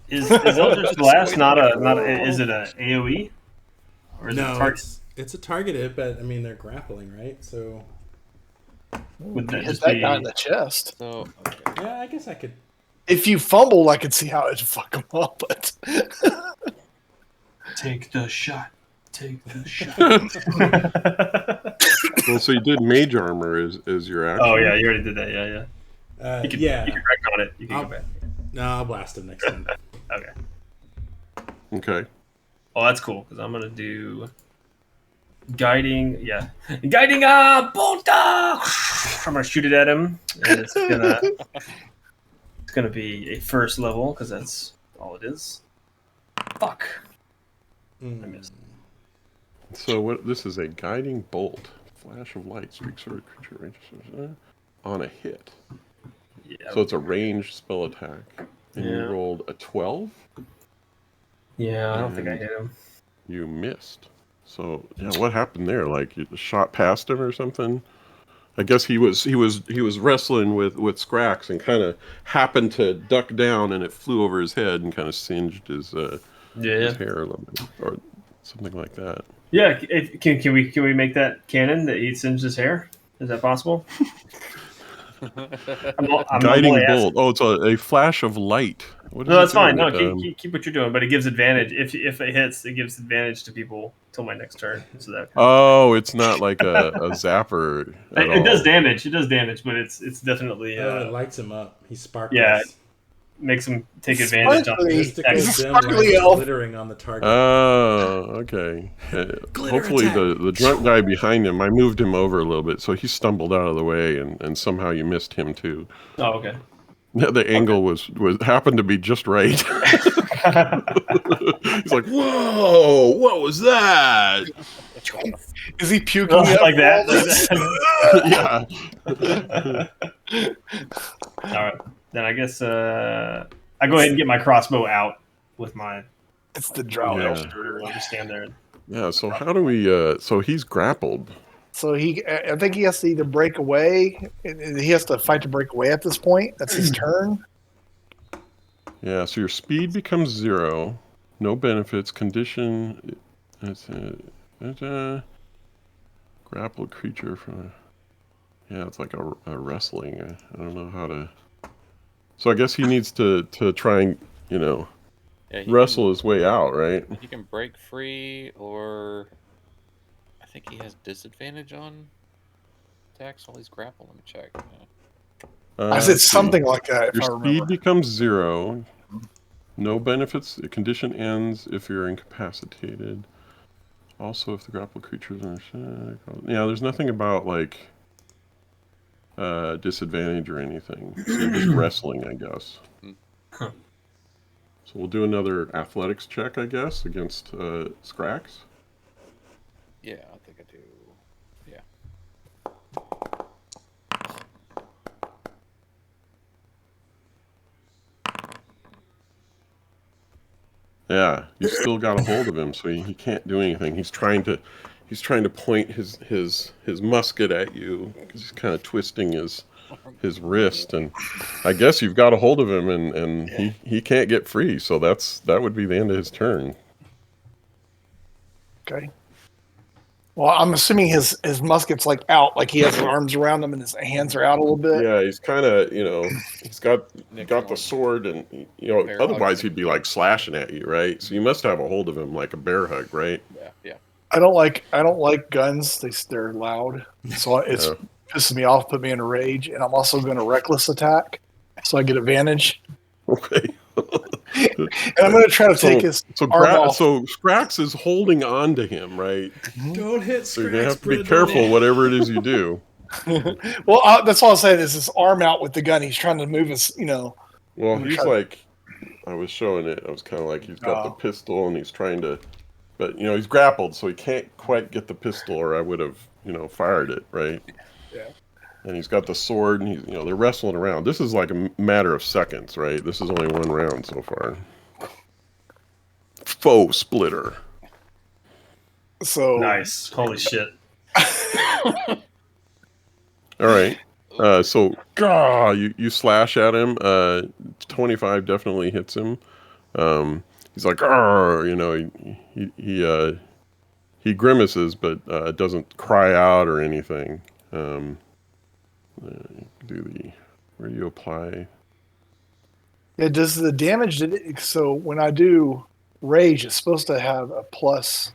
is Eldritch Blast not is it a AoE? Or is it No, target? it's a targeted, but I mean they're grappling, right? So Would that Hit just that be guy in the chest. So, yeah, I guess I could. If you fumbled, I could see how it'd fuck him up. But take the shot? Take the shot. Well, so you did Mage Armor as your action. Oh yeah, you already did that. Yeah. You can Yeah. wreck on it. You can I'll- go back. No, I'll blast him next time. Okay. Okay. Oh, that's cool because I'm gonna do guiding. Yeah, guiding bolt. I'm gonna shoot it at him, and it's gonna be a first level because that's all it is. Fuck. I missed. So what? This is a guiding bolt. Flash of light streaks through a creature range on a hit. Yeah. So it's a ranged spell attack, and you Yeah. rolled a 12. Yeah, I don't think I hit him. You missed. So yeah, what happened there? Like you shot past him or something? I guess he was wrestling with Scrax and kind of happened to duck down, and it flew over his head and kind of singed his Yeah. hair a little bit, or something like that. Yeah. Can we make that canon that he singed his hair? Is that possible? I'm Guiding only asking. bolt. Oh, it's a flash of light What No, does that's it do? fine. No, It, keep what you're doing, but it gives advantage if it hits. It gives advantage to people till my next turn. So that oh, it's not like a zapper at it does all. damage. It does damage, but it's definitely Oh, it lights him up. He yeah, sparkles. makes them take advantage on Sparkly. Mystical He's a dim sparkly lights elf. glittering on the target. Oh, okay. Hopefully attack. the drunk guy behind him, I moved him over a little bit, so he stumbled out of the way, and somehow you missed him too. Oh, okay. The angle was happened to be just right. He's like, "Whoa, what was that?" Is he puking like that. Yeah. All right. Then I guess I go ahead and get my crossbow out with my It's the drow Yeah. elf. I'll just stand there. Yeah. So how do we? So he's grappled. So I think he has to either break away. He has to fight to break away at this point. That's his turn. Yeah. So your speed becomes 0. No benefits. Condition. It's a grappled creature from. Yeah, it's like a wrestling. I don't know how to. So I guess he needs to try and Yeah, he wrestle his way out, right? He can break free, or I think he has disadvantage on attacks while he's grappled. Let me check. I said Let's see. something like that, if I Your remember. speed becomes 0. No benefits. The condition ends if you're incapacitated. Also, if the grappled creature is in yeah, there's nothing about like disadvantage or anything. So you're just wrestling, I guess. Huh. So we'll do another athletics check, I guess, against Scrax. Yeah, I think I do. Yeah. Yeah, you still got a hold of him, so he can't do anything. He's trying to point his musket at you because he's kind of twisting his wrist, and I guess you've got a hold of him, and he can't get free. So that would be the end of his turn. Okay. Well, I'm assuming his musket's like out, like he has his arms around him and his hands are out a little bit. Yeah, he's kind of he's got the sword, and Bear otherwise hug. he'd be like slashing at you, right? So you must have a hold of him like a bear hug, right? Yeah. I don't like guns. They're loud, so it's Yeah. pisses me off, put me in a rage, and I'm also going to reckless attack, so I get advantage. Okay. And I'm going to try to take his arm off. So Scrax is holding on to him, right? Don't hit So you're gonna Scrax, have to be Brendan. careful, whatever it is you do. Well, that's all I'm saying is his arm out with the gun. He's trying to move his, Well, I'm he's trying- like, I was showing it. I was kind of like, he's got the pistol and he's trying to, but he's grappled, so he can't quite get the pistol, or I would have, fired it, right? Yeah. And he's got the sword, and he's, they're wrestling around. This is like a matter of seconds, right? This is only one round so far. Foe splitter. So Nice. Holy shit. All right. So you slash at him. 25 definitely hits him. He's like, he grimaces, but doesn't cry out or anything. Where do you apply? yeah, does the damage? So when I do rage, it's supposed to have a plus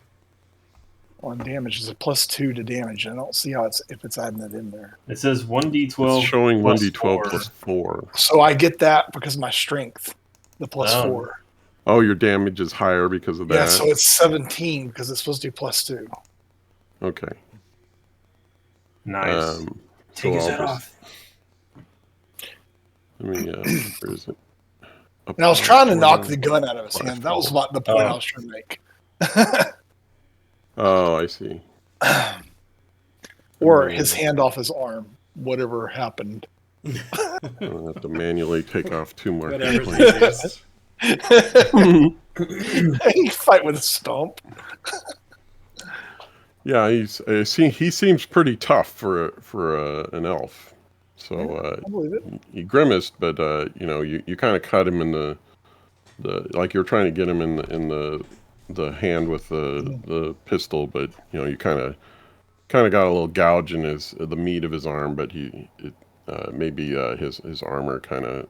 on damage. It's a +2 to damage. I don't see how if it's adding that in there. It says 1d12. It's showing plus 1d12 4. plus 4. So I get that because of my strength, the +4. Oh. Oh, your damage is higher because of that? Yeah, so it's 17 because it's supposed to be +2. Okay. Nice. so Take his I'll head off. Let me, where is it? And I was trying to knock the gun out of his hand. That was the point I was trying to make. Oh, I see. Or his hand off his arm, whatever happened. I don't have to manually take off 2 more Whatever's points. easiest. He fight with a stomp. Yeah, he seems pretty tough for an elf. So I believe it. he grimaced, but you kind of cut him in the like you're trying to get him in the hand with the pistol, but you kind of got a little gouge in the meat of his arm, but maybe his armor kind of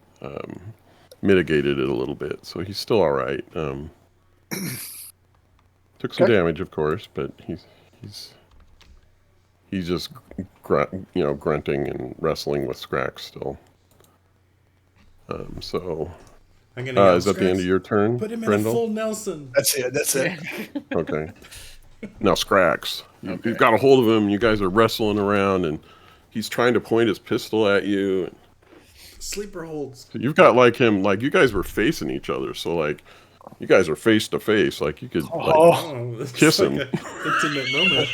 mitigated it a little bit, so he's still all right. Took some Okay. damage, of course, but he's just grunting and wrestling with Scrax still. So I'm gonna yell, is that the end of your turn, Put him in a Brendel? full Nelson. That's it. That's it. Okay. Now Scrax, Okay. you've got a hold of him. You guys are wrestling around, and he's trying to point his pistol at you. Sleeper holds. So you've got like him, like you guys were facing each other, so like you guys are face to face, like you could like Oh, This Kiss is him. like an intimate moment.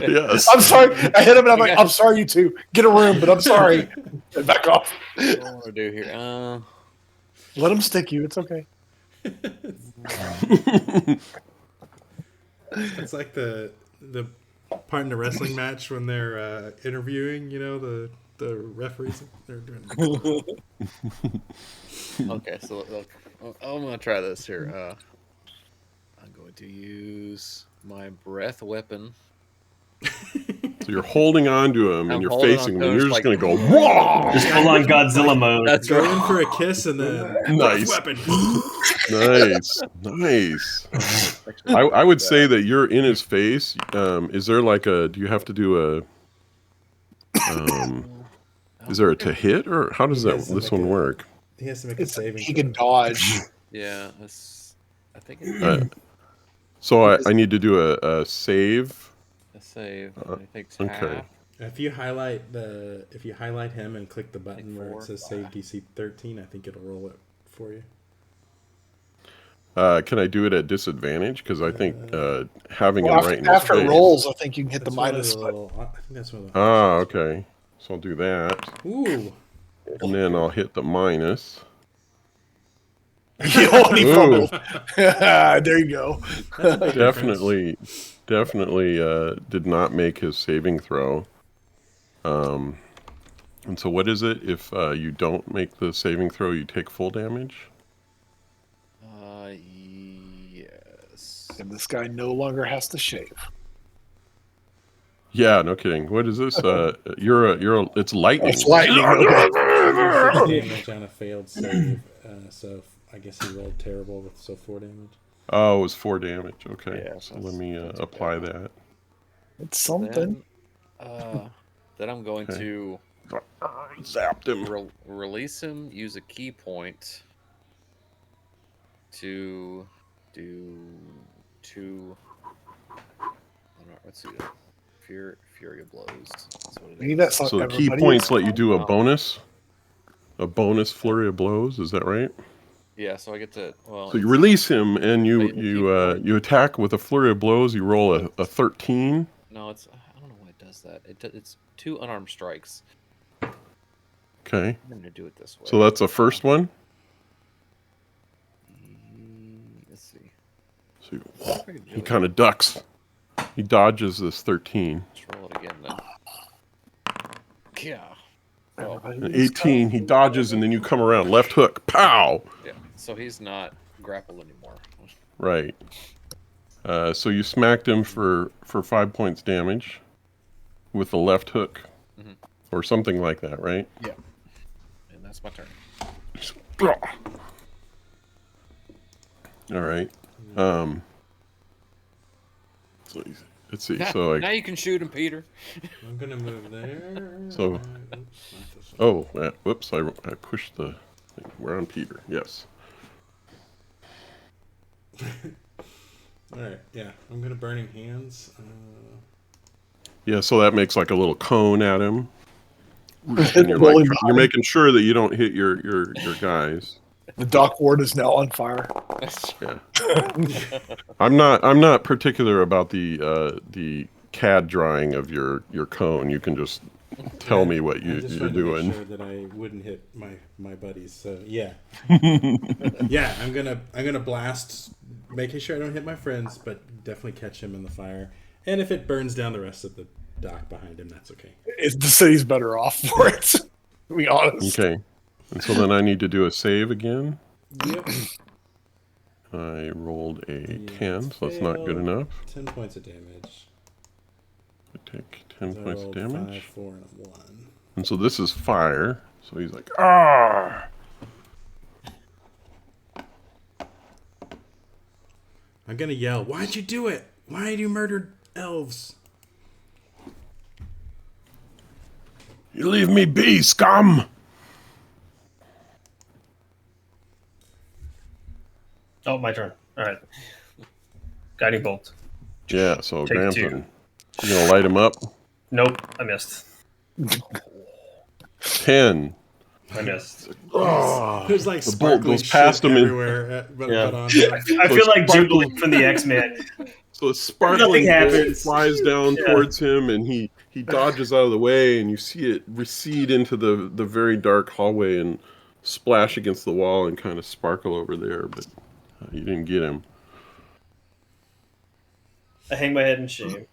yes. I'm sorry. I hit him and I'm like, I'm sorry, you two. Get a room, but I'm sorry. And back off. What do I want to do here? Let him stick you. It's okay. It's like the part in the wrestling match when they're interviewing, the referees. They're doing. Okay, so look, I'm gonna try this here. I'm going to use my breath weapon. So you're holding on to him, and I'm you're holding facing on him, to and you're him, just like- going to go, whoa! Just full on Godzilla mode. That's Go right. in for a kiss and then Nice. weapon. Nice. I would say that you're in his face. Is there like do you have to do is there a to hit, or how does Yes, this like one a- work? He has to make a It's, saving. he throw. can dodge. Yeah, I think it's So I need to do a save. a save. It takes okay. half. If you highlight him and click the button where it 4, says save DC 13, I think it'll roll it for you. Can I do it at disadvantage? Because I think having Well, him right in his after it face. rolls, I think you can hit That's the one of minus. the But little, I think that's one of the. Ah, okay. So I'll do that, Ooh. and then I'll hit the minus. he only Ooh. fumbled. There you go. That's a big Definitely did not make his saving throw. And so what is it? If you don't make the saving throw, you take full damage? Yes. And this guy no longer has to shave. Yeah, no kidding. What is this? It's lightning. It's lightning. Okay. damage on a failed save. So I guess he rolled terrible with 4 damage. Oh, it was 4 damage. Okay. Yeah, So let me apply that. It's something. Then I'm going Okay. to Zapped him. release him. Use a key point to do 2. Let's see. Fury of blows. That's what it We need is. that So the sucker, key buddy. points let you do a bonus flurry of blows. Is that right? Yeah, so I get to So you release him and you Wait, the key point. you attack with a flurry of blows. You roll a 13. No, I don't know why it does that. It's 2 unarmed strikes. Okay. I'm gonna do it this way. So that's the first one. Let's see. So he kind of ducks. He dodges this 13. Let's roll it again then. Yeah. Oh, An 18. He dodges and then you come around. Left hook. Pow. yeah. So he's not grappled anymore. Right. So you smacked him for 5 points damage with the left hook, or something like that, right? Yeah. And that's my turn. All right. So let's see. So Now you can shoot him, Peter. I'm gonna move there. So- Oops, not this one. whoops! I pushed the thing. We're on Peter. Yes. All right, yeah, I'm gonna burning hands. Yeah. So that makes like a little cone at him. And you're Rolling like you're making sure that you don't hit your guys. The dock ward is now on fire. Yeah. I'm not particular about the CAD drawing of your cone. You can just tell me what I you're just wanted to doing. make sure that I wouldn't hit my buddies. So yeah, yeah, I'm gonna blast, making sure I don't hit my friends, but definitely catch him in the fire. And if it burns down the rest of the dock behind him, that's okay. The city's better off for it. To be honest. Okay. And so then I need to do a save again. Yep. I rolled a Yeah, 10, so that's not good failed. enough. 10 points of damage. I take 10 So I points of rolled damage. 5, 4, and a 1. And so this is fire. So he's like, ah! I'm gonna yell, "Why'd you do it? Why did you murder elves?" You leave me be, scum! Oh, my turn. All right. Guiding bolt. Yeah, so Take Gramson, 2. you gonna light him up? Nope, I missed. 10. I missed. Oh, There's like the bolt sparkling goes past shit him and everywhere, but Yeah. on him. I So feel like sparkle- Jubilee from the X-Men. so a sparkling Nothing bolt happens. flies down Yeah. towards him, and he dodges out of the way, and you see it recede into the very dark hallway and splash against the wall and kind of sparkle over there, but you didn't get him. I hang my head in shame.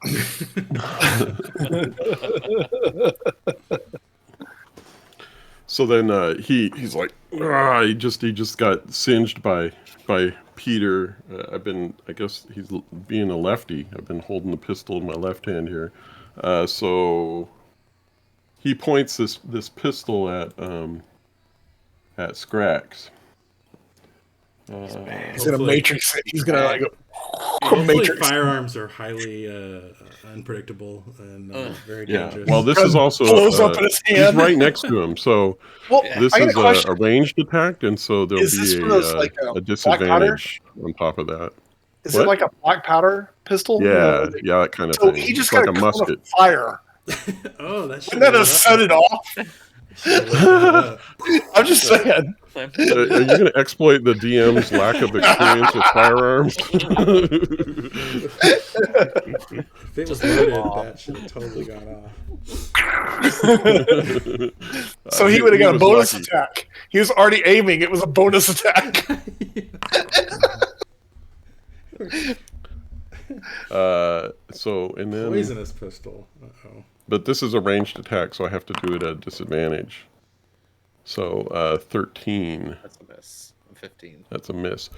So then he's like, he just got singed by Peter. I guess he's being a lefty. I've been holding the pistol in my left hand here. So he points this pistol at Scrax. He's gonna Hopefully- matrix it. He's gonna like Hopefully matrix. firearms are highly unpredictable and very Yeah. dangerous. Well, this is also blows up in his he's hand. right next to him. So Well, this I got is a question. a ranged attack, and so there'll Is this be one of those, like, a black disadvantage on top of that. Is What? it like a black powder pistol? Yeah, yeah, that kind of So thing. he just It's like got a musket. of fire. Oh, that should Wouldn't that have set it off? I'm just saying. Are you going to exploit the DM's lack of experience with firearms? If it was loaded, that should have totally gone off. So he would have got a was bonus lucky. attack. He was already aiming. It was a bonus attack. And then, Poisonous pistol. Uh-oh. but this is a ranged attack, so I have to do it at disadvantage. So 13. That's a miss. 15. That's a miss.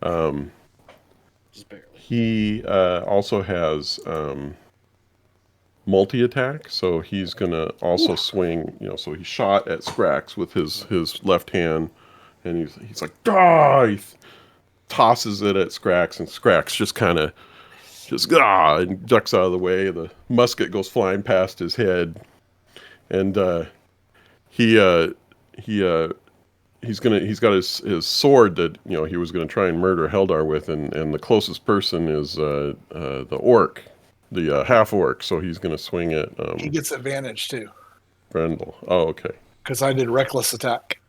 Just barely. He also has multi-attack, so he's gonna also swing. So he shot at Scrax with his left hand, and he's like, "Ah!" He tosses it at Scrax, and Scrax just kind of and ducks out of the way. The musket goes flying past his head, and he's got his sword that he was gonna try and murder Heldar with, and the closest person is the orc, the half orc. So he's gonna swing at He gets advantage too Brendel. Oh, okay. because I did reckless attack.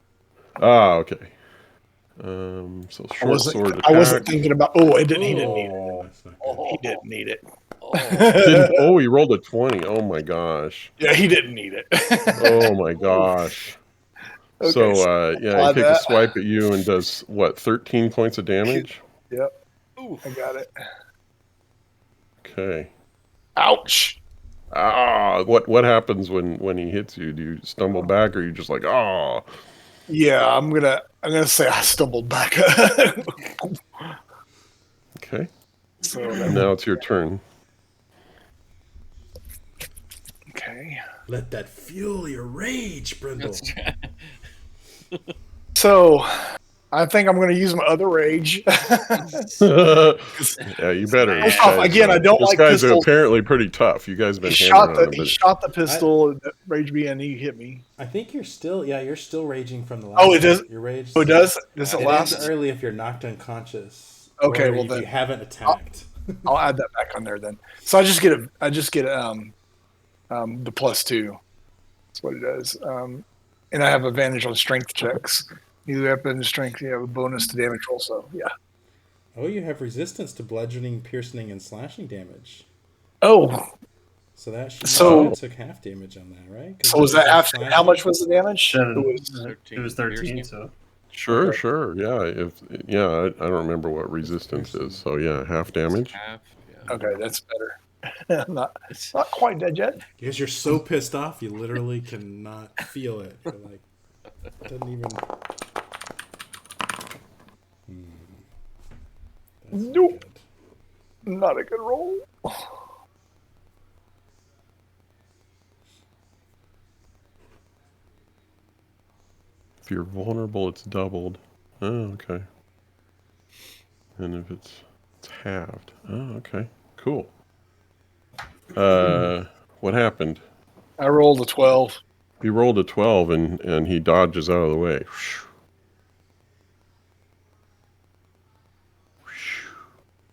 Ah, okay. So short sword attack. I wasn't thinking about. Oh, it didn't. He didn't need it. Oh, that's not good. He didn't need it. Oh, he rolled a 20. Oh my gosh. Yeah, he didn't need it. Oh my gosh. Okay, So apply he takes a that. swipe at you and does what? 13 points of damage. Yep. I got it. Okay. Ouch. What happens when he hits you? Do you stumble back, or are you just like, oh? Yeah, I'm gonna say I stumbled back. Okay. So Now it's your turn. okay. Let that fuel your rage, Brindle. So I think I'm gonna use my other rage. Yeah, you better. First off, again, I don't This like guy's pistols. apparently pretty tough. You guys have been He hammering shot on the him, he but shot the pistol. Rage me and he hit me. I think you're still raging from the last Oh, it does- Your rage. Oh, it does. Does it It last? ends early if you're knocked unconscious. Okay, or well if then- you haven't attacked. I'll add that back on there then. So I just get the +2. That's what it does. And I have advantage on strength checks. You weapon and strength, you have a bonus to damage roll. So yeah. Oh, you have resistance to bludgeoning, piercing, and slashing damage. Oh, So that should So- took half damage on that, right? 'Cause so was it that half? slashing. How much was the damage? 7. It was It was 13, so. sure, Okay. sure, yeah. I don't remember what resistance is. So yeah, half damage. Half. Yeah. okay. That's better. I'm not quite dead yet. Because you're so pissed off, you literally cannot feel it. You're like, it doesn't even. That's not Nope. good. Not a good roll. If you're vulnerable, it's doubled. Oh, okay. And if it's halved. Oh, okay. Cool. What happened? I rolled a 12. He rolled a 12 and he dodges out of the way.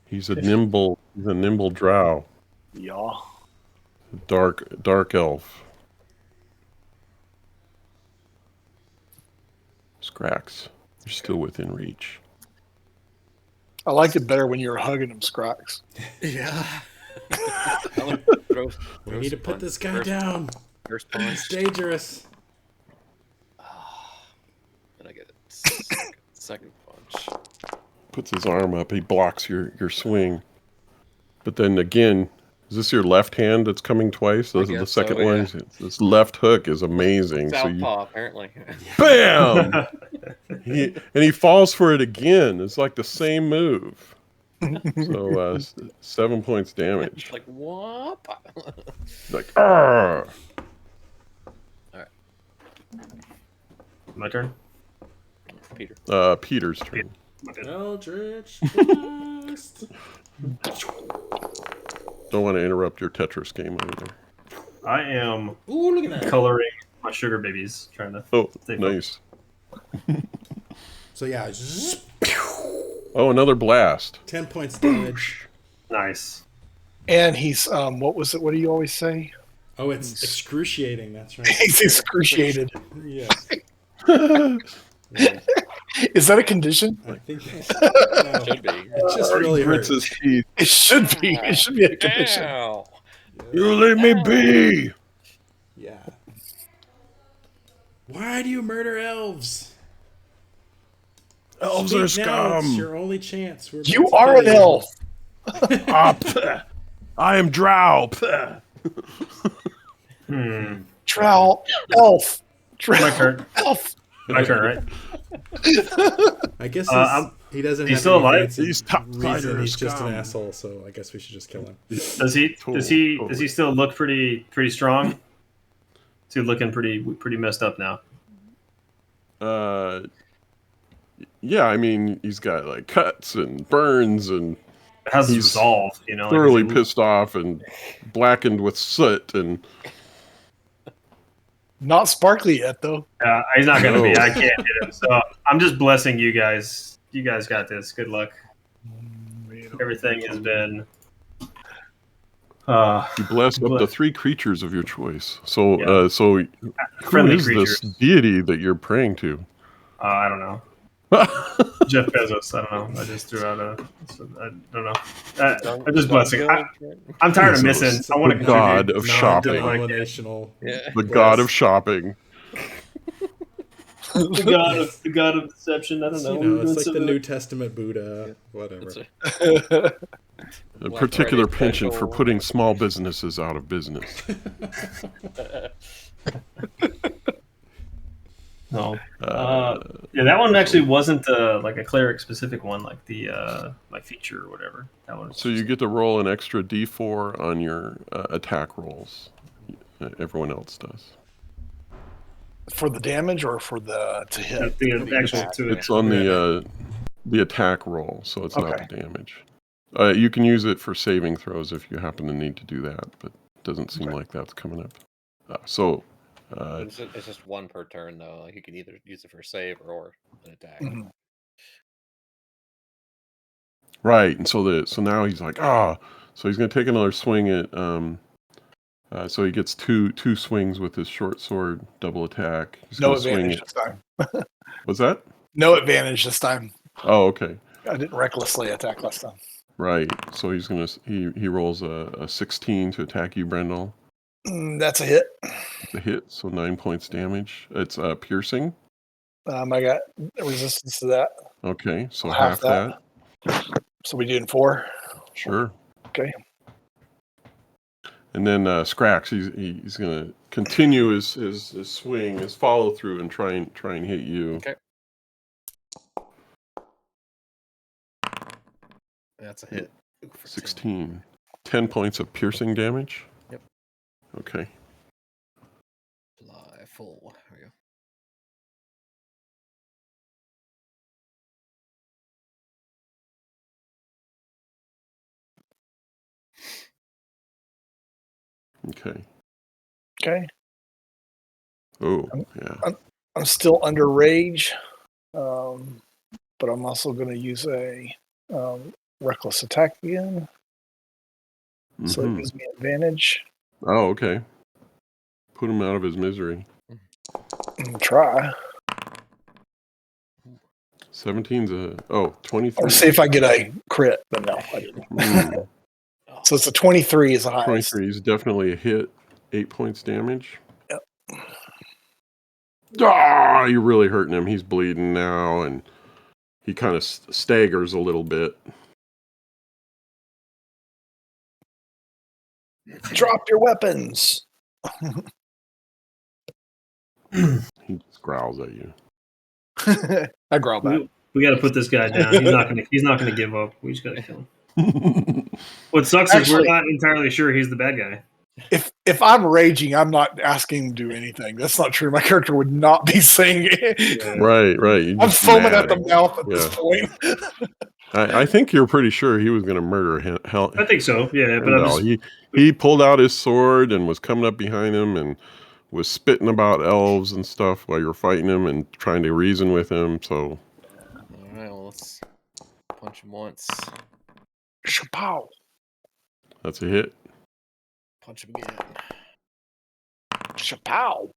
He's a nimble drow. Yeah. Dark elf. Scrax, you're still within reach. I liked it better when you were hugging him, Scrox. Yeah. Throw We need to put this guy first, down. First It's punch. dangerous. And I get a second punch. Puts his arm up. He blocks your swing. But then again, is this your left hand that's coming twice? This is the guess second so, one. yeah. This left hook is amazing. So you, Southpaw, apparently. bam! He falls for it again. It's like the same move. So 7 points damage. Like, what? Like, ah! My turn. Peter. Peter's turn. Eldritch Blast. Don't want to interrupt your Tetris game either. I am Ooh, look at that. coloring my sugar babies, trying to Oh, stay nice. So yeah, Oh, another blast. 10 points damage. nice. And he's, what was it? What do you always say? Oh, it's excruciating. That's right. He's excruciated. Yes. Is that a condition? I think no, Should be. it just really grits hurts. his teeth. It should be. It should be a condition. Ow. You leave me be. Yeah. Why do you murder elves? Elves Speak are now, it's scum. your only chance. We're You about to are kill an you. elf. I am drow. Trout. Elf. My turn. Elf. My turn, right? I guess he doesn't he's have still any alive? fancy He's top reason. fighter He's just an scum. asshole, so I guess we should just kill him. Does he still look pretty strong? Is he looking pretty messed up now? Yeah, I mean, he's got like cuts and burns and How's his He's resolve? You know, thoroughly is he- pissed off and blackened with soot and Not sparkly yet, though. He's not going to be. No. I can't hit him. So I'm just blessing you guys. You guys got this. Good luck. Everything has been. you blessed up the 3 creatures of your choice. So, Yeah. who Friendly is creatures. this deity that you're praying to? I don't know. Jeff Bezos. I don't know. I just threw out I don't know. I'm just blessing. I'm tired of Bezos, missing. I want to the god of shopping. Non-denominational. Yeah. The god of shopping. the god of deception. I don't know. You know, it's like the New Testament Buddha, whatever. A Black particular Friday penchant for special. putting small businesses out of business. No. Yeah, that one actually wasn't like a cleric specific one, like the like feature or whatever. That one. So you get to roll an extra d4 on your attack rolls. Everyone else does. For the damage or for the to hit? The actual two. It's on the attack roll, so it's not Okay. the damage. You can use it for saving throws if you happen to need to do that, but it doesn't seem like that's coming up. It's just one per turn, though. Like you can either use it for a save or an attack. Mhm. Right, and so now he's like, so he's gonna take another swing at so he gets two swings with his short sword double attack. He's No gonna swing advantage it. this time. What's that? No advantage this time. Oh, okay. I didn't recklessly attack last time. Right. So he's gonna he rolls a 16 to attack you, Brendel. That's a hit. The hit, so 9 points damage. It's piercing. I got resistance to that. Okay, so Half half that. So we doing 4. Sure. Okay. And then Scrax, he's gonna continue his swing, his follow through, and try and hit you. Okay. That's a hit. Ooh, for 10. 16. 10 points of piercing damage. Yep. Okay. Fly full. There we go. Okay. Okay. Oh, yeah. I'm still under rage, but I'm also going to use a reckless attack again. So it gives me advantage. Oh, okay. Put him out of his misery. Try. 17's a 23. I'll see if I get a crit, but no, I didn't. So it's a 23 is the highest. 23 is definitely a hit. 8 points damage. Yep. Ah, you're really hurting him. He's bleeding now, and he kind of staggers a little bit. Drop your weapons. He just growls at you. I growl back. We got to put this guy down. He's not gonna give up. We just got to kill him. What sucks is we're not entirely sure he's the bad guy. If I'm raging, I'm not asking him to do anything. That's not true. My character would not be saying it. Yeah. Right. You're I'm just foaming mad. at the mouth at this point. I think you're pretty sure he was going to murder him. I think so. Yeah, but I'm just, he pulled out his sword and was coming up behind him and was spitting about elves and stuff while you're fighting him and trying to reason with him. So, All right, well, let's punch him once. Shapow. that's a hit. Punch him again. Shapow.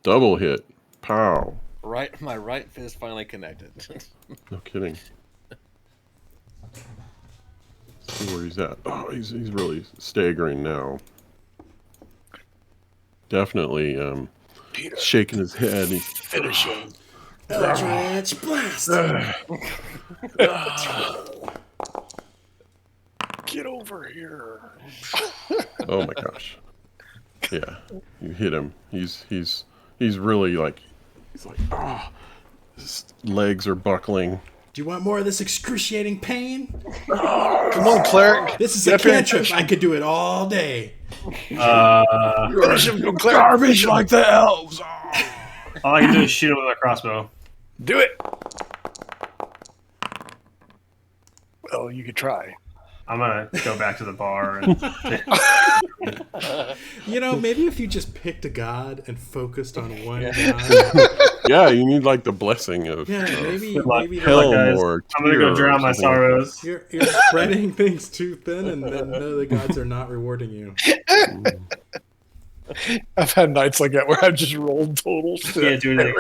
Double hit. Pow. My right fist finally connected. No kidding. See where he's at. Oh, he's really staggering now. Definitely shaking his head. He's Finish him. Eldritch Blast! Get over here. oh my gosh. Yeah, you hit him. He's really like his legs are buckling. Do you want more of this excruciating pain? Come on, cleric. This is a cantrip. I could do it all day. Finish him, cleric. Garbage like the elves. all I can do is shoot him with a crossbow. Do it. Well, you could try. I'm gonna go back to the bar and Maybe if you just picked a god and focused on one god. Yeah, you need like the blessing of maybe hell guys. or I'm gonna go drown my sorrows. you're spreading things too thin, and then no, the gods are not rewarding you. I've had nights like that where I've just rolled total shit. Yeah, dude. I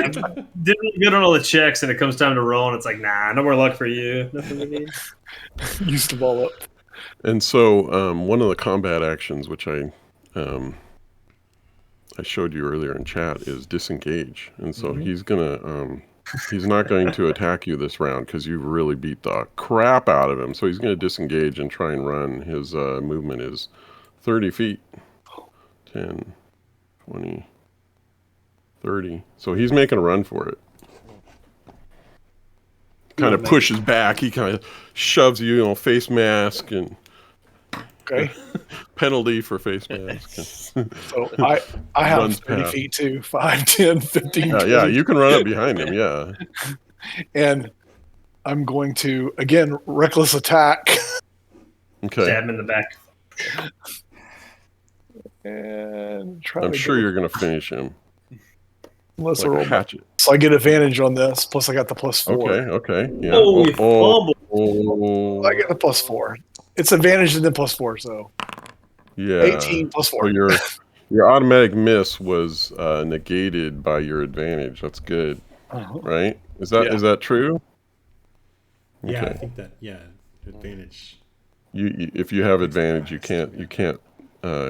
didn't get on all the checks, and it comes time to roll, and it's like, nah, no more luck for you. Nothing you need. Used them all up. And so one of the combat actions, which I showed you earlier in chat, is disengage. And so he's not going to attack you this round because you really beat the crap out of him. So he's going to disengage and try and run. His movement is 30 feet. 10, 20, 30. So he's making a run for it. Kind of pushes back. He kind of shoves you, face mask and Okay. penalty for face mask. So I have Runs 30 past. feet too. 5, 10, 15, Yeah, you can run up behind him, yeah. And I'm going to, again, reckless attack. Okay. Stab him in the back. And try I'm to sure go, you're going to finish him. unless I Like roll a hatchet. So I get advantage on this. Plus I got the +4. Okay. Yeah. Oh, you fumbled. I get the +4. It's advantage and then +4, so Yeah. 18 +4. So your automatic miss was negated by your advantage. That's good, right? Is that true? Yeah, I Okay. think that. Yeah, advantage. You if you have advantage, you can't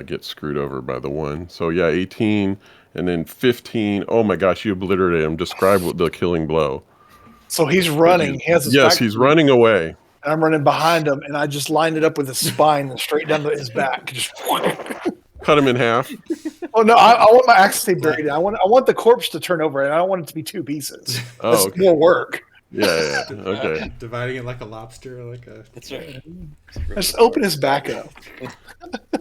get screwed over by the one. So yeah, 18 and then 15. Oh my gosh, you obliterated him. Describe what the killing blow. So he's running. He has his Yes, back he's to me, running away. and I'm running behind him, and I just lined it up with his spine and straight down to his back. Just Cut him in half. oh no, I want my axe to stay buried. I want the corpse to turn over, and I don't want it to be 2 pieces. Oh, That's okay. more work. Yeah. Okay. Dividing it like a lobster, like a. That's right. I just open his back up.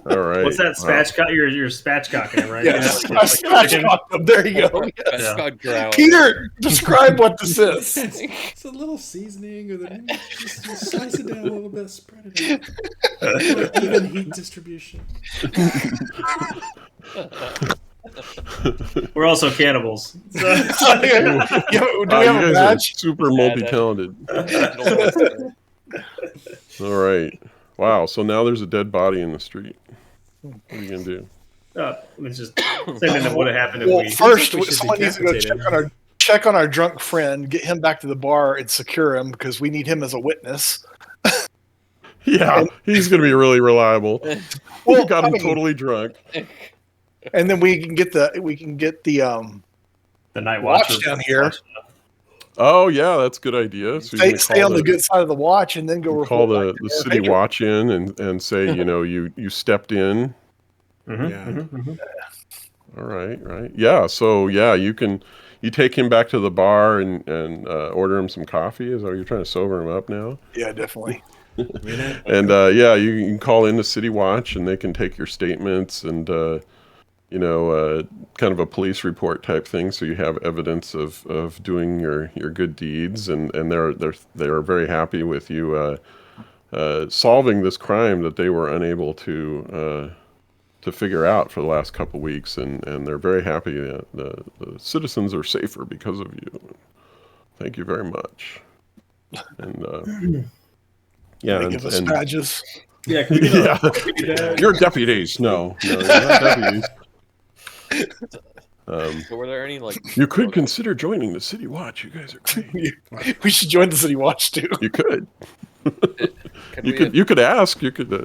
All right. What's that spatchcock? You're spatchcocking him, right? Yes, Yeah. spatchcock. There you go. Yes. That's drow. Peter, describe what this is. It's a little seasoning, or just slice it down a little bit, spread it out. Even heat distribution. We're also cannibals. So. Do we have you a guys are badge? super multi-talented. All right. Wow. So now there's a dead body in the street. What are you gonna do? It's just same thing that would have happened if Well, we. first, we should someone needs to go decapitate check on our drunk friend, get him back to the bar, and secure him because we need him as a witness. Yeah, he's gonna be really reliable. Well, We got him I mean, totally drunk. and then we can get the The night watch watch down here. Oh yeah, that's a good idea. So you Stay on the good side of the watch, and then go call report the back to city Pedro. watch in and say, you stepped in. All right. Yeah. So yeah, you take him back to the bar and order him some coffee. Is that what you're trying to sober him up now? Yeah, definitely. And yeah, you can call in the city watch and they can take your statements and kind of a police report type thing, so you have evidence of doing your good deeds, and they're very happy with you solving this crime that they were unable to figure out for the last couple weeks, and they're very happy that the citizens are safer because of you. Thank you very much. And yeah, They give us badges. Yeah, can we get yeah. You're deputies. No, you're not deputies. So were there any You could consider joining the city watch. You guys are great. We should join the city watch too. You could. Could You we could. have- You could ask. You could. No,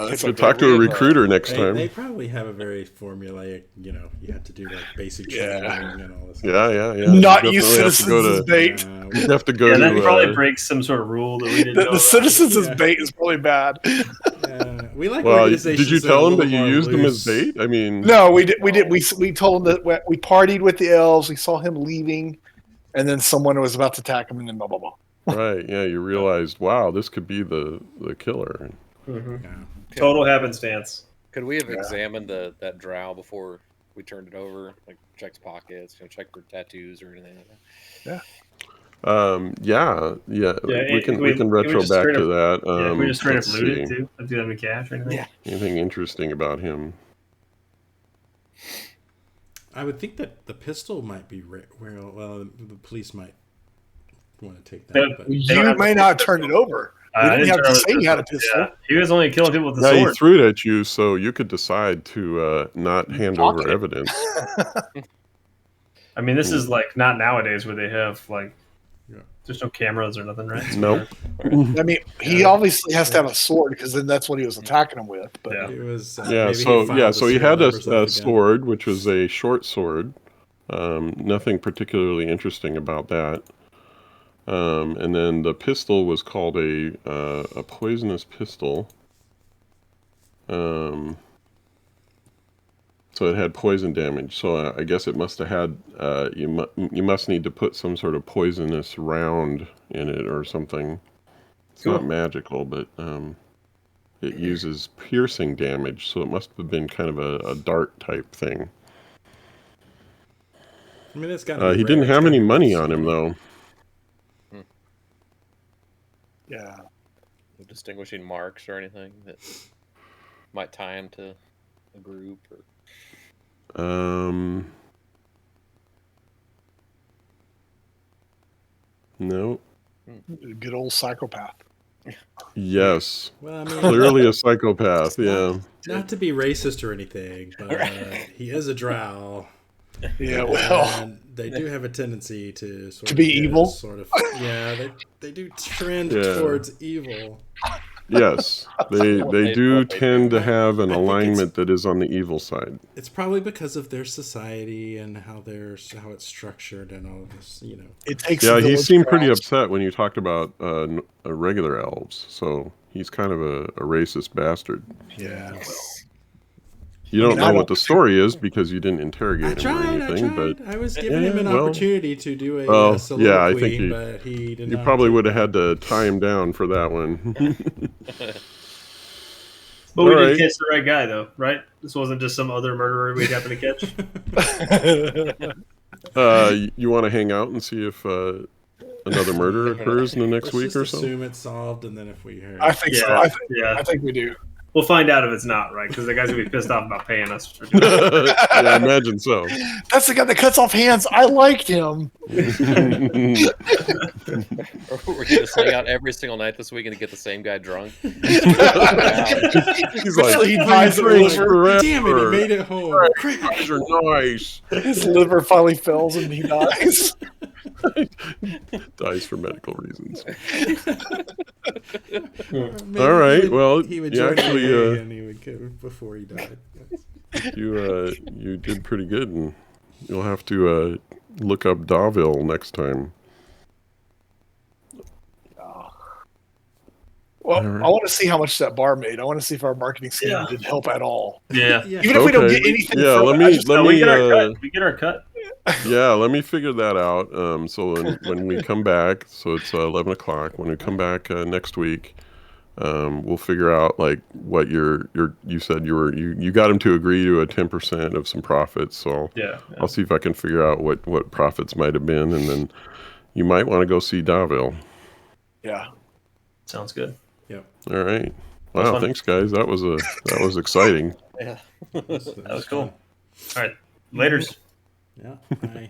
that's You could okay. talk to a recruiter next They time. probably have a very formulaic, you have to do basic Yeah. training and all this. Yeah. Not You use definitely have to citizens go as to. bait. You have to go Yeah, that to. probably breaks some sort of rule that we didn't know The about. citizens as Yeah. bait is probably bad. We like Well, organizations did you that are tell a him that little you more used them as loose. bait? I mean, No, we did. We told him that we partied with the elves. We saw him leaving, and then someone was about to attack him, and then blah blah blah. right? Yeah, you realized, wow, this could be the killer. Mhm. Yeah. Total happenstance. Could we have examined that drow before we turned it over? Like checked pockets, check for tattoos or anything like that. Yeah. We can retro just back straight to up- that. Yeah, we just straight up let's loot it see. too. Do you have any cash or anything? Yeah. Anything interesting about him? I would think that the pistol might be well, the police might want to take that. They- But they You don't have may to- not turn it over. We I didn't have turn to over say the you had a pistol. Yeah. He was only killing people with the Yeah, he sword. threw it at you, so you could decide to not hand Pocket over it. evidence. I mean, this is like not nowadays where they have like, Yeah. there's no cameras or nothing, right? Nope. I mean, he obviously has to have a sword because then that's what he was attacking him with. But Yeah. it was Yeah. maybe So filed the so he serial had numbers off a the gun. sword, which was a short sword. Nothing particularly interesting about that. And then the pistol was called a poisonous pistol. So it had poison damage. So I guess it must have had. You must need to put some sort of poisonous round in it or something. It's not Cool. magical, but it uses piercing damage. So it must have been kind of a dart type thing. I mean, it's got. He didn't have any money on him though. yeah, No distinguishing marks or anything that might tie him to a group or. No. good old psychopath. Yes. Well, I mean, Clearly a psychopath. Yeah. not to be racist or anything, but he is a drow. Yeah, well, And they do have a tendency to sort of be get evil? Sort of, yeah. They do trend Yeah. towards evil. Yes. They do what they tend to have an I think alignment that is on the evil side. It's probably because of their society and how it's structured and all of this. it takes. Yeah, a he village seemed pretty crowd. upset when you talked about regular elves. So he's kind of a racist bastard. Yeah, You don't I know don't- what the story is because you didn't I interrogate him or tried. anything, but I was giving him an well, opportunity to do a well, soliloquy, yeah, I think you- but he did you not. probably would have had to tie him down for that one. But we All did right. catch the right guy, though, right? This wasn't just some other murderer we happened to catch. You want to hang out and see if another murder occurs in the next Let's week just or so? assume it's solved, and then if we hear, I think so. Yeah. I think we do. We'll find out if it's not, right? Because the guy's going to be pissed off about paying us for doing it. Yeah, I imagine so. That's the guy that cuts off hands. I liked him. We're gonna just hang out every single night this week and get the same guy drunk. He's like, He buys drinks liver. forever. damn it, he made it home. These are nice. His liver finally fails and he dies. Dies for medical reasons. Maybe All right, he would, well, he would you join actually, AA and he would go before he died. You did pretty good, and you'll have to look up Davil next time. Well, All right. I want to see how much that bar made. I want to see if our marketing scheme did help at all. Yeah. Yeah. Even if we don't Okay. get anything Yeah, from let it, me- I just- let No, me- we get our cut. We get our cut. Yeah, let me figure that out. So when we come back, so it's 11 o'clock. When we come back next week, we'll figure out like what you said you got him to agree to a 10% of some profits. So Yeah. I'll see if I can figure out what profits might have been, and then you might want to go see Davil. yeah. Sounds good. All right. was Wow, fun. thanks guys. That was exciting. Yeah. That That was cool. All right. Laters. Yeah. Bye.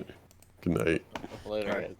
Good night. Later, All right. guys.